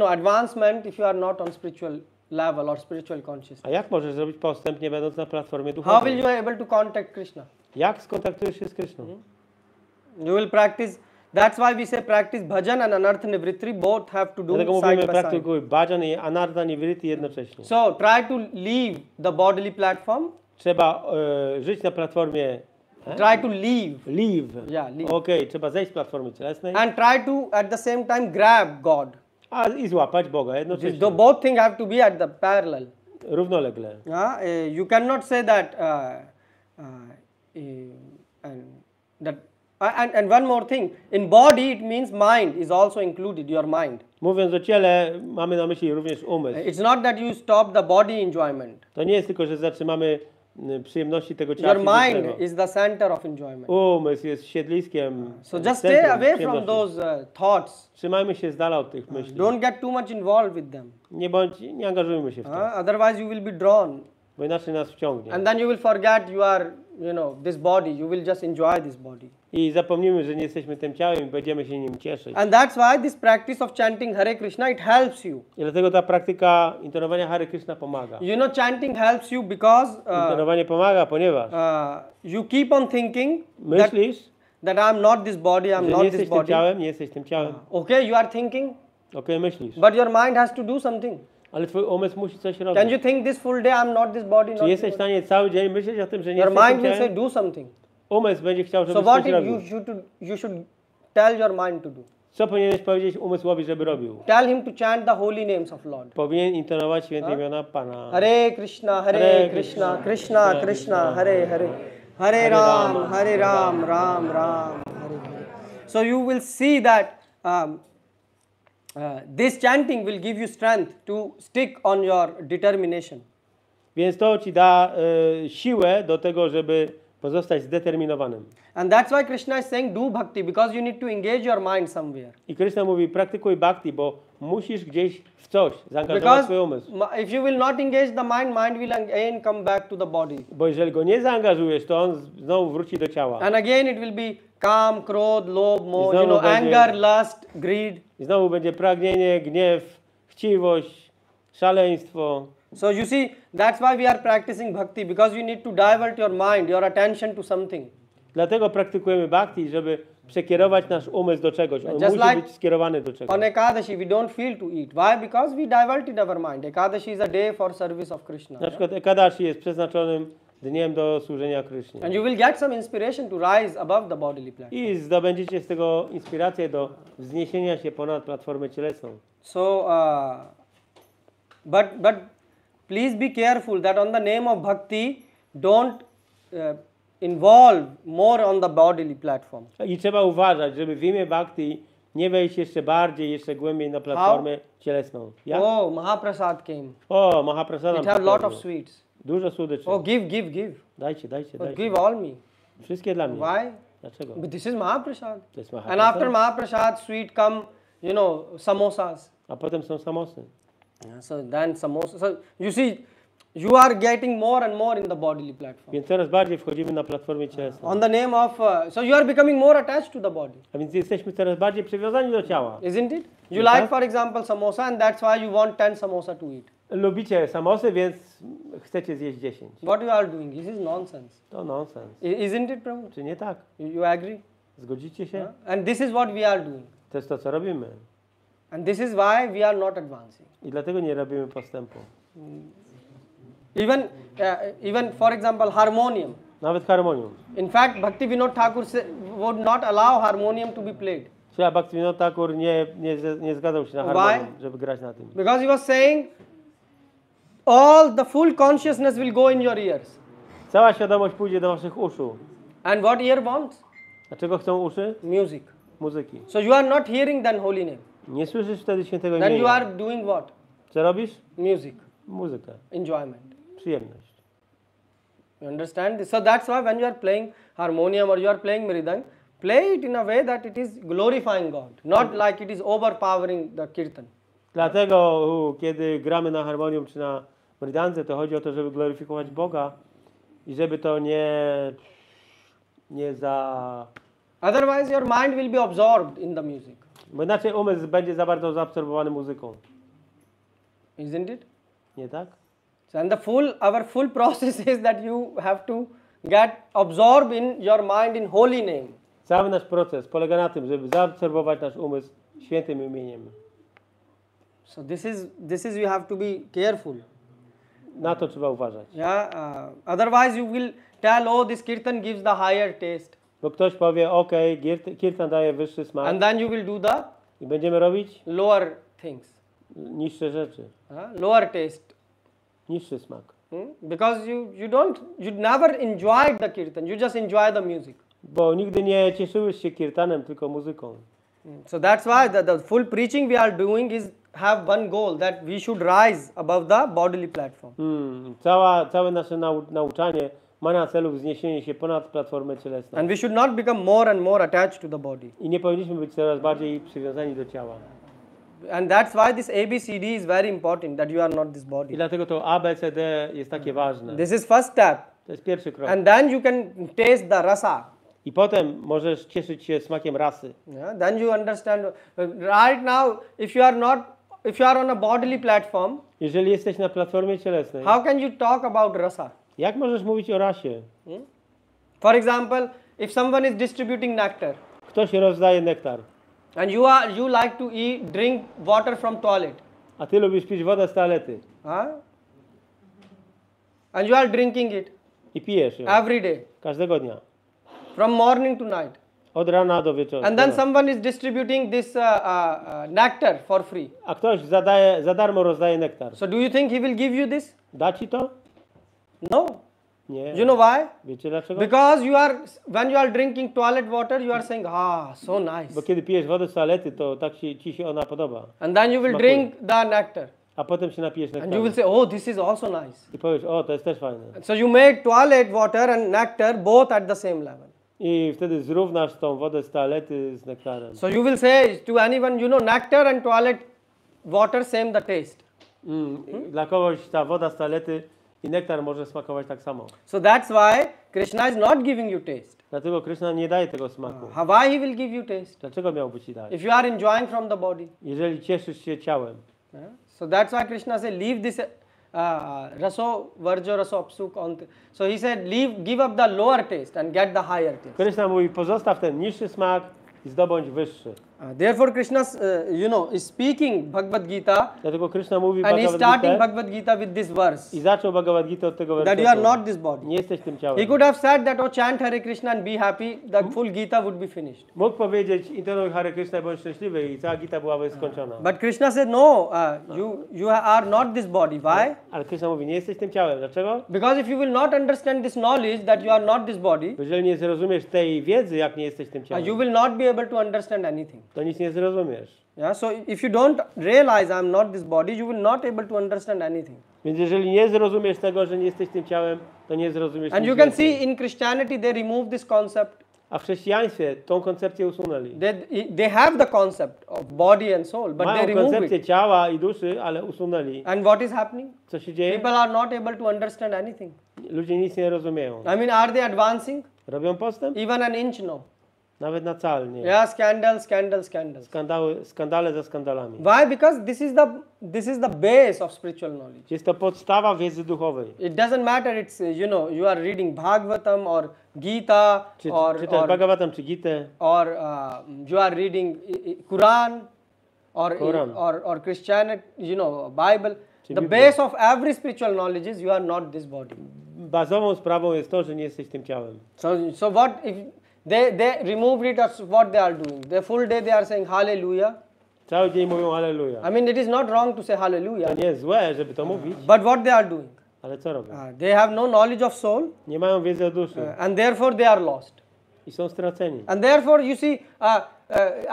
advancement if you are not on spiritual level or spiritual consciousness. A jak możesz zrobić postęp, nie będąc na platformie How will duchowej? you be able to contact Krishna? Jak skontaktujesz się z Kryszną? You will practice. That's why we say practice bhajan and anartha nivritti. Both have to do Dlatego side mówimy by side. praktykuj bhajan i anartha nivritti jednocześnie. So try to leave the bodily platform. Trzeba żyć na platformie Try to leave. leave. Yeah, leave. Okej, trzeba zejść z platformy cielesnej And try to at the same time grab God. i złapać Boga jednocześnie. Both things have to be at the parallel. Równolegle. You cannot say that. And one more thing. In body, it means mind is also included. Your mind. Mówiąc o ciele, mamy na myśli również umysł. It's not that you stop the body enjoyment. To nie jest tylko, że zatrzymamy przyjemności tego ciała Your mind fizycznego. is the center of enjoyment. Umysł jest siedliskiem. So just centrum stay away from przyjemności. those thoughts. Trzymajmy się z dala od tych myśli. Don't get too much involved with them. Nie angażujmy się w to, Otherwise, you will be drawn, bo inaczej nas wciągnie. and then you will forget you are, this body. You will just enjoy this body. I zapomnimy, że nie jesteśmy tym ciałem i będziemy się nim cieszyć. And that's why this practice of chanting Hare Krishna, it helps you. I dlatego ta praktyka intonowania Hare Krishna pomaga. Chanting helps you because Intonowanie pomaga, ponieważ you keep on thinking myślisz, that I'm not this body, I'm że nie not jesteś this tym body. ciałem, nie jesteś tym ciałem. Okay, you are thinking, Okej, myślisz. but your mind has to do something. Ale twój umysł musi coś Can robić. you think this full day, I'm not this body, Czy not jesteś this w body? stanie cały dzień myśleć o tym, że nie Your jesteś mind tym will say, ciałem? do something. Umysł będzie chciał, So żebyś what coś robił. you should tell your mind to do? Co powinieneś powiedzieć umysłowi, żeby robił? Tell him to chant the holy names of Lord. Powinien intonować święte imiona Pana. Hare Krishna, Hare Krishna, Krishna Krishna, Hare Hare, Hare Ram, Ram Ram, Hare Hare. So you will see that this chanting will give you strength to stick on your determination. Więc to ci da siłę do tego, żeby pozostać zdeterminowanym. And that's why Krishna is saying do bhakti, because you need to engage your mind somewhere. I Krishna mówi, praktykuj bhakti, bo musisz gdzieś w coś zaangażować Because swój umysł. if you will not engage the mind, mind will again come back to the body. Bo jeżeli go nie zaangażujesz, to on znowu wróci do ciała. And again it will be kam, krodh, lobh, moh, znowu będzie- anger, lust, greed. I znowu będzie pragnienie, gniew, chciwość, szaleństwo. So you see, that's why we are practicing bhakti, because you need to divert your mind, your attention to something. Dlatego praktykujemy bhakti, żeby przekierować nasz umysł do czegoś. On Just musi like być skierowany do czegoś. On Ekadashi, we don't feel to eat. Why? Because we diverted our mind. Ekadashi is a day for service of Krishna. Na przykład Ekadashi jest przeznaczonym dniem do służenia Krysznie. And you will get some inspiration to rise above the bodily platform. I zdobędziecie z tego inspirację do wzniesienia się ponad platformę cielesną. So, but please be careful that on the name of bhakti, don't involve more on the bodily platform. I trzeba uważać, żeby w imię bhakti nie wejść jeszcze bardziej, jeszcze głębiej na platformę cielesną. Jak? Oh, Mahaprasad came. O, Mahaprasadam. It have lot of przychodził. sweets. Dużo słodyczy. Oh, give. Dajcie. But give all me. Wszystkie dla mnie. Why? Dlaczego? But this is Mahaprasad. To jest And Mahaprasad. after Mahaprasad sweet come, samosas. A potem są samosy. So then samosa. So you see, you are getting more and more in the bodily platform. Więc coraz bardziej wchodzimy na platformę cielesną. On the name of, so you are becoming more attached to the body, A więc jesteśmy coraz bardziej przywiązani do ciała. isn't it? You Yes, like, sir. for example, samosa, and that's why you want 10 samosa to eat. Lubicie samosy, więc chcecie zjeść 10. What you are doing? This is nonsense. To nonsens. Isn't it, Prabhu? Czy nie tak? You agree? Zgodzicie się? And this is what we are doing. To jest to, co robimy. And this is why we are not advancing. I dlatego nie robimy postępu. Even for example, harmonium. Nawet harmonium. In fact, Bhakti Vinod Thakur would not allow harmonium to be played. Śla Bhaktivinoda Thakur nie zgadzał się na Why? harmonium, żeby grać na tym. Because he was saying, all the full consciousness will go in your ears. Cała świadomość pójdzie do waszych uszu. And what ear wants? A czego chcą uszy? Music. Muzyki. So you are not hearing then holy name. Nie słyszysz wtedy świętego Then you imienia. are doing what? Co robisz? Music. Muzykę. Enjoyment. Przyjemność. You understand this? So that's why when you are playing harmonium or you are playing mridang, play it in a way that it is glorifying God, not like it is overpowering the kirtan. Dlatego kiedy gramy na harmonium czy na mridance, to chodzi o to, żeby gloryfikować Boga i żeby to nie za... Otherwise your mind will be absorbed in the music. Bo inaczej umysł będzie za bardzo zaabsorbowany muzyką. Isn't it? Nie tak? So, and our full process is that you have to get absorbed in your mind in holy name. Cały nasz proces polega na tym, żeby zaabsorbować nasz umysł świętym imieniem. So this is you have to be careful. Na to trzeba uważać. Yeah. Otherwise you will tell, oh, this kirtan gives the higher taste, Bo ktoś powie, okej, kirtan daje wyższy smak and then you will do the i będziemy robić lower things, niższe rzeczy, lower taste. niższy smak. Because you never enjoyed the kirtan, you just enjoy the music. Bo nigdy nie cieszyłeś się kirtanem, tylko muzyką. So that's why the full preaching we are doing is have one goal, that we should rise above the bodily platform. Całe nasze nauczanie ma na celu wzniesienie się ponad platformę cielesną. And we should not become more and more attached to the body. I nie powinniśmy być coraz bardziej przywiązani do ciała. And that's why this ABCD is very important, that you are not this I body. dlatego to ABCD jest takie ważne. This is first step. To jest pierwszy krok. And then you can taste the rasa. I potem możesz cieszyć się smakiem rasy. Yeah, then you understand. Right now, if you are on a bodily platform, Jeżeli jesteś na platformie cielesnej, how can you talk about rasa? jak możesz mówić o rasie? For example, if someone is distributing nectar, Ktoś rozdaje nektar, and you like to drink water from toilet, a ty lubisz pić wodę z toalety and you are drinking it i pijesz ją every day, każdego dnia, from morning to night, od rana do wieczoru. and then someone is distributing this nectar for free. A ktoś za darmo rozdaje nektar. So do you think he will give you this? Da ci to? No. Nie. You know why? Wiecie dlaczego? Because when you are drinking toilet water, you are saying, so nice. Bo kiedy pijesz wodę z toalety, to tak ci się ona podoba. And then you will Smakuje. drink the nectar. A potem się napijesz And you nektaru. will say, oh, this is also nice. I powiesz, o, to jest też fajne. So you make toilet water and nectar both at the same level. I wtedy zrównasz tą wodę z toalety z nektarem. So you will say to anyone, nectar and toilet water same the taste. Dla kogoś ta woda z toalety i nektar może smakować tak samo. So that's why Krishna is not giving you taste. Dlatego Krishna nie daje tego smaku. Why he will give you taste? Dlaczego miałby ci dać? If you are enjoying from the body. Jeżeli cieszysz się ciałem. So that's why Krishna said, leave this raso varjo raso apsuk. So he said, give up the lower taste and get the higher taste. Krishna mówi, pozostaw ten niższy smak i zdobądź wyższy. Therefore Krishna, is speaking Bhagavad Gita, Dlatego Krishna mówi and he's starting Bhagavad Bhagavad Gita with this verse, i zaczął Bhagavad Gita od tego that you are wersetu. not this body. Nie jesteś tym He ciałem. could have said that, chant Hare Krishna and be happy, the full Gita would be finished. Mógł powiedzieć, intonuj Hare Krishna i bądź szczęśliwy i cała Gita byłaby skończona. But Krishna said, no, you are not this body. Why? Ale Krishna mówi, nie jesteś tym ciałem. Dlaczego? Because if you will not understand this knowledge that you are not this body, Bo jeżeli nie zrozumiesz tej wiedzy, jak nie jesteś tym ciałem, you will not be able to understand anything. to nic nie zrozumiesz. Yeah, so if you don't realize I am not this body, you will not able to understand anything. Więc jeżeli nie zrozumiesz tego, że nie jesteś tym ciałem, to nie zrozumiesz And nic you can więcej. see in Christianity they remove this concept. A w chrześcijaństwie tą koncepcję usunęli. They have the concept of body and soul, but they Mają remove koncepcję it. ciała i duszy, ale usunęli. And what is happening? Co się dzieje? People are not able to understand anything. Ludzie nic nie rozumieją. I mean, are they advancing? Robią postęp? Even an inch, no. Nawet na cal nie. Yeah, scandals. Skandale za skandalami. Why? Because this is the base of spiritual knowledge. Jest to podstawa wiedzy duchowej. It doesn't matter. It's you are reading Bhagavatam or Gita Czy or czytasz Bhagavatam czy Gitę, you are reading Quran Quran. or Christianity, Bible. Czy The Biblia. base of every spiritual knowledge is you are not this body. bazową sprawą jest to, że nie jesteś tym ciałem. So what if they removed it? Or what they are doing? The full day they are saying Hallelujah. Cały dzień mówią Alleluja. I mean, it is not wrong to say Hallelujah. To nie jest złe, żeby to mówić, But what they are doing? ale co robią? They have no knowledge of soul, Nie mają wiedzy o duszy and therefore they are lost. i są straceni. And therefore, you see,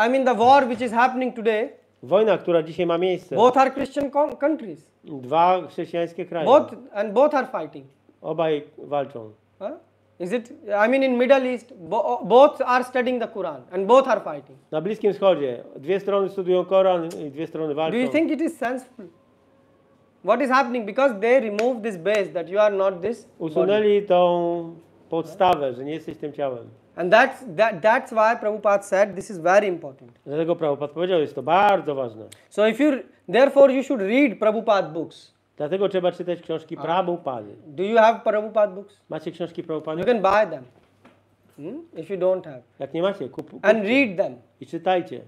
I mean, the war which is happening today, Wojna, która dzisiaj ma miejsce, both are Christian countries. dwa chrześcijańskie kraje, Both are fighting. obaj walczą. Is it? I mean, in Middle East, both are studying the Quran and both are fighting. Na Bliskim Wschodzie dwie strony studiują Koran i dwie strony walczą. Do you think it is sensible? What is happening? Because they remove this base that you are not this body. Usunęli tą podstawę, że nie jesteś tym ciałem. And that's why Prabhupada said this is very important. Dlatego Prabhupada powiedział, jest to bardzo ważne. So therefore you should read Prabhupada books. Dlatego trzeba czytać książki Prabhupady. Do you have Prabhupada books? Macie książki You Prabhupady? can buy them. If you don't have. Jak nie macie, And read them. i czytajcie.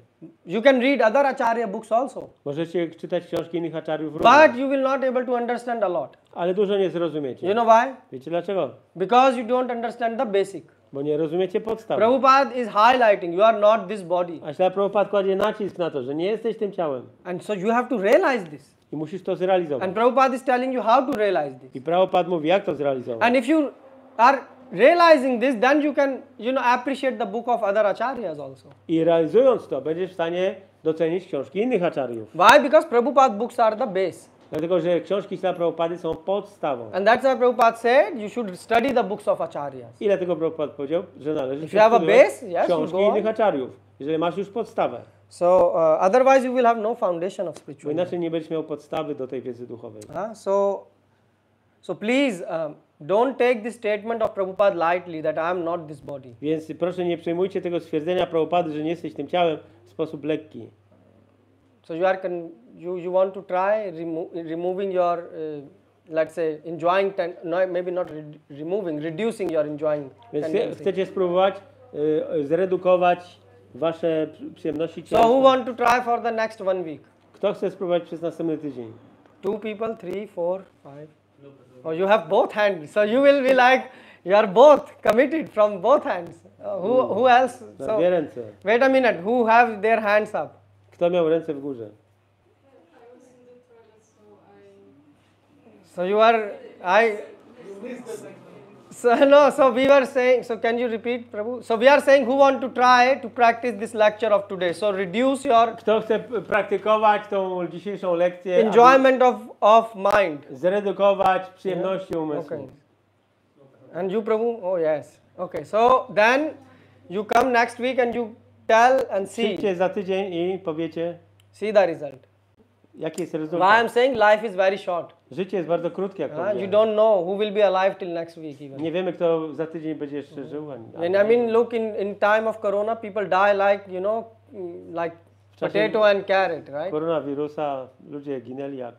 You can read other Acharya books also. Możecie czytać książki innych acharyów również, But you will not able to understand a lot. ale dużo nie zrozumiecie. You know why? Wiecie dlaczego? Because you don't understand the basic. Bo nie rozumiecie podstaw. Prabhupada is highlighting you are not this body. A śla Prabhupada kładzie nacisk na to, że nie jesteś tym ciałem. And so you have to realize this. I musisz to zrealizować. And Prabhupada is telling you how to realize this. I Prabhupada mówi, jak to zrealizować. And if you are realizing this, then you can, appreciate the book of other acharyas also. I realizując to, będziesz w stanie docenić książki innych acharyów. Why? Because Prabhupada books are the base. Dlatego, że książki śla Prabhupady są podstawą. And that's why Prabhupada said you should study the books of acharyas. I dlatego Prabhupada powiedział, że należy If you have a studiować base, yes, książki you go on. innych acharyów. Jeżeli masz już podstawę. So otherwise you will have no foundation of Bo spirituality. inaczej nie będziesz miał podstawy do tej wiedzy duchowej. So please don't take this statement of Prabhupada lightly that I am not this body. Więc proszę nie przejmujcie tego stwierdzenia Prabhupady, że nie jesteś tym ciałem w sposób lekki. So you want to try removing your let's say enjoying maybe not reducing your enjoying Więc tendency. chcecie spróbować zredukować wasze przyjemności So who cielesne. want to try for the next 1 week? Kto chce spróbować przez następny tydzień? 2 people, 3, 4, 5. Oh, you have both hands. So you will be like you are both committed from both hands. Who else? Na So dwie ręce. wait a minute. Who have their hands up? Kto miał ręce w górze? So you are So we were saying. So can you repeat, Prabhu? So we are saying who want to try to practice this lecture of today. So reduce your Kto chce praktykować tą dzisiejszą lekcję? enjoyment of mind. Aby zredukować przyjemności umysłu. Okay. And you, Prabhu? Oh yes. Okay. So then you come next week and you tell and see Przyjdźcie za tydzień i powiecie, the result. jaki jest Why rezultat. I'm saying life is very short. Życie jest bardzo krótkie, jak You powiedziałem. don't know who will be alive till next week even. Nie wiemy, kto za tydzień będzie jeszcze żył. And I mean, look, in time of corona, people die like like potato and carrot, right? Koronawirusa, ludzie ginęli jak...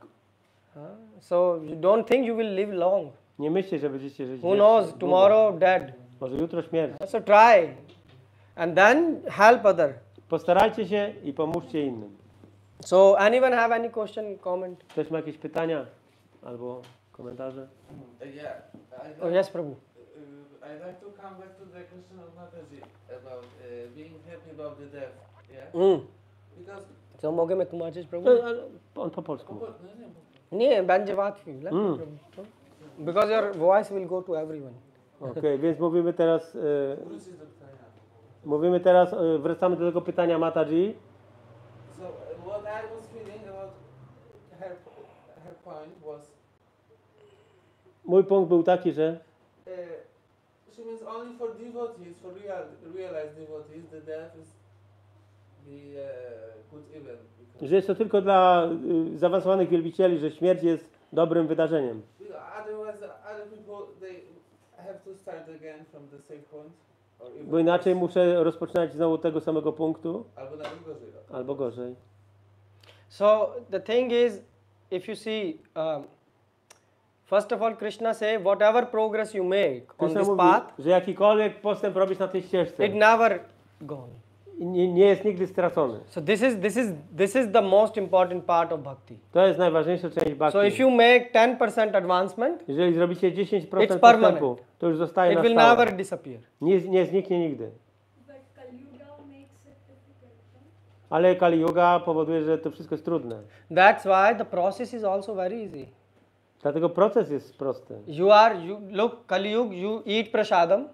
So you don't think you will live long. Nie myślcie, że będziecie żyć Who wiecznie, knows? długo. Tomorrow dead. Może jutro śmierć. So try, and then help other. Postarajcie się i pomóżcie innym. So anyone have any question, comment? Ktoś ma jakieś pytania albo komentarze? Yeah. Oh yes, Prabhu. I'd like to come back to the question of Mataji about being happy about the death. Yeah. Because So możemy tłumaczyć, Prabhu? On po polsku mówi. Nie, będzie łatwiej. Prabhu. Because your voice will go to everyone. Okej, więc mówimy teraz, wracamy do tego pytania Mataji. so what I was feeling about her point was Mój punkt był taki, że she means only for devotees, for realized devotees, the death is the good event. że jest to tylko dla zaawansowanych wielbicieli, że śmierć jest dobrym wydarzeniem. Otherwise, other people they have to start again from the same point. Or even Bo inaczej worse. muszę rozpoczynać znowu tego samego punktu, Albo nawet gorzej. albo gorzej. So the thing is, if you see, first of all, Krishna say, whatever progress you make on Krishna this mówi, path, że jakikolwiek postęp robisz na tej ścieżce, it never gone. nie jest nigdy stracony. So this is the most important part of bhakti. To jest najważniejsza część bhakti. So if you make 10% advancement, Jeżeli zrobicie 10% It's permanent. postępu, to już zostaje it na will stałe. never disappear. Nie zniknie nigdy. But Kali Yuga makes it difficult. No? Ale Kali Yuga powoduje, że to wszystko jest trudne. That's why the process is also very easy. Dlatego proces jest prosty. Look, Kali Yuga, you eat prasadam,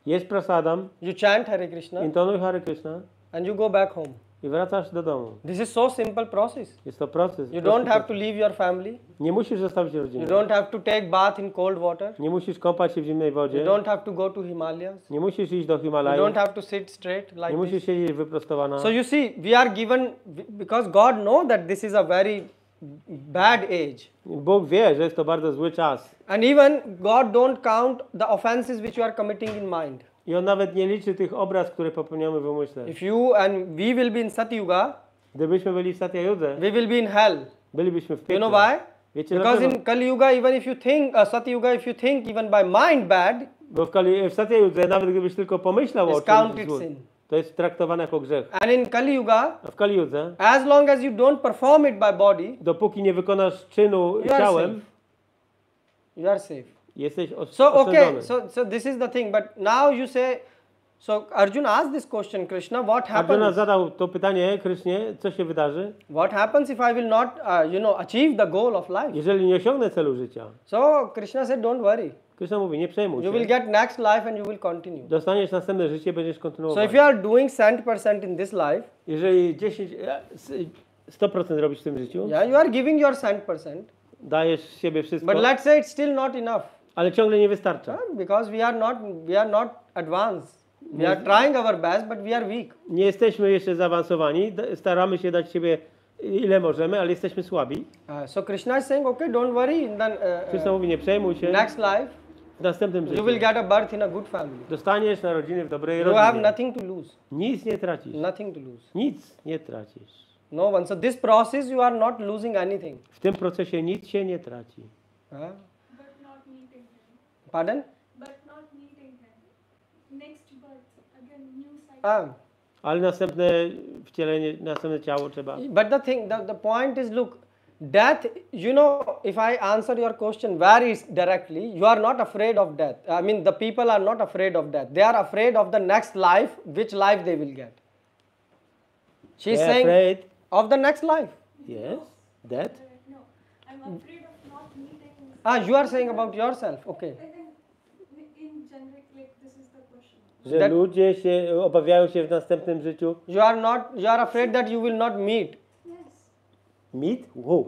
Jest prasadam, you chant Hare Krishna, intonuj Hare Krishna and you go back home. i wracasz do domu. This is so simple process. Jest to proces. You prosty don't have to proces. leave your family. Nie musisz zostawić You rodziny. don't have to take bath in cold water. Nie musisz kąpać się w zimnej You wodzie. don't have to go to Himalayas. Nie musisz iść do You don't Himalajów. have to sit straight Nie like musisz this. siedzieć wyprostowana. So you see, we are given, because God knows that this is a very bad age. Bóg wie, że jest to bardzo zły czas. And even God don't count the offenses which you are committing in mind. I on nawet nie liczy tych obraz, które popełniamy w umyśle. If you and we will be in Satyuga, Gdybyśmy byli w Satya Judze, we will be in hell. bylibyśmy w You know piekle. why? Wiecie Because dlaczego? in Kali Yuga, even if you think, Satya Yuga, if you think even by mind bad, Bo w Satya Judze nawet gdybyś tylko pomyślał o it's czymś counted złym, sin. to jest traktowane jako grzech. And in Kali Yuga, A w Kali Judze, as long as you don't perform it by body, dopóki nie wykonasz czynu you are ciałem, safe. You are safe. jesteś So okay, oszczędzony. so this is the thing. But now you say, so Arjuna asked this question, Krishna, what Arjuna happens? zadał to pytanie Krysznie, co się wydarzy, What happens if I will not, achieve the goal of life? jeżeli nie osiągnę celu życia? So Krishna said, don't worry. Kryszna mówi, nie przejmuj You will się. get next life and you will continue. Dostaniesz następne życie, będziesz So kontynuować. if you are doing 100% in this life, Jeżeli 100% robisz w tym życiu, yeah, you are giving your 100%. dajesz z siebie wszystko, But let's say it's still not enough, ale ciągle nie wystarcza. because we are not advanced. We are trying our best, but we are weak. Nie jesteśmy jeszcze zaawansowani, staramy się dać siebie ile możemy, ale jesteśmy słabi. So Krishna is saying, okay, don't worry. Then Kryszna mówi, nie przejmuj się, next life, w następnym you życiu will get a birth in a good family. dostaniesz narodziny w dobrej You have rodzinie. nothing to lose. Nic nie tracisz. Nothing to lose. Nic nie tracisz. No one. So this process, you are not losing anything. W tym procesie nic się nie traci. But not meeting him. Pardon? But not meeting him. Next birth, again, new cycle. Ale następne wcielenie, następne ciało trzeba. But the point is, look, death, if I answer your question very directly, you are not afraid of death. I mean, the people are not afraid of death. They are afraid of the next life, which life they will get. She's They're saying afraid. of the next life. Yes, that. No, I'm afraid of not meeting. You are saying about yourself. Okay. I think in generic, like this is the question. Że That- ludzie się obawiają się w następnym życiu. You are afraid that you will not meet Yes. Meet? Who?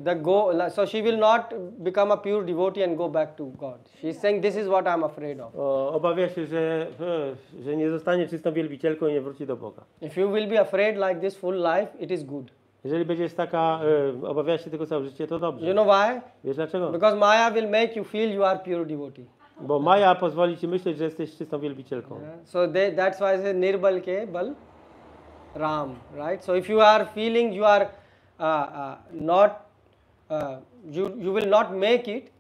the goal. So she will not become a pure devotee and go back to God. She's saying this is what I'm afraid of. Obawia się, że nie zostanie czystą wielbicielką i nie wróci do Boga. If you will be afraid like this full life, it is good. Jeżeli będziesz taka, obawiasz się tego całe życie, to dobrze. You know why? Wiesz dlaczego? Because Maya will make you feel you are pure devotee. Bo Maja pozwoli ci myśleć, że jesteś czystą wielbicielką. Yeah. So that's why I say Nirbal ke bal Ram, right? So if you are feeling you are you will not make it,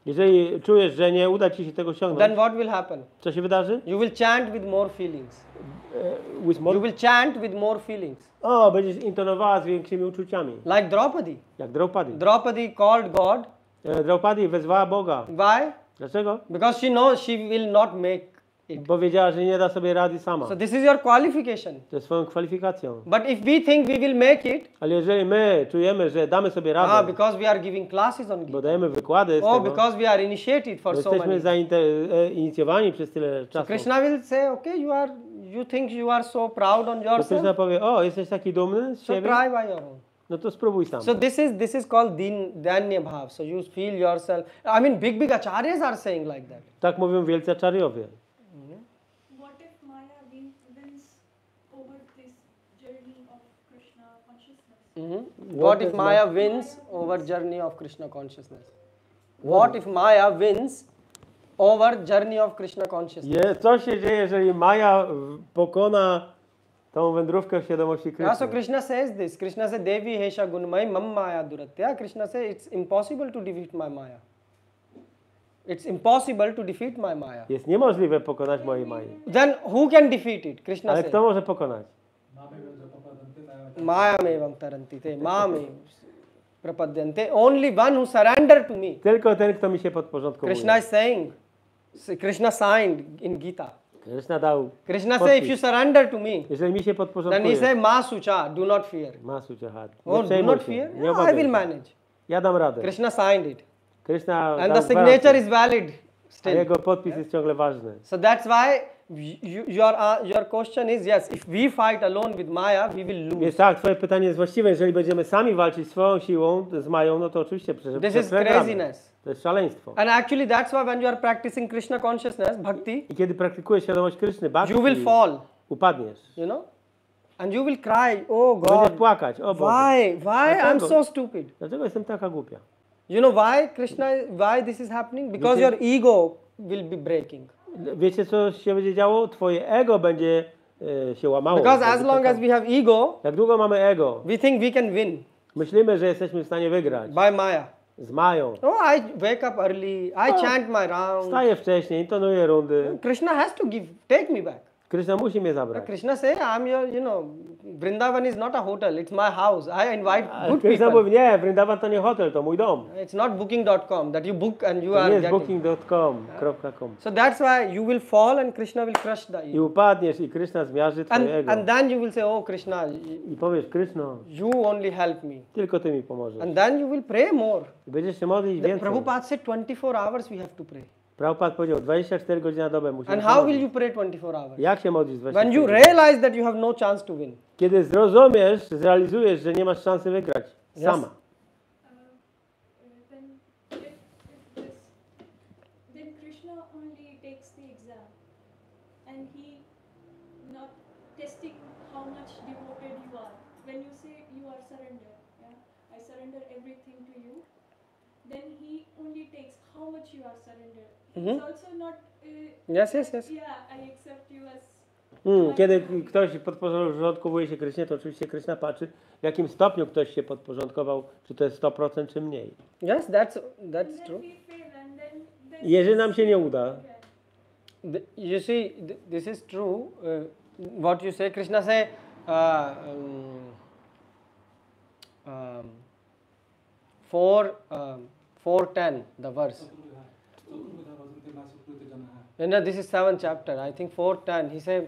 Jeżeli czujesz, że nie uda ci się tego then osiągnąć, what will happen? co się wydarzy? You will chant with more feelings. With more? You will chant with more feelings. Będziesz intonowała z większymi uczuciami. Like Draupadi. Jak Draupadi. Draupadi called God. Draupadi wezwała Boga. Why? Dlaczego? Because she knows she will not make it. Bo wiedziała, że nie da sobie rady sama. So this is your qualification. To jest swoją kwalifikacją. But if we think we will make it, Ale jeżeli my czujemy, że damy sobie radę, because we are giving classes on bo Gita, dajemy wykłady z tego, because we are initiated bo for so many. jesteśmy inicjowani przez tyle So czasu, Krishna will say, okay, you think you are so proud on to Krishna yourself, powie, jesteś taki dumny z so siebie, try by your own. no to spróbuj sam. So this is called Danya Bhav. So you feel yourself. I mean, big acharyas are saying like that. Tak mówią wielcy aczariowie. What if Maya wins over this journey of Krishna consciousness? What if Maya wins over journey of Krishna consciousness? What if Maya wins over journey of Krishna consciousness? Co się dzieje, jeżeli Maja pokona tą wędrówkę w świadomości Yeah, so Kryszny? Krishna says this. Krishna says, Devi Hesha Gunmai Mam Maya Duratya. Krishna says, it's impossible to defeat my Maya. It's impossible to defeat my Maya. Jest niemożliwe pokonać mojej Maji. Then who can defeat it? Krishna Ale says, kto może pokonać? Maya mevam taranti te, mame prapadyante. Only one who surrender to me. Tylko ten, kto mi się podporządkowuje. Krishna is saying, Krishna signed in Gita. Kryszna dał Krishna podpis. says, if you surrender to me, Jeżeli mi się then he podporządkuje, says, Ma Sucha, do not fear. masu ciachat. Oh, do not fear? Nie Yeah, I obawiaj will się. manage. Ja dam radę. Krishna signed it. Kryszna And dał the signature gwarancję, is valid a still. jego podpis jest ciągle ważny. So that's why your question is, yes, if we fight alone with Maya, we will lose. Więc tak, twoje pytanie jest właściwe. Jeżeli będziemy sami walczyć swoją siłą z Mają, no to oczywiście This is przegramy. craziness. To jest szaleństwo. And actually that's why when you are practicing Krishna consciousness, bhakti, I kiedy praktykujesz świadomość Kryszny, bhakti, you will fall, upadniesz. you know? And you will cry, oh Będziesz God, płakać. O Boże, why I'm Dlaczego? so stupid. dlaczego jestem taka głupia? You know why why this is happening? Because Wiecie- your ego will be breaking. Wiecie, co się będzie działo? Twoje ego będzie się łamało. Because as Będzie long as pękało. we have ego, Jak długo mamy ego, we think we can win. Myślimy, że jesteśmy w stanie wygrać by Maya. z Mają. Oh, I wake up early, I chant my rounds. Wstaję wcześniej, intonuję rundy. Krishna has to take me back. Krishna musi mnie zabrać. Krishna say, I'm your, Vrindavan is not a hotel, it's my house. I invite good Krishna people. mówi, nie, Vrindavan to nie hotel, to mój dom. It's not booking.com that you book and you To are nie jest getting. booking.com. So that's why you will fall and Krishna will crush the I ego. upadniesz i Krishna zmiażdży twoje ego. And then you will say, oh Krishna, I powiesz, Krishno, you only help me. tylko Ty mi pomożesz. And then you will pray more. I będziesz się modlić więcej. Prabhupada said 24 hours we have to pray. Prabhupada powiedział, 24 godziny na dobę musimy And się how modlić. will you pray 24 hours? Jak się modlić 24 When you godziny? realize that you have no chance to win. Kiedy zrozumiesz, zrealizujesz, że nie masz szansy wygrać sama. Then then Krishna only takes the exam, and he not testing how much devoted you are. When you say you are surrender, I surrender everything to you, then he only takes how much you are surrendered. It's also not. Yes. Yeah, I accept you as. Kiedy ktoś podporządkowuje się Krysznie, to oczywiście Kryszna patrzy, w jakim stopniu ktoś się podporządkował, czy to jest 100% czy mniej. Yes, that's Then true. we fail, and then. I jeżeli nam się nie uda, You see, this is true. What you say, Krishna say, 4:10, the verse. No, this is 7th chapter. I think 4:10. He said,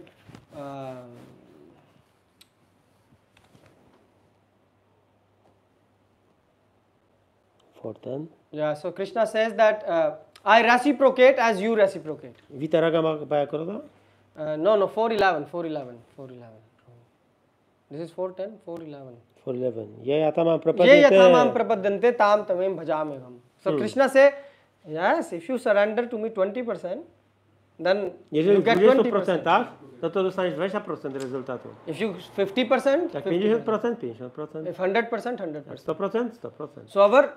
yeah. So Krishna says that I reciprocate as you reciprocate. Vitaraga Bhaya Koroda? No, 4:11. This is 4:10, 4:11. 4:11. Ye yatamam Ye yathamam prapadyate. prapadyante tam tamem bhajameham. So Krishna say, yes, if you surrender to me 20%, then Jeżeli you w get 20%, 20%. to dostaniesz 20% rezultatu. If you 50%, Jak 50%. 50%, 50%. If 100%, 100%. Jak 100%, 100%.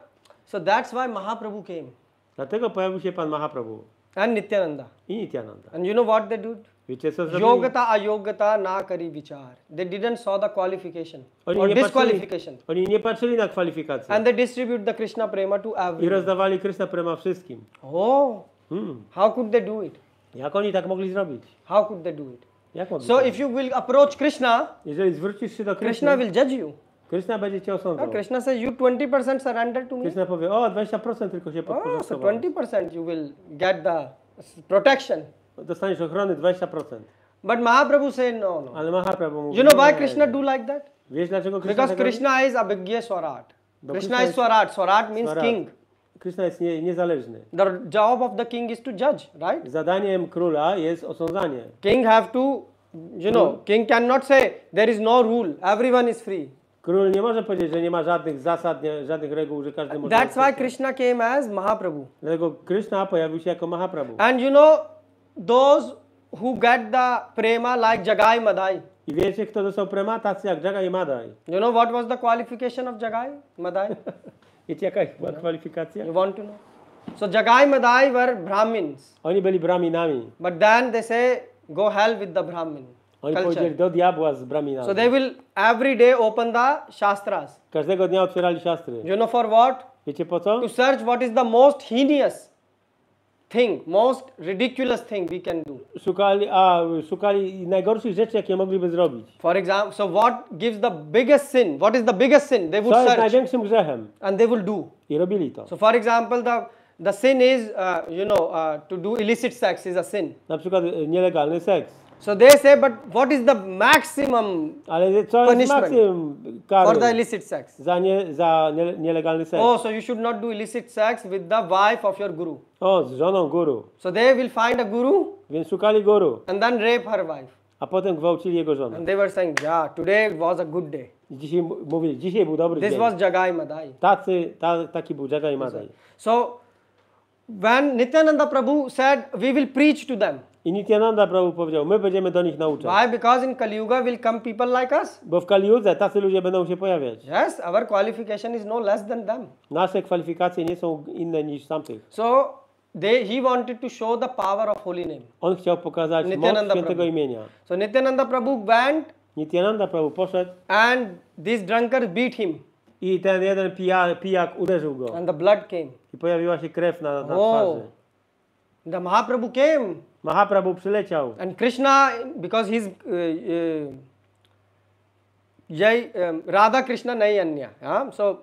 So that's why Mahaprabhu came Dlatego pojawił się Pan Mahaprabhu and Nityananda. i Nityananda. And you know what they did? Wiecie co zrobili? Yogata ayogata na kari vichar. They didn't saw the qualification or Oni disqualification. nie patrzyli na kwalifikacje And they distribute the Krishna prema to i everyone. rozdawali Krishna prema wszystkim. Oh, how could they do it? Jak oni tak mogli zrobić? How could they do it? Jak mogli? So if you will approach Krishna, Jeżeli zwrócisz się do Krishna Krishna, will judge you. Krishna będzie cię osądzał. Krishna says you 20% surrender to me. Krishna powie, o 20% tylko się Oh, so podporządkowałeś. 20% you will get the protection. Dostaniesz ochrony 20%. But Mahaprabhu said no. Ale Mahaprabhu mówi, You know why nie. Krishna do like that? Wiesz dlaczego Krishna Because tak robi? Krishna is Abhigya Swarat. Bo Krishna Krishna is jest- Swarat. Swarat means Swarat. king. Krishna jest niezależny. The job of the king is to judge, right? Zadaniem króla jest osądzanie. King have to, king cannot say there is no rule, everyone is free. Król nie może powiedzieć, że nie ma żadnych zasad, żadnych reguł, że każdy może... That's why Krishna came as Mahaprabhu. Dlatego Krishna pojawił się jako Mahaprabhu. And those who get the prema like Jagai Madai. I wiecie, kto dostał prema? Tacy jak Jagai i Madai. You know what was the qualification of Jagai Madai? Wiecie, jaka była kwalifikacja? You want to know? So Jagai Madai were Brahmins. Oni byli braminami. But then they say, go hell with the Brahmin Oni culture. powiedzieli do diabła z braminami. So they will every day open the Shastras. Każdego dnia otwierali siostry. You know for what? Wiecie po co? To search what is the most heinous thing, most ridiculous thing we can do. Szukali najgorszych rzeczy, jakie mogliby zrobić. For example, so what gives the biggest sin? What is the biggest sin? They would Co jest search największym grzechem? and they will do. I robili to. So for example, the sin is, to do illicit sex is a sin. Na przykład nielegalny seks. So they say, but what is the maximum Ale co jest Punishment. maksimum for the kary illicit sex? za nielegalny seks? Oh, so you should not do illicit sex with the wife of your guru. O, z żoną guru. So they will find a guru Więc szukali guru, and then rape her wife. a potem gwałcili jego żonę. And they were saying, yeah, today was a good day. I dzisiaj mówili, dzisiaj był dobry This dzień. was Jagai Madai. Taki był Jagai Madai. So when Nityananda Prabhu said, we will preach to them. I Nityananda Prabhu powiedział, my będziemy do nich nauczać. Why? Because in Kali Yuga will come people like us. Bo w Kaliudze tacy ludzie będą się pojawiać. Yes, our qualification is no less than them. Nasze kwalifikacje nie są inne niż tamtych. So he wanted to show the power of holy name. On chciał pokazać moc Nityananda świętego Prabhu. imienia. So Nityananda Prabhu went Nityananda Prabhu poszedł and these drunkards beat him. I ten jeden pijak uderzył go. and the blood came. I pojawiła się krew na twarzy. Oh, the Mahaprabhu came. Mahaprabhu przyleciał. And Krishna, because he's Radha Krishna nahi anya. Yeah? So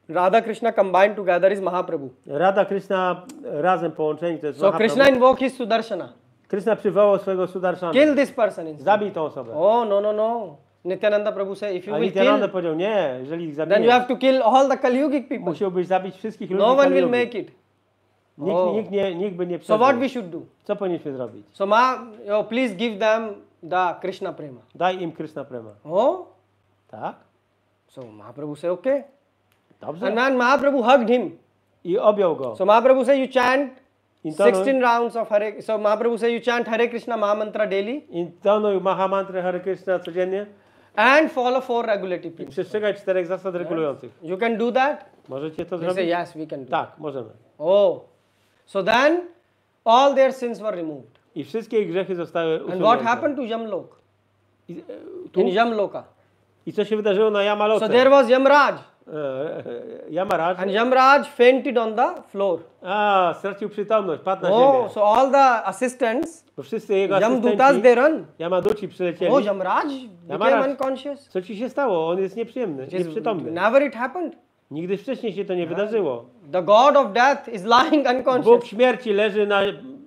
Radha Krishna combined together is Mahaprabhu. Radha Krishna razem połączeni to jest So Mahaprabhu. Krishna invoked his Sudarshana. Krishna przywołał swojego Sudarshana. Kill this person instead. Zabij tą osobę. Oh, no, no, no. Nityananda Prabhu said, if you A will Nityananda kill, powiedział, nie, jeżeli ich then you zabijesz, have to kill all the Kali-yugic people. musiałbyś zabić wszystkich ludzi. No one will Kali-yugi. make it. Nikt by nie So przeżył. what we should do? Co powinniśmy zrobić? So please give them the Krishna prema. Daj im Krishna prema. Oh, Tak? so Mahaprabhu said, okay. Dobrze. And when Mahaprabhu hugged him, I objął go. so Mahaprabhu said, you chant Intonuj, 16 rounds of Hare. So Mahaprabhu said, you chant Hare Krishna Mahamantra daily intonuj Mahamantrę Hare Krishna codziennie and follow 4 regulative i principles. przestrzegaj 4 zasad regulujących. You can do that? Możecie to They say, zrobić? yes, we can do. Tak, możemy. Oh, so then all their sins were removed. I wszystkie ich grzechy zostały And usunięte. what happened to Yamlok? I, In Yamloka. I co się wydarzyło na Yamaloce? So there was Yamraj. Yamaraj And Yamraj fainted on the floor. stracił przytomność, padł na Oh, ziemię. so all the assistants, Bo wszyscy jego Yamdutas, asystenci, they run. Yamaduci przylecieli. Oh, Yamraj became Yamraj. unconscious. Co ci się stało? On jest nieprzyjemny, nieprzytomny. Never it happened. Nigdy wcześniej się to nie wydarzyło. The god of death is lying Bóg unconscious. śmierci leży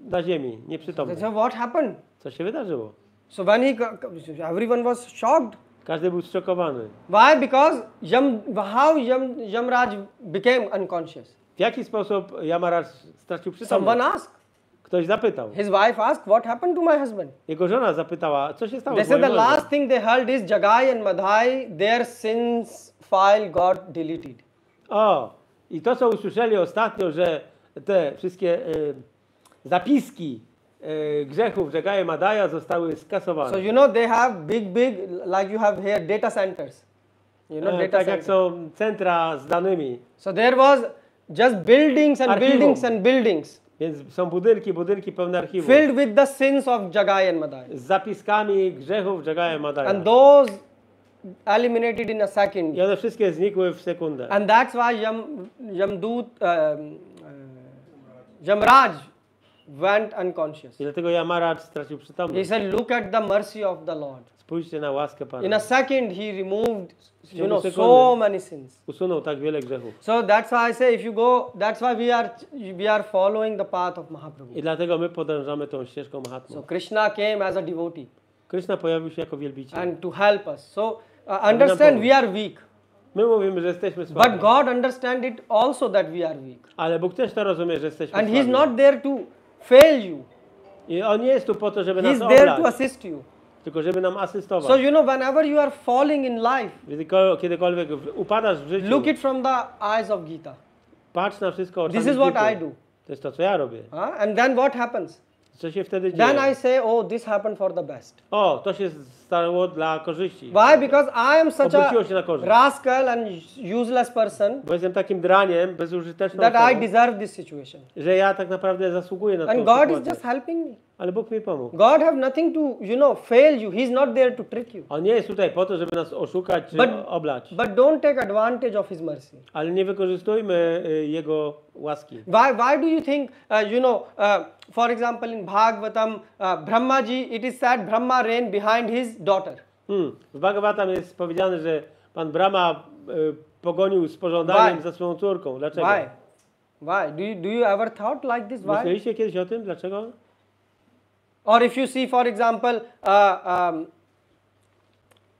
na ziemi, nieprzytomny. So what happened? Co się wydarzyło? So when everyone was shocked. Każdy był zszokowany. Why? Because Yamraj became unconscious. W jaki sposób Yamaraj stracił Someone przytomność? asked. Ktoś zapytał. His wife asked, what happened to my husband? Jego żona zapytała, co się stało They z said moim the mężem? last thing they heard is Jagai and Madhai, their sins file got deleted. O, i to co usłyszeli ostatnio, że te wszystkie zapiski grzechów Jagaja Madaja zostały skasowane. So you know they have big, like you have here, data centers. You know, data Tak jak centers. są centra z danymi. So there was just buildings and Archiwum. buildings and buildings Więc są budynki pełne archiwów. filled with the sins of Jagai and Madhai. Z zapiskami grzechów Jagaja Madaja. And those eliminated in a second. I one wszystkie znikły w sekundę. And that's why Yamraj went unconscious. I dlatego Yamaraj stracił He przytomność. said, look at the mercy of the Lord. Spójrzcie na łaskę Pana. In a second, he removed, you know, sekundy. so many sins. Usunął tak wiele grzechów. So that's why I say, if you go, that's why we are following the path of Mahaprabhu. I dlatego my podążamy tą ścieżką So Mahatmą. Krishna came as a devotee Krishna pojawił się jako wielbiciel. and to help us. So understand, we are weak, My mówimy, że jesteśmy but słabi. God understands it also that we are weak, Ale Bóg też to rozumie, że jesteśmy and He's słabi. not there to fail you. I On nie jest tu po to, żeby nas He's there to oblać, assist you. tylko żeby nam So asystować. you know, whenever you are falling in life, Kiedykolwiek upadasz w życiu, look it from the eyes of Gita. patrz na wszystko oczami This is what Gity. I do. To jest to, co ja robię. And then what happens? Co się wtedy Then dzieje? I say, oh, this happened for the best. O, to się stało dla korzyści. Why? Because I am such Obróciło się na korzyść. rascal and useless person Bo jestem takim draniem, bezużyteczną that I osobą, deserve this situation. że ja tak naprawdę zasługuję na And tą God is sytuację. just helping me. Ale Bóg mi pomógł. God have nothing to, you know, fail you. He's not there to trick you. On nie jest tutaj po to, żeby nas oszukać czy But- oblać. But don't take advantage of His mercy. Ale nie wykorzystujmy Jego łaski. Why do you think, for example, in Bhagavatam, Brahmaji, it is said Brahma reigned behind his daughter. W Bhagavatam jest powiedziane, że Pan Brahma pogonił z pożądaniem Why? za swoją córką. Dlaczego? Why? Why? Do you ever thought like this? Why? Myśleliście kiedyś o tym? Dlaczego? Or if you see, for example,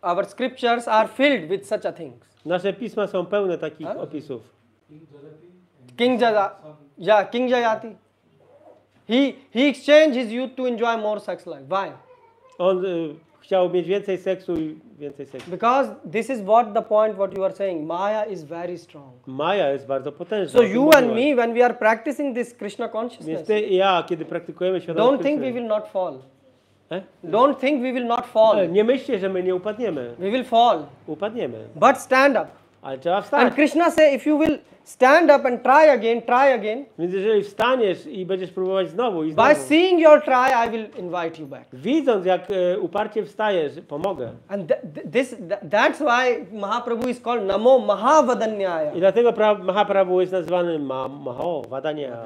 our scriptures are filled with such a things. Nasze pisma są pełne takich opisów. King Jayati. He exchanged his youth to enjoy more sex life. Why? On chciał mieć więcej seksu i więcej seksu. Because this is what the point what you are saying. Maya is very strong. Maja jest bardzo potężna. So o tym you and mówiłaś. me, when we are practicing this Krishna Więc consciousness, ty i ja, kiedy praktykujemy świadomość don't think we Kryszny, will not fall. E? Don't think we will not fall. Nie myślcie, że my nie upadniemy. We will fall. Upadniemy. But stand up. Ale trzeba And wstać. Krishna say, if you will stand up and try again, Więc jeżeli wstaniesz i będziesz próbować znowu i by znowu, seeing your try, I will invite you back. widząc jak uparcie wstajesz, pomogę. And that's why Mahaprabhu is called Namo Mahavadanyaya. I dlatego Mahaprabhu jest nazwany Maho, Vadanya,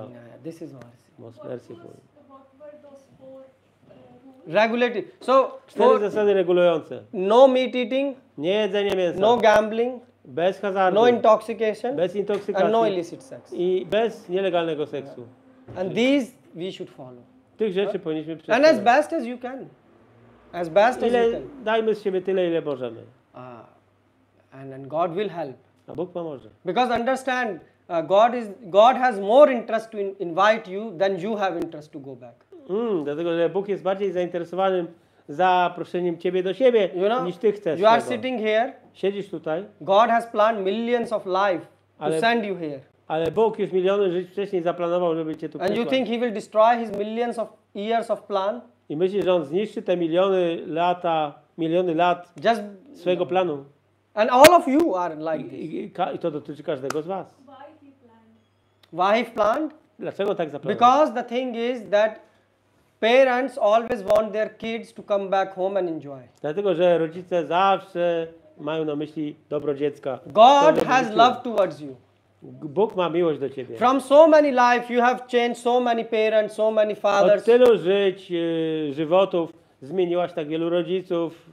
This is mercy. most merciful. What were those four rules? Regulative. So, 4 zasady regulujące. no meat eating, Nie jedzenie mięsa, no gambling, bez hazardu, no intoxication, bez and no intoksykacji illicit sex. i bez nielegalnego seksu. And these we should follow. Tych rzeczy powinniśmy And as przestrzegać. best as you can. As best as you Ile, can. dajmy z siebie tyle, ile możemy. And God will help. A Bóg pomoże. Because understand, God has more interest to invite you than you have interest to go back. Dlatego, że Bóg jest bardziej zainteresowanym zaproszeniem Ciebie do siebie, You know, niż Ty chcesz you are tego. sitting here. Siedzisz tutaj, God has planned millions of life to Ale- send you here. ale Bóg już miliony żyć wcześniej zaplanował, żeby Cię tu And you przysłać. think He will destroy His millions of years of plan I myślisz, że On zniszczy te miliony lat just swojego planu. and all of you are like this. I to dotyczy każdego z Was. Why he planned? Why He planned? Dlaczego tak zaplanował? Because the thing is that parents always want their kids to come back home and enjoy. Dlatego, że rodzice zawsze mają na myśli dobro dziecka. God Chcą, has żeby love towards you. Bóg ma miłość do Ciebie. From so many life you have changed so many parents, so many Od fathers. tylu żyć, żywotów zmieniłaś tak wielu rodziców,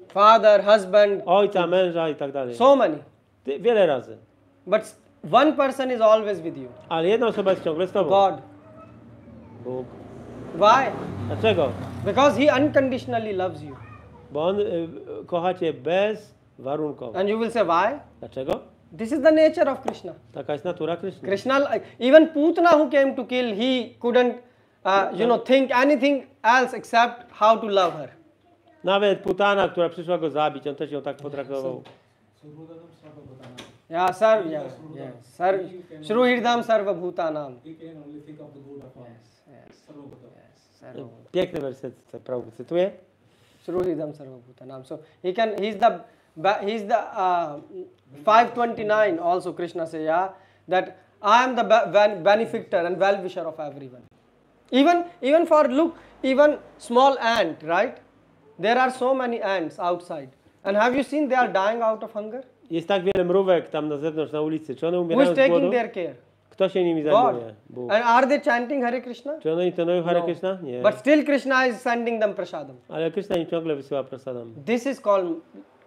Father, husband, ojca, męża i tak dalej. so many. Wiele razy. But one person is always with you. Ale jedna osoba jest ciągle z Tobą. God. Bóg. Why? Dlaczego? Because He unconditionally loves you. Bo On kocha Cię bezwarunkowo. And you will say, why? Dlaczego? This is the nature of Krishna. Taka jest natura Kryszny. Krishna, even Putana who came to kill, he couldn't, think anything else except how to love her. Nawet Putana, która przyszła go zabić, on też ją tak potraktował. Yeah, sir, yeah, sir. Shru Hirdam Sarva Bhutanam. We can only think of the good of us. Sarvabhuta. Piękny werset, Prabhupada cytuję. Shru Hirdam Sarva Bhutanam. So he's the 529 also Krishna say, yeah, that I am the benefactor and well-wisher of everyone. Even for, look, even small ant, right? There are so many ants outside. And have you seen they are dying out of hunger? Jest tak wiele mrówek tam na zewnątrz, na ulicy. Czy one Who umierają is z taking głodu? their care? Kto się nimi God. zajmuje? Bóg. And are they chanting Hare Krishna? Czy one intonują Hare No. Krishna? Nie. But still Krishna is sending them prasadam. Ale Krishna im ciągle wysyła prasadam. This is called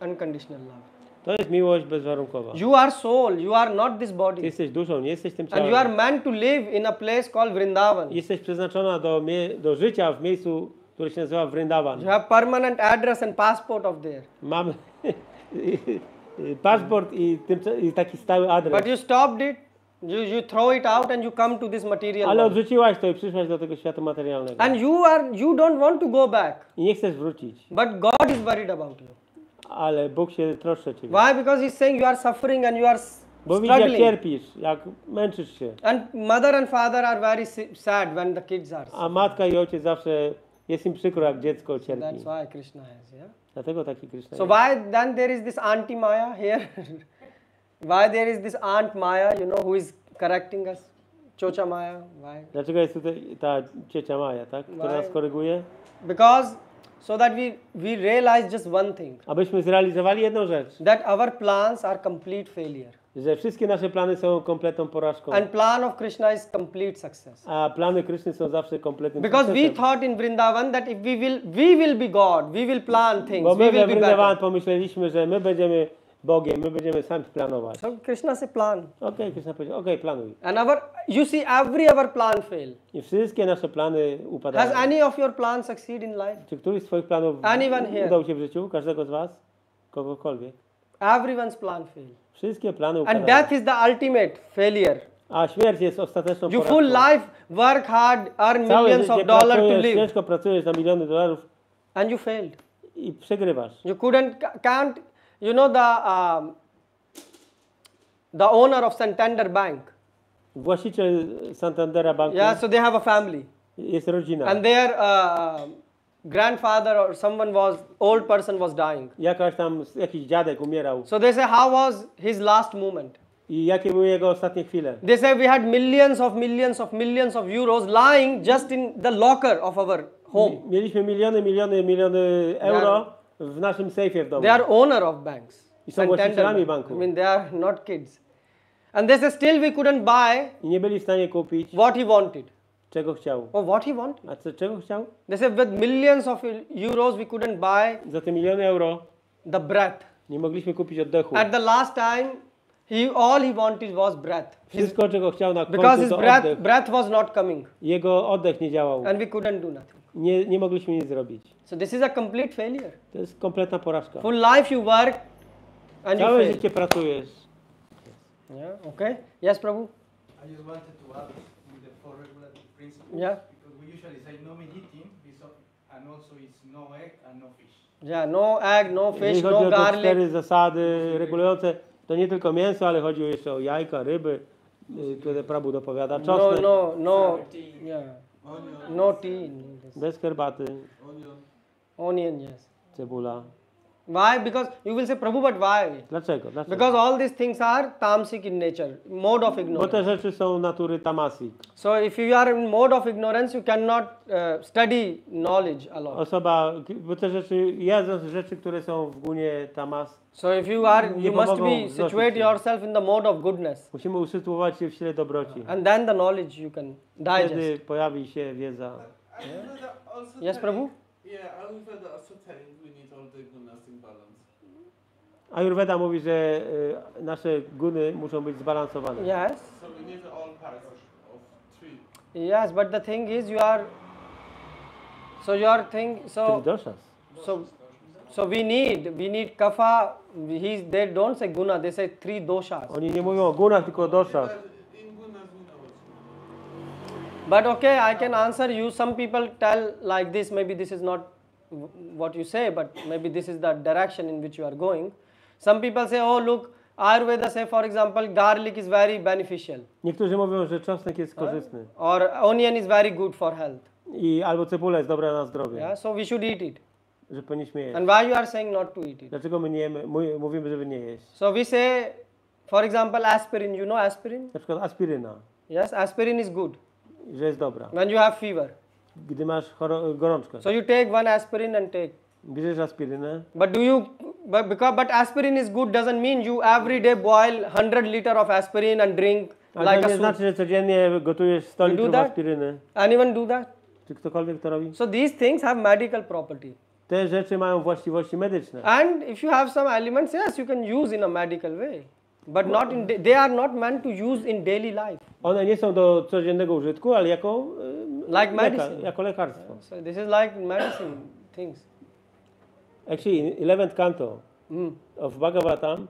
unconditional love. To jest miłość bezwarunkowa. You are soul, you are not this Ty body. jesteś duszą, nie jesteś tym And you are ciałem. meant to live in a place called Vrindavan. Jesteś przeznaczona do życia w miejscu, które się nazywa Vrindavan. You have permanent address and passport of there. Mamy paszport i taki stały adres. But you stopped it, you throw it out and you come to this material Ale world. odrzuciłaś to i przyszłaś do tego świata materialnego. And you don't want to go back. I nie chcesz wrócić. But God is worried about you. Ale Bóg się troszczy o ciebie. Why? Because He's saying you are suffering and you are Bo widzi, jak struggling. cierpisz, jak męczysz się. And mother and father are very sad when the kids are sick. A matka i ojciec zawsze jest im przykro, jak dziecko cierpi. That's why Krishna has, yeah. Dlatego taki Krishna So jest. why then there is this Auntie Maya here? Why there is this Aunt Maya, who is correcting us? Chocha Maya, why? Dlaczego jest tutaj ta ciocia Maja, tak? Która Why? nas koryguje? Because so that we realize just one thing, Abyśmy zrealizowali jedną rzecz. that our plans are complete failure. Że wszystkie nasze plany są kompletną porażką. And plan of Krishna is complete success. A plany Kryszny są zawsze kompletnym Because we sukcesem. thought in Vrindavan that if we will be God, we will plan things, Bo we my will we be Vrindavan better. pomyśleliśmy, że my będziemy Bogiem, my będziemy sami planować. So Krishna say plan. Okej, Kryszna powiedział, okej, planuj. And you see every our plan fail. I wszystkie nasze plany Has upadają. any of your plans succeed in life? Czy któryś z twoich planów Anyone here? udał się w życiu? Każdego z was? Kogokolwiek? Everyone's plan fail. Wszystkie plany And upadają. death is the ultimate failure. A śmierć jest ostateczną You porażką. full life work hard, earn Całe millions życie of dollars to pracujesz, live, ciężko pracujesz na miliony dolarów and you failed. i przegrywasz. You can't. The owner of Santander Bank. Właściciel Santandera Banku Yeah, so they have a family, jest rodzina. and their grandfather or old person was dying. Jakiś dziadek umierał. So they say, how was his last moment? I jakie były jego ostatnie chwile? They say we had millions of euros lying just in the locker of our home. Mieliśmy miliony euro w naszym sejfie w domu. They are owner of banks. I są właścicielami banku. I mean, they are not kids. And they say still we couldn't buy I nie byli w stanie kupić, what he wanted. czego chciał. Or what he wanted. A czego chciał? They say with millions of euros we couldn't buy Za te miliony euro the breath. nie mogliśmy kupić oddechu. At the last time, all he wanted was breath. Wszystko, czego chciał na Because końcu, his to oddech. breath was not coming. Jego oddech nie działał. And we couldn't do nothing. Nie mogliśmy nic zrobić. So this is a complete failure. To jest kompletna porażka. Full life you work and you Całe fail. życie pracujesz. Yeah, okay. Yes, Prabhu? I just wanted to add with the four regulative principles, Yeah. because we usually say no meat eating, and also it's no egg and no fish. Yeah, no egg, no Jeżeli fish, chodzi no o te garlic. 4 zasady regulujące, to nie tylko mięso, ale chodzi jeszcze o jajka, ryby, które Prabhu dopowiada, No, czosnek, no, yeah. No tea. bez herbaty, Onion, yes. cebula. Why? Because you will say, Prabhu, but why? Dlaczego? Because all these things are tamasic in nature, mode of Bo te ignorance. rzeczy są natury tamasik. So if you are in mode of ignorance, you cannot study knowledge a lot. Bo te rzeczy, jedząc rzeczy, które są w gunie tamas, So if you Nie must pomogą be wzrosnąć situate się. yourself in the mode of goodness, musimy usytuować się w sile dobroci. and then the knowledge you can digest. Wtedy pojawi się wiedza. Ayurveda also Yes, telling- Prabhu? Yeah, Ayurveda also telling we need all the gunas in balance. Ayurveda mówi, że nasze guny muszą być zbalansowane. Yes, So we need all parts of tree. yes, but the thing is, you are so we need kapha. They don't say guna, they say 3 doshas. Oni nie mówią o gunach, tylko o doszach. In gunas we know it. But okay, I can answer you. Some people tell like this, maybe this is not what you say, but maybe this is the direction in which you are going. Some people say, oh look, Ayurveda say for example, garlic is very beneficial, Niektórzy mówią, że czosnek jest korzystny. or onion is very good for health. Albo cebula jest dobra na zdrowie. Yeah, so we should eat it. Że powinniśmy jeść. And why you are saying not to eat it? Dlaczego my nie jemy, mówimy, żeby nie jeść? So we say, for example, aspirin. You know aspirin? Na przykład aspiryna, Yes, aspirin is good że jest dobra. when you have fever. Gdy masz gorączkę, So you take one aspirin and take. bierzesz aspirynę, But but aspirin is good doesn't mean you every day boil 100 liter of aspirin and drink ale like to a nie soup. znaczy, że codziennie gotujesz 100 You do litrów that? aspiryny. Anyone do that? Czy ktokolwiek to robi? So these things have medical property. Te rzeczy mają właściwości medyczne. And if you have some elements, yes, you can use in a medical way. But not they are not meant to use in daily life. One nie są do codziennego użytku, ale jako, Like medicine. jako lekarstwo. So this is like medicine things. Actually, in 11th canto of Bhagavatam,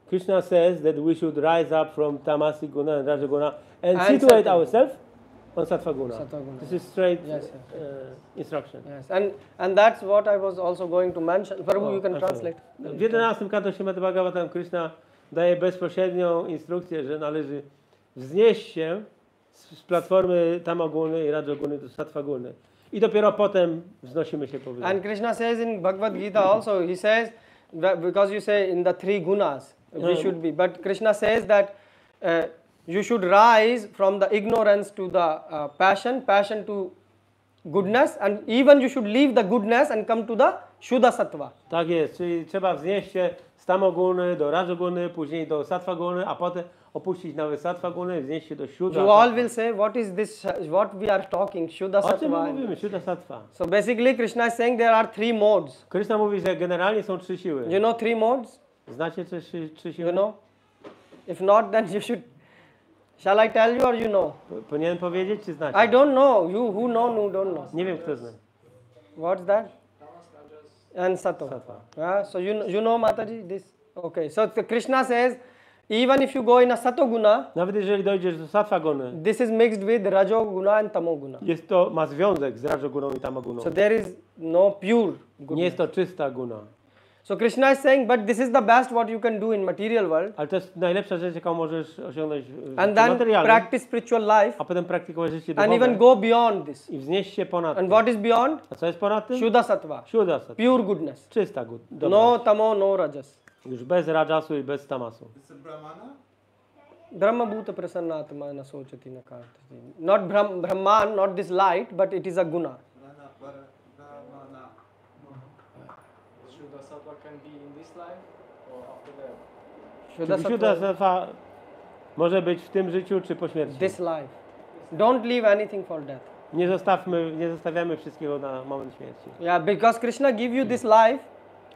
Krishna says that we should rise up from Tamasic Guna and Rajaguna and situate Sattva. ourselves on Sattva Guna. Sattva Guna. This is straight Yes, instruction. Yes, and that's what I was also going to mention. Prabhu, you can translate. W 11 kanto Śrimad Bhagavatam Krishna daje bezpośrednią instrukcję, że należy wznieść się z platformy Tamaguny i Rajaguny do Sattva Guny. I dopiero potem wznosimy się powyżej. And Krishna says in Bhagavad Gita also, he says, that because you say in the 3 gunas, we should be, but Krishna says that you should rise from the ignorance to the passion to goodness, and even you should leave the goodness and come to the Shuddha Sattva. Tak jest, czyli trzeba wznieść się z Tamaguny do Rajaguny, później do Sattva Guny, a potem opuścić nawet Sattva Guny, wznieść się do Shuddha. You all will say, what is this, what we are talking, Shuddha O czym my Sattva? mówimy? Shuddha Sattva. So basically Krishna is saying there are 3 modes. Krishna mówi, że generalnie są 3 siły. You know 3 modes? Znacie 3 siły? You know? If not, then you should. Shall I tell you or you know? Powinienem powiedzieć, czy znacie? I don't know. You who know, no, don't know. Nie wiem, kto zna. What's that? And Sattva. Sattva. Yeah, so you know Mataji this? Okay. So Krishna says, even if you go in a Sattva-guna, Nawet jeżeli dojdziesz do Sattva Guny, this is mixed with Rajo-guna and Tamo-guna. ma związek z Rajaguną i Tamaguną. So there is no pure Nie goodness. jest to czysta guna. So Krishna is saying, but this is the best what you can do in material world. Ale to jest najlepsza rzecz, jaką możesz osiągnąć w And życiu then materialnym, practice spiritual life a potem praktykować życie and even duchowe go beyond this. i wznieść się ponad And to. what is beyond? A co jest ponad tym? Shuddha Sattva. Shuddha Sattva. Pure goodness. Czysta No Tamo, no Rajas. Już bez Rajasu i bez Tamasu. It's a brahmana? Brahma Bhuta Prasannatma na sochati na kartati. Not Brahman, not this light, but it is a guna. Shuddha Sattva can be in this life or after that? Shuddha Siódma Sattva, sattwa może być w tym życiu czy po śmierci. this life. Don't leave anything for death. Nie zostawiamy wszystkiego na moment śmierci. Yeah, because Krishna give you this life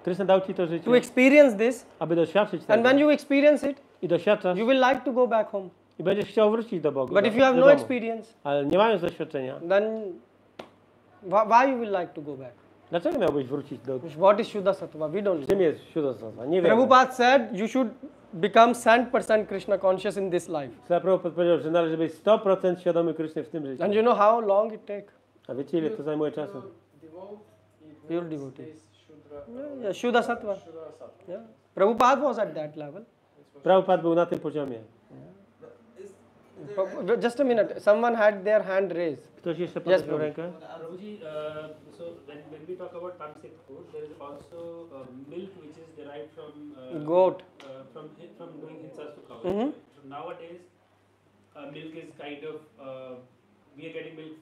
Krishna dał ci to życie, to experience this, aby doświadczyć and tego. when you experience it, I doświadczasz you will like to go back home. i będziesz chciał wrócić do Boga. But do, if you have do no domu. experience, Ale nie mając doświadczenia, then why you will like to go back? dlaczego miałbyś wrócić do... What is Shuddha Sattva? We don't Czym know. jest siódma sattwa? Nie wiem. Prabhupada said you should become 100% Krishna conscious in this life. Prabhupada powiedział, że należy być 100% świadomy Kryszny w tym życiu. And you know how long it takes? A wiecie, ile to zajmuje czasu? Pure devotee. Shudra, Yeah, Shuddha Sattva. Shuddha Sattva. Yeah. Prabhupada was at that level. Prabhupada był na tym poziomie. Just a minute. Someone had their hand raised. Ktoś jeszcze Yes, podniósł Prabhu. rękę? Prabhuji, so when we talk about tamasic food, there is also milk which is derived from Goat. from doing hinsas to cows. Mhm. So nowadays, milk is kind of we are getting milk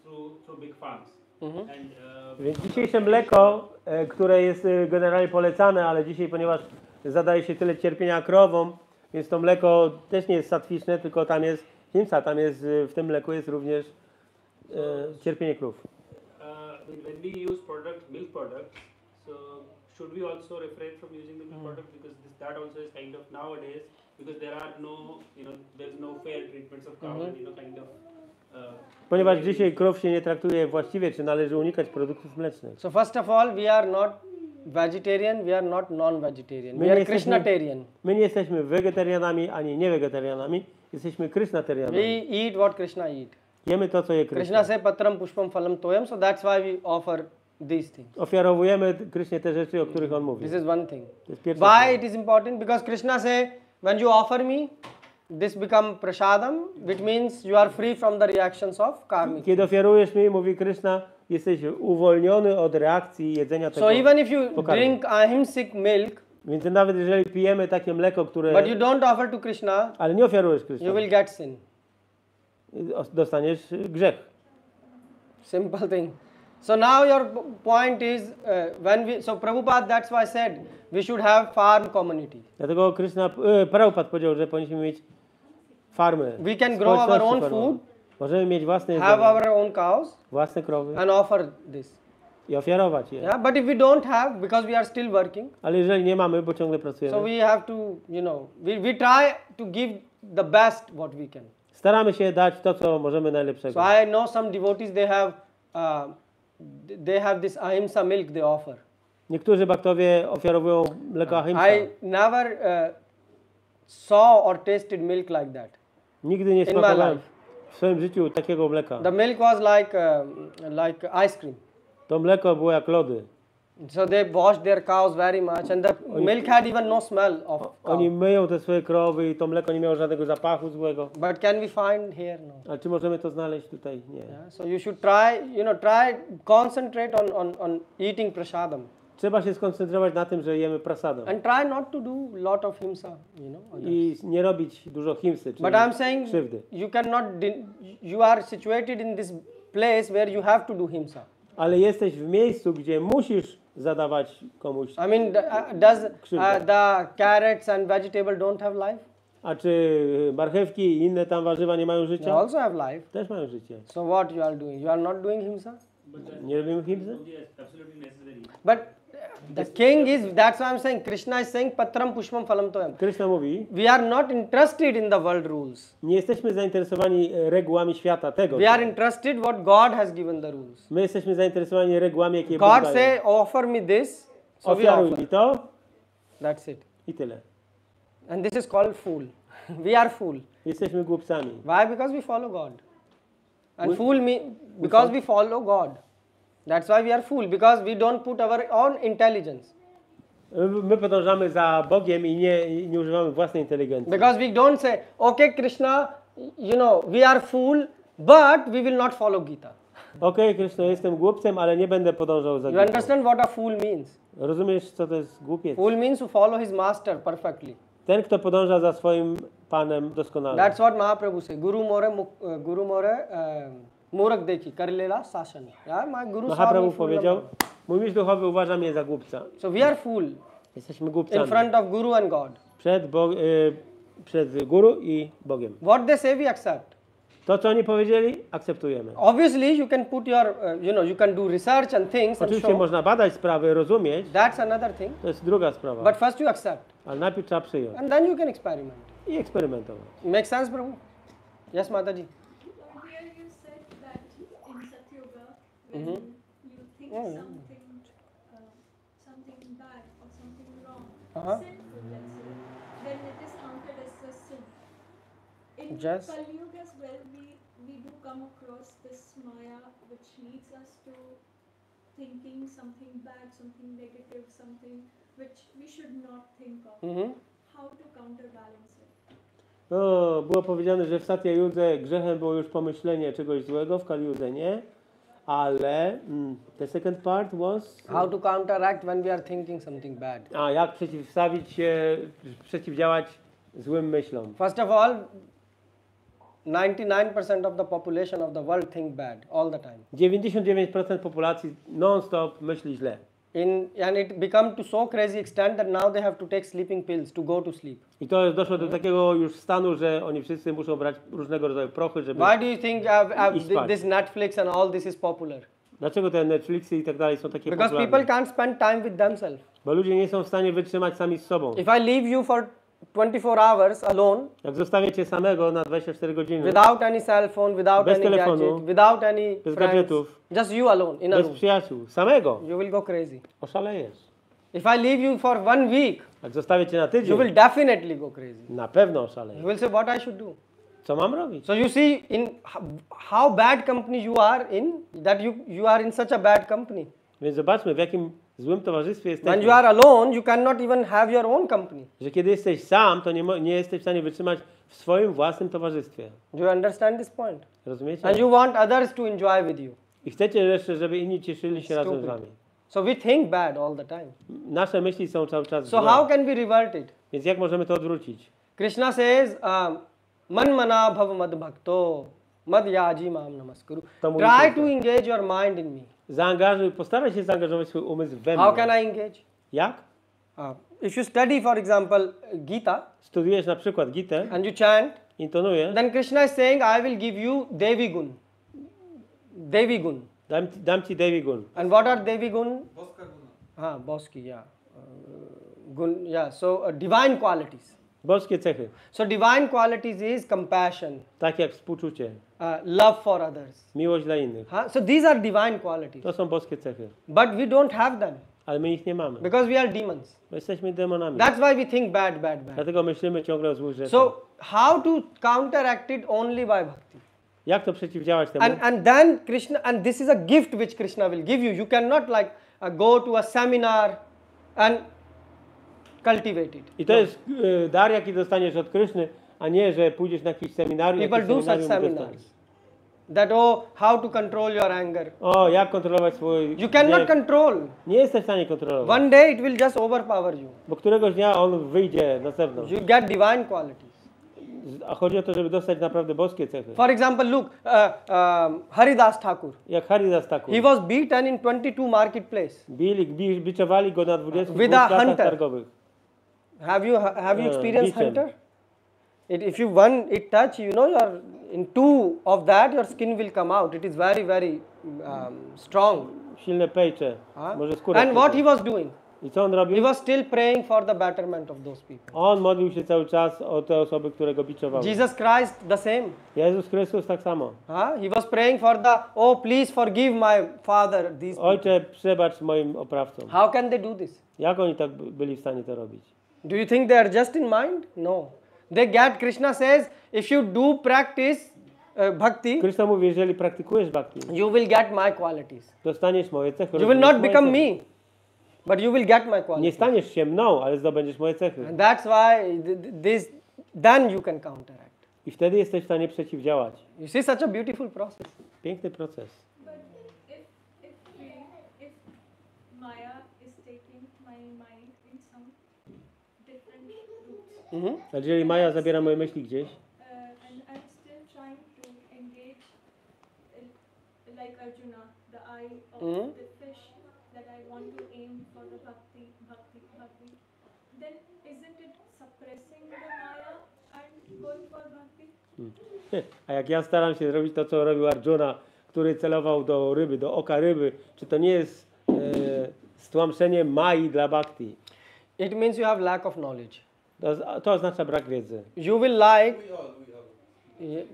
through big farms. Mhm. And Więc dzisiejsze mleko, które jest generalnie polecane, ale dzisiaj, ponieważ zadaje się tyle cierpienia krowom, więc to mleko też nie jest satwiczne, tylko tam jest himsa, tam jest, w tym mleku jest również cierpienie krów. when we use milk products, so should we also refrain from using the milk product because that also is kind of nowadays because there are no, there's no fair treatments of cow and kind of. Ponieważ dzisiaj krów się nie traktuje właściwie, czy należy unikać produktów mlecznych. So first of all, we are not vegetarian, we are not non-vegetarian. My We are nie jesteśmy- Krishnatarian. My nie jesteśmy wegetarianami, ani niewegetarianami, jesteśmy krysznatarianami. We eat what Krishna eat. Jemy to, co je Krishna Kryszna. say patram pushpam phalam toyam, so that's why we offer these things. Ofiarowujemy Krysznie te rzeczy, o których on mówi. This is one thing. To jest pierwsza Why sprawa. it is important? Because Krishna say, when you offer me, this become prasadam, which means you are free from the reactions of karmic. Kiedy ofiarujesz mi, mówi Kryszna, jesteś uwolniony od reakcji jedzenia tego. So even if you pokarmu. drink ahimsic milk, Więc nawet jeżeli pijemy takie mleko, które... but you don't offer to Krishna, ale nie ofiarujesz you Kryszna, will get sin. dostaniesz grzech. Simple thing. So now your point is so Prabhupada, that's why I said we should have farm community. Dlatego Prabhupada powiedział, że powinniśmy mieć farmy. We can grow our społeczności own farmowe. food, Możemy mieć własne have jedzenie, our own cows, własne krowy and offer this. i ofiarować je. Yeah, but if we don't have, because we are still working, Ale jeżeli nie mamy, bo ciągle pracujemy, so we have to, we try to give the best what we can. staramy się dać to, co możemy najlepszego. So I know some devotees, they have this ahimsa milk they offer. Niektórzy baktowie ofiarowują mleko ahimsa. I never saw or tasted milk like that. Nigdy nie in my smakowałem life. w swoim życiu takiego mleka. The milk was like ice cream. To mleko było jak lody. So they washed their cows very much, and the milk had even no smell of cow. Oni myją te swoje krowy i to mleko nie miało żadnego zapachu złego. But can we find here? No. Ale czy możemy to znaleźć tutaj? Nie. Yeah, so you should try concentrate on eating prasadam, Trzeba się skoncentrować na tym, że jemy prasadam. and try not to do lot of himsa, on that. I nie robić dużo himsy, czyli But I'm saying krzywdy. you are situated in this place where you have to do himsa. Ale jesteś w miejscu, gdzie musisz zadawać komuś. I mean, does Krzywdę. the carrots and vegetable don't have life? A czy marchewki i inne tam warzywa nie mają They życia? also have life. Też mają życie. So what you are doing? You are not doing himsa? Nie robimy himsy? Yes, absolutely necessary. But the king is, that's why I'm saying, Krishna is saying, patram pushpam phalam toyam. Kryszna mówi, We are not interested in the world rules. nie jesteśmy zainteresowani regułami świata tego. We are interested what God has given the rules. My jesteśmy zainteresowani regułami, jakie Bóg God daje. say, offer me this, so we Ofiaruj offer. mi to That's it. i tyle. And this is called fool. We are fool. Jesteśmy głupcami. Why? Because we follow God. And We- fool me because we follow God. That's why we are fool, because we don't put our own intelligence. My podążamy za Bogiem i nie używamy własnej inteligencji. Because we don't say, okay, Krishna, we are fool, but we will not follow Gita. Okej, Kryszna, jestem głupcem, ale nie będę podążał za You Gitą. understand what a fool means? Rozumiesz, co to jest głupiec? Fool means to follow his master perfectly. Ten, kto podąża za swoim Panem doskonale. That's what Mahaprabhu said. Guru more Murak dekhi kar lela sashan. Yeah, my guru saw me Mahaprabhu fool powiedział, number. mój mistrz duchowy uważa mnie za głupca. So we are fool Jesteśmy in głupcami front of Guru and God. Przed Guru i Bogiem. What they say we accept. To, co oni powiedzieli, akceptujemy. Obviously, you can put your, you can do research and things and Oczywiście show. można badać sprawy, rozumieć, That's another thing. to jest druga sprawa. But first you accept, Ale najpierw trzeba przyjąć and then you can experiment. i eksperymentować. Make sense, Prabhu? Yes, Mataji. Here you said that in Satyuga, when Mhm. you think Yeah, yeah. something bad or something wrong, Uh-huh. sinful, let's say, then it is counted as a sin. In Yes. Kali Yuga as well, we do come across this Maya which leads us to thinking something bad, something negative, something which we should not think of. Mm-hmm. How to counterbalance it? No, było powiedziane, że w Satya Judze grzechem było już pomyślenie czegoś złego, w Kali Judze nie, ale the second part was... How to counteract when we are thinking something bad. A jak przeciwdziałać złym myślom. First of all, 99% of the population of the world think bad all the time. 99% populacji non-stop myśli źle. And it become to so crazy extent that now they have to take sleeping pills to go to sleep. I to doszło do takiego już stanu, że oni wszyscy muszą brać różnego rodzaju prochy, żeby... Why do you think I spać. this Netflix and all this is popular? Dlaczego te Netflixy i tak dalej są takie Because popularne? people can't spend time with themselves. Bo ludzie nie są w stanie wytrzymać sami z sobą. If I leave you for 24 hours alone, Jak zostawię cię samego na 24 godziny, without any cell phone, without Bez any telefonu, gadget, without any bez friends, gadżetów, just you alone in a bez room, przyjaciół, samego, you will go crazy. oszalejesz. If I leave you for 1 week, Jak zostawię cię na you tydzień, will definitely go crazy. na pewno You oszalejesz. will say, what I should do? Co mam robić? So you see in how bad company you are in, that you are in such a bad company. Więc zobaczmy, w jakim złym towarzystwie When jesteśmy. you are alone, you cannot even have your own company. Że kiedy jesteś sam, to nie jesteś w stanie wytrzymać w swoim własnym towarzystwie. Do you understand this point? Rozumiecie? And you want others to enjoy with you. I chcecie jeszcze, żeby inni cieszyli się razem z Stupid. wami. So we think bad all the time. Nasze myśli są cały czas So złe. how can we revert it? Więc jak możemy to odwrócić? Krishna says, man mana bhav mad bhakto, mad yaji mam namaskuru. To mówi Try Krishna. to engage your mind in me. Postaraj się zaangażować swój umysł we How can mnie. I engage? Jak? If you study, for example, Gita, Studujesz na przykład Gitę, and you chant, intonujesz, then Krishna is saying, I will give you Devi Gun. Devi Gun. dam ci Devi Gun. And what are Devi Gun? Boska Guna. Boski, yeah. Gun, yeah. So divine qualities. Boskie cechy, So divine qualities is compassion, tak jak współczucie, love for others. miłość dla innych. So these are divine qualities. To są boskie cechy, But we don't have them ale my ich nie mamy, because we are demons. bo jesteśmy demonami. That's why we think bad, bad, bad. Dlatego myślimy ciągle o złych rzeczach. So how to counteract it only by bhakti? Jak to przeciwdziałać temu? And then Krishna, and this is a gift which Krishna will give you. You cannot like go to a seminar and cultivate it. I to jest dar, jaki dostaniesz od Kryszny, a nie, że pójdziesz na jakiś seminarium. People jakieś do such seminarium i seminars. That how to control your anger. O, jak kontrolować swój You cannot gniew. control. Nie jesteś w stanie kontrolować, One day it will just overpower you. bo któregoś dnia on wyjdzie na zewnątrz. You get divine qualities. A chodzi o to, żeby dostać naprawdę boskie cechy. For example, look, Haridas Thakur. Jak Haridas Thakur. He was beaten in 22 marketplace. Biczowali go na 22 With a placach hunter. targowych. Have you experienced beaten. hunter? If you one it touch, you know, you're in two of that, your skin will come out. It is very, very strong. Silne pejcze. Huh? Może skóra. And what he was doing? I co on He robił? was still praying for the betterment of those people. On modlił się cały czas o te osoby, które go biczowały. Jesus Christ, the same. Jezus Chrystus tak samo. He was praying for oh, please forgive my father, these people. Ojcze, przebacz moim oprawcom. How can they do this? Jak oni tak byli w stanie to robić? Do you think they are just in mind? No. They get, Krishna says, if you do practice bhakti, Krishna mówi, jeżeli praktykujesz bhakti, you will get my qualities. dostaniesz moje cechy. You will rozumiesz not moje become cechy. me, but you will get my Nie qualities. staniesz się mną, ale zdobędziesz moje cechy. And that's why then you can counteract. I wtedy jesteś w stanie przeciwdziałać. You see such a beautiful process. Piękny proces. But if Maya is taking my mind in some different routes, Ale jeżeli Maja zabiera moje myśli gdzieś, and I'm still trying to engage, like Arjuna, the eye of the fish that I want to aim for the bhakti, then isn't it suppressing the Maya and going for bhakti? a jak ja staram się zrobić to, co robił Arjuna, który celował do ryby, do oka ryby, czy to nie jest stłamszenie Mai dla bhakti? It means you have lack of knowledge. To oznacza brak wiedzy. You will like,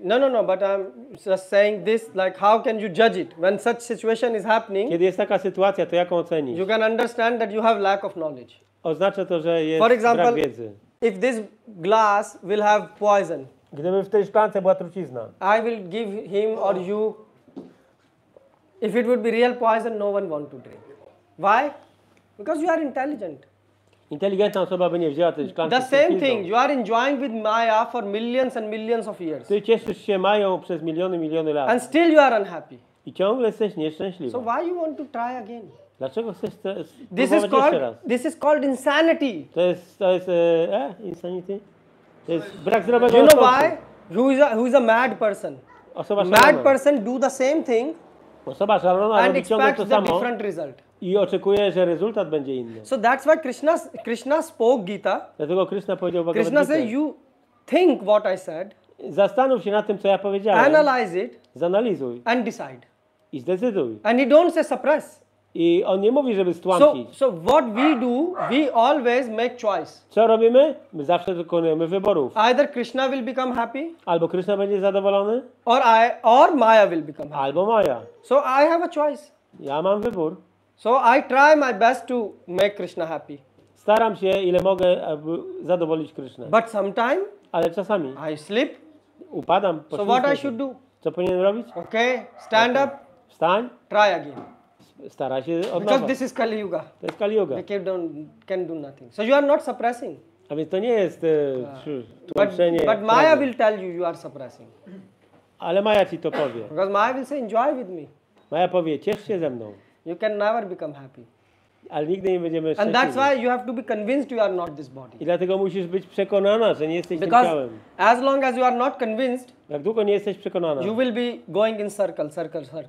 We all. no, but I'm just saying this, like how can you judge it? When such situation is happening, Kiedy jest taka sytuacja, to jaką ocenisz? you can understand that you have lack of knowledge. Oznacza to, że jest For example, brak wiedzy. If this glass will have poison, Gdyby w tej szklance była trucizna, I will give him or you, if it would be real poison, no one want to drink. Why? Because you are intelligent. inteligentna osoba by nie wzięła tej szklanki The z same trucizną. thing, you are enjoying with Maya for millions and millions of years. Ty cieszysz się Mają przez miliony lat And still you are unhappy. i ciągle jesteś So nieszczęśliwy. why you want to try again? Dlaczego chcesz This is spróbować jeszcze raz? this is called insanity. To jest insanity? To jest brak zdrowego You know rozsądku. why? Who is a mad person? Osoba Mad szalona. person do the same thing Osoba szalona and robi ciągle expects to the samo different result. i oczekuje, że rezultat będzie inny. So that's why Krishna spoke Gita. Dlatego Krishna powiedział w Krishna Bhagavad said, Gita, you think what I said, zastanów się nad tym, co ja powiedziałem, analyze it zanalizuj and decide. i zdecyduj. And he don't say suppress. I on nie mówi, żeby stłamsić. So what we do, we always make choice. Co robimy? My zawsze dokonujemy wyborów. Either Krishna will become happy Albo Krishna będzie zadowolony, or Maya will become happy. albo Maja. So I have a choice. Ja mam wybór. So I try my best to make Krishna happy. Staram się, ile mogę, aby zadowolić Krishnę. But sometimes Ale czasami I slip. upadam. So what I poślizgnę should się. do? Co powinien robić? Okay, stand up, Wstań, try again. staraj się od Because nowa. this is Kali Yuga. To jest Kali Yuga. We can do nothing. So you are not suppressing. A więc to nie jest But tłamszenie. Maya prawdy. will tell you are suppressing. Ale Maja ci to powie. Because Maya will say enjoy with me. Maja powie, ciesz się ze mną. You can never become happy. Ale nigdy nie będziemy And that's szczęśliwi. why you have to be convinced you are not this body. I dlatego musisz być przekonana, że nie jesteś tym Because ciałem. as long as you are not convinced, Jak długo nie jesteś przekonana, you will be going in circle.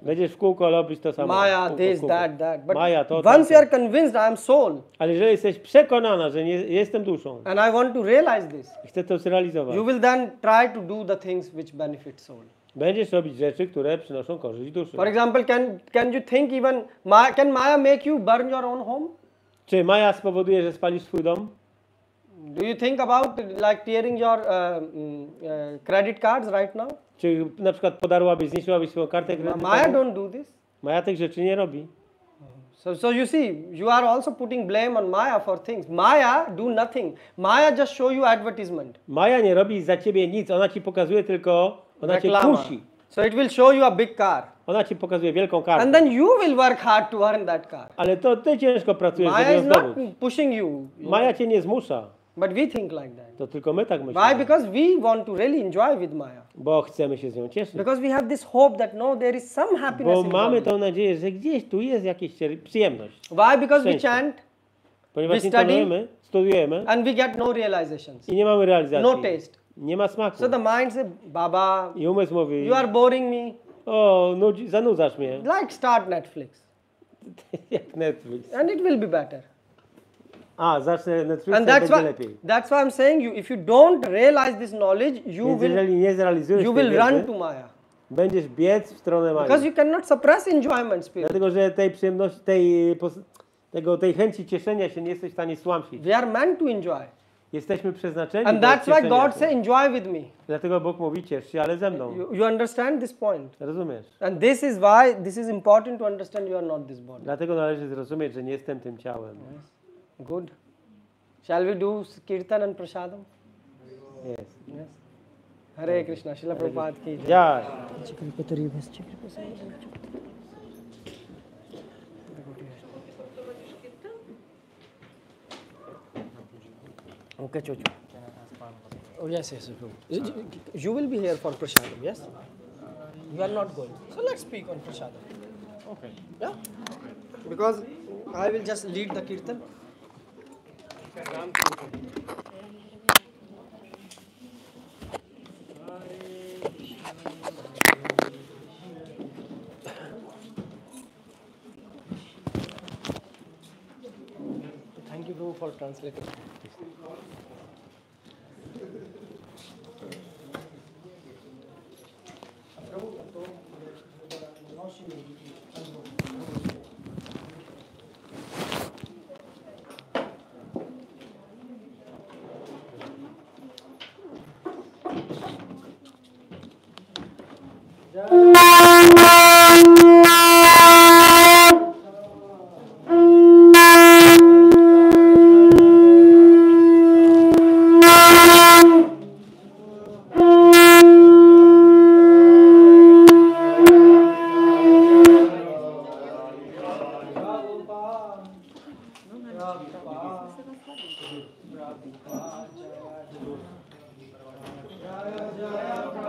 będziesz w kółko robić to samo. Maya, W kółko, this, w kółko. that. But Maja, to, once to. you are convinced I am soul Ale jeżeli jesteś przekonana, że nie jestem duszą and I want to realize this, i chcę to zrealizować, you will then try to do the things which benefit soul. będziesz robić rzeczy, które przynoszą korzyść duszy. For example, can you think even, can Maya make you burn your own home? Czy Maja spowoduje, że spalisz swój dom? Do you think about like tearing your credit cards right now? Czy na przykład podarłabyś, zniszczyłabyś swoją kartę kredytową? Maya don't do this. Maja tych rzeczy nie robi. So you see, you are also putting blame on Maya for things. Maya do nothing. Maya just show you advertisement. Maja nie robi za ciebie nic, ona ci pokazuje tylko, ona cię Reklama. kusi. So it will show you a big car. Ona ci pokazuje wielką kartę. And then you will work hard to earn that car. Ale to ty ciężko pracujesz, Maya żeby ją is not zdobyć. pushing you. Maja cię nie zmusza. But we think like that. To tylko my tak Why? myślimy. Because we want to really enjoy with Maya. Bo chcemy się z nią cieszyć. Because we have this hope that no, there is some happiness Bo in mamy body. tą nadzieję, że gdzieś tu jest jakaś przyjemność. Why? Because we Szczęście. chant Ponieważ We study. studiujemy and we get no realizations, i nie mamy realizacji. no taste. Nie ma smaku. So the mind says, Baba, I umysł mówi, you are boring me. o, zanudzasz mnie. Like start Netflix. Jak Netflix. And it will be better. A, zacznę Netflixa And i będzie lepiej. that's why I'm saying you, if you don't realize this knowledge, Więc jeżeli nie zrealizujesz you tej will run wiedzy, to Maya. będziesz biec w stronę Because Mai. you cannot suppress enjoyment spirit. Dlatego, że tej przyjemności, tej chęci cieszenia się nie jesteś w stanie stłamsić. We are meant to enjoy. Jesteśmy przeznaczeni And do that's why cieszenia God się. said, enjoy with me. Dlatego Bóg mówi, ciesz się, ale ze mną. You understand this point? Rozumiesz? And this is why this is important to understand you are not this body. Dlatego należy zrozumieć, że nie jestem tym ciałem. Good. Shall we do Kirtan and Prasadam? Jest. Yes. Hare Krishna, Srila Prabhupada ki jai. Ja. Okay, Chochu. Oh, yes. You will be here for Prasadam, yes? You are not going. So let's speak on Prasadam. Okay. Yeah? Because I will just lead the Kirtan. for translating. Jaya Jaya